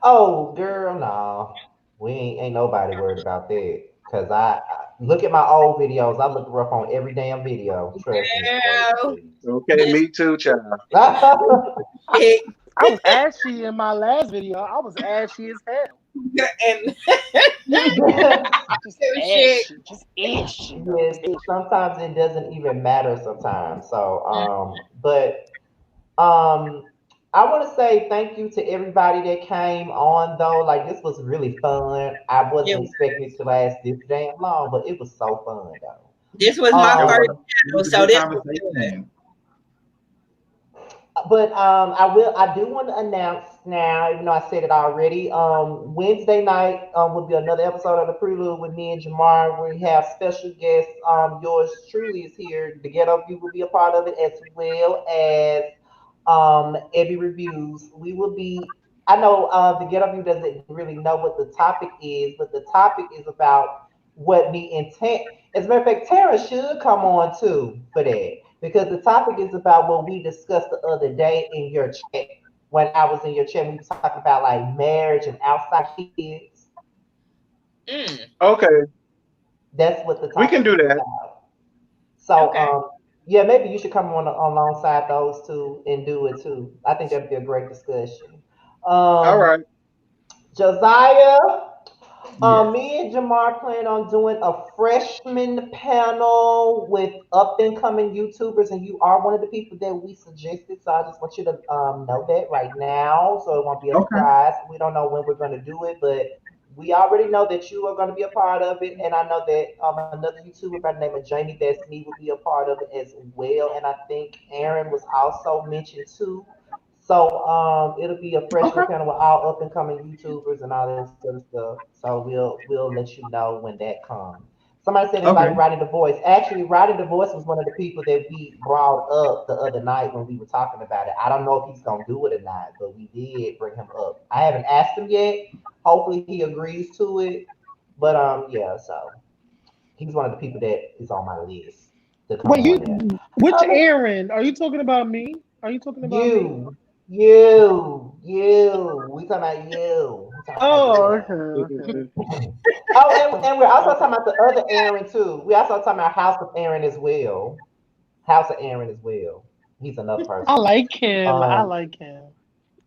Oh, girl, no. We ain't nobody worried about that. Cause I look at my old videos. I look rough on every damn video. Trust me, Well, please. Okay, me too, child. I was ashy in my last video. I was ashy as hell. and Just shit. ashy. Just ashy. Yes, sometimes it doesn't even matter sometimes. So, but I want to say thank you to everybody that came on though. Like this was really fun. I wasn't expecting it to last this damn long, but it was so fun though. This was my It first was, channel, a so good this was good. conversation. But I do want to announce now, even though I said it already. Wednesday night will be another episode of the Prelude with me and Jamar. We have special guests. Yours truly is here. The Ghetto View will be a part of it, as well as Ebby Reviews. We will be. I know the Ghetto View doesn't really know what the topic is, but the topic is about what me intent. As a matter of fact, Tara should come on too for that because the topic is about what we discussed the other day in your chat. When I was in your chat, we were talking about like marriage and outside kids. Okay, That's what the we can topic do is that. about. So, Okay. yeah, maybe you should come on alongside those two and do it too. I think that'd be a great discussion. All Um, right. Josiah, Yes. me and Jamar plan on doing a freshman panel with up and coming YouTubers, and you are one of the people that we suggested. So I just want you to know that right now, so it won't be a Okay. surprise. We don't know when we're going to do it, but we already know that you are going to be a part of it, and I know that another YouTuber by the name of Jamie That's Me will be a part of it as well, and I think Aaron was also mentioned too. So it'll be a freshman Okay. panel with all up and coming YouTubers and all that sort of stuff. So we'll let you know when that comes. Somebody said Okay. invite Roddy the Voice. Actually, Roddy the Voice was one of the people that we brought up the other night when we were talking about it. I don't know if he's gonna do it or not, but we did bring him up. I haven't asked him yet. Hopefully he agrees to it. But yeah, so he's one of the people that is on my list to come Wait, on there. which Um, Aaron? Are you talking about me? Are you talking about me? you. We talking about you. We talking about Oh, you. okay, okay. Oh, and we're also talking about the other Aaron too. We also talking about House of Aaron as well. House of Aaron as well. He's another I person. like him. I Um, like him.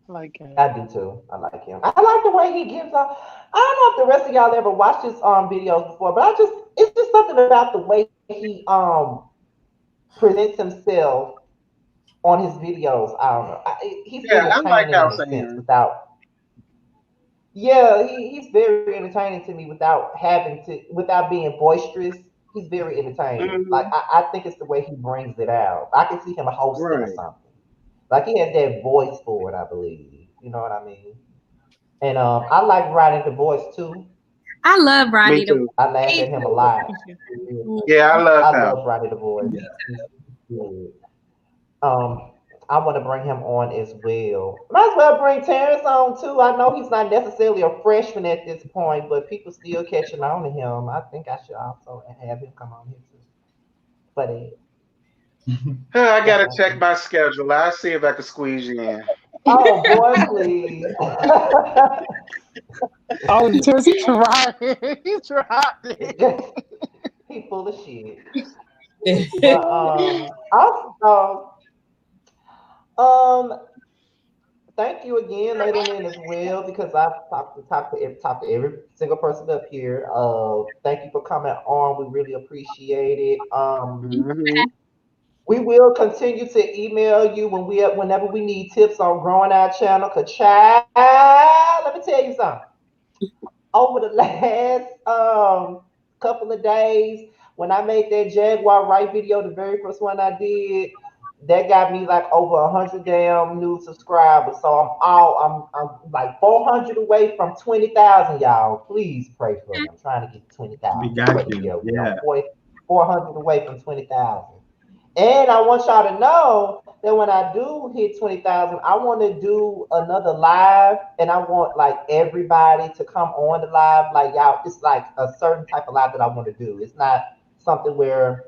I like him. I do too. I like him. I like the way he gives off. I don't know if the rest of y'all ever watched his videos before, but it's just something about the way he presents himself on his videos. I don't know. He's Yeah, I like entertaining in House a of sense Aaron. without. Yeah, he's very entertaining to me without being boisterous. He's very entertaining. Like Hmm. I think it's the way he brings it out. I can see him hosting or Right. something. Like he has that voice for it, I believe. You know what I mean? And I like writing the voice too. I love Rodney. Me too. I laugh at him a lot. Yeah, I love I him. love Rodney the voice. He's good. I want to bring him on as well. Might as well bring Terrence on too. I know he's not necessarily a freshman at this point, but people still catching on to him. I think I should also have him come on here too. But I gotta check my schedule. I'll see if I can squeeze you in. oh boy, please. Oh, Terrence, he tried. He tried. He full of shit. But also, thank you again, Lady Lynn, as well, because I've talked to every single person up here. Thank you for coming on. We really appreciate it. Mhm. We will continue to email you whenever we need tips on growing our channel. Cause child, let me tell you something. Over the last couple of days, when I made that Jaguar Wright video, the very first one I did, that got me like over 100 damn new subscribers. So I'm like 400 away from 20,000, y'all. Please pray for me. I'm trying to get 20,000. We got you. Yeah. 400 away from 20,000. And I want y'all to know that when I do hit 20,000, I want to do another live, and I want like everybody to come on the live. Like y'all, it's like a certain type of live that I want to do. It's not something where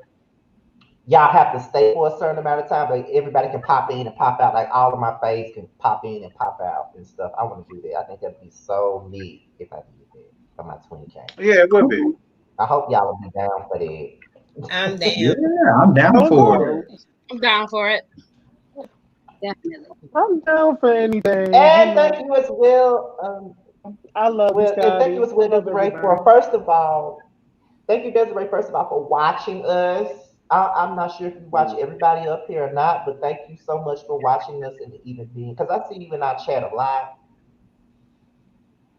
y'all have to stay for a certain amount of time, but everybody can pop in and pop out. Like all of my face can pop in and pop out and stuff. I want to do that. I think that'd be so neat if I did that for my 20K. Yeah, it would be. I hope y'all will be down for that. I'm down. Yeah, I'm down for it. I'm down for it. Definitely. I'm down for anything. And thank you as well. I love Well, this and guy. thank you as well, Desiree, for thank you, Desiree, first of all, for watching us. I'm not sure if you watch everybody up here or not, but thank you so much for watching us and even being, because I see you in our chat a lot.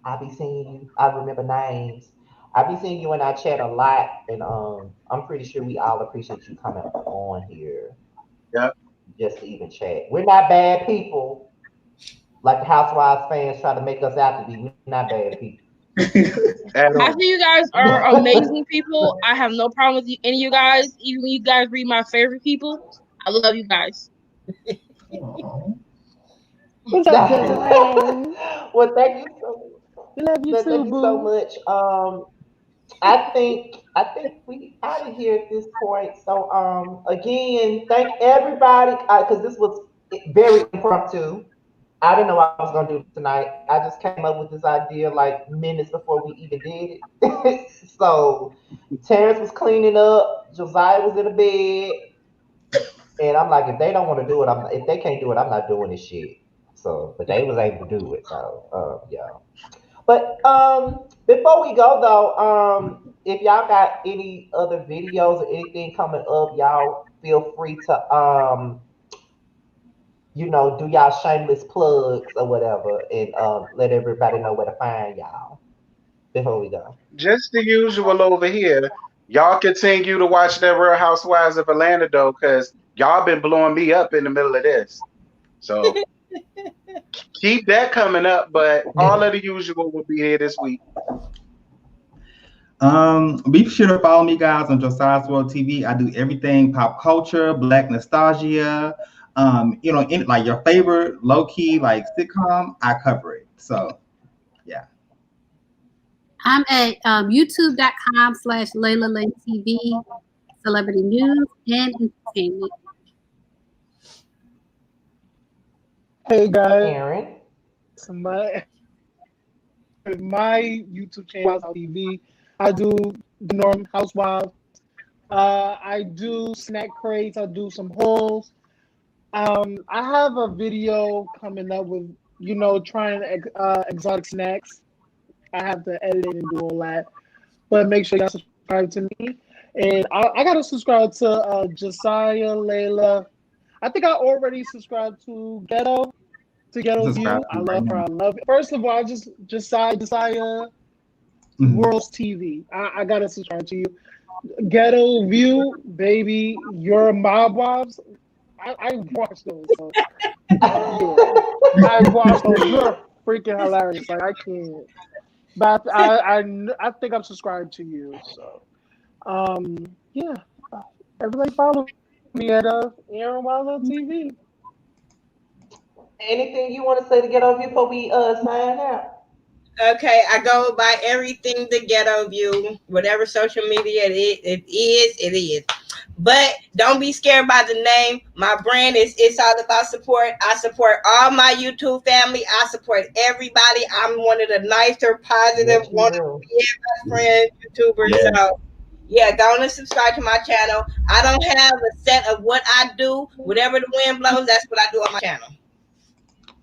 I be seeing you. I remember names. I be seeing you in our chat a lot, and I'm pretty sure we all appreciate you coming on here. Yep. Just to even chat. We're not bad people, like the Housewives fans try to make us out to be. We're not bad people. I think you guys are amazing people. I have no problem with any of you guys. Even when you guys read my favorite people, I love you guys. What's up, Desiree? Well, thank you so Love you too, thank you so much. I think we out of here at this point. So again, thank everybody because this was very impromptu. I didn't know what I was gonna do tonight. I just came up with this idea like minutes before we even did it. So Terrence was cleaning up, Josiah was in the bed, and I'm like, if they don't want to do it, if they can't do it, I'm not doing this shit. So, but they was able to do it. So, yeah. But before we go though, if y'all got any other videos or anything coming up, y'all feel free to do y'all shameless plugs or whatever, and let everybody know where to find y'all before we go. Just the usual over here. Y'all continue to watch that Real Housewives of Atlanta though, because y'all been blowing me up in the middle of this. So keep that coming up, but all of the usual will be here this week. Be sure to follow me, guys, on Josiah's World TV. I do everything pop culture, black nostalgia, in like your favorite low key like sitcom. I cover it. So, yeah. I'm at youtube.com/LaylaLayTV, celebrity news and entertainment. Hey guys, Aaron. so my YouTube channel TV. I do the Norm Housewives. I do snack crates. I do some hauls. I have a video coming up with trying exotic snacks. I have to edit it and do all that, but make sure y'all subscribe to me. And I gotta subscribe to Josiah, Layla. I think I already subscribed to Ghetto View. I love her. I love it. First of all, I just Josiah World's TV. I gotta subscribe to you. Ghetto View, baby. Your Mob Wives. I watched those. So, I watched those. You're freaking hilarious. Like I can't. But I think I'm subscribed to you. So, yeah. Everybody follow me at Aaron Wild TV. Anything you want to say to get over before we sign out? Okay, I go by everything the ghetto view, whatever social media it is. But don't be scared by the name. My brand is It's All About Support. I support all my YouTube family. I support everybody. I'm one of the nicer, positive, one of the best friend YouTubers. Yeah. So yeah, go on and subscribe to my channel. I don't have a set of what I do. Whatever the wind blows, that's what I do on my channel.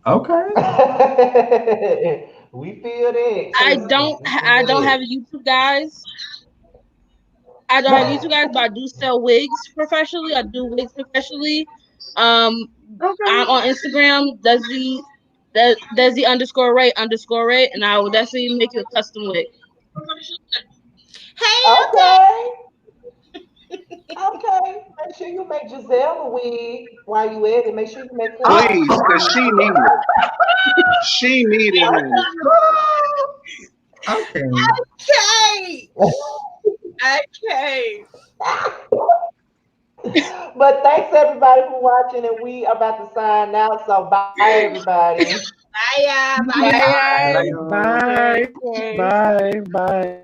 Okay. We feel that. I don't have YouTube, guys. I don't have YouTube, guys, but I do sell wigs professionally. I do wigs professionally. I'm on Instagram, Desi _Ray_, and I will definitely make you a custom wig. Hey, okay. Okay. Make sure you make Gizelle a wig while you at it. Make sure you make her. Please, because she needed it. She needed it. Okay. Okay. But thanks everybody for watching, and we are about to sign out. So bye everybody. Bye. Bye. Bye.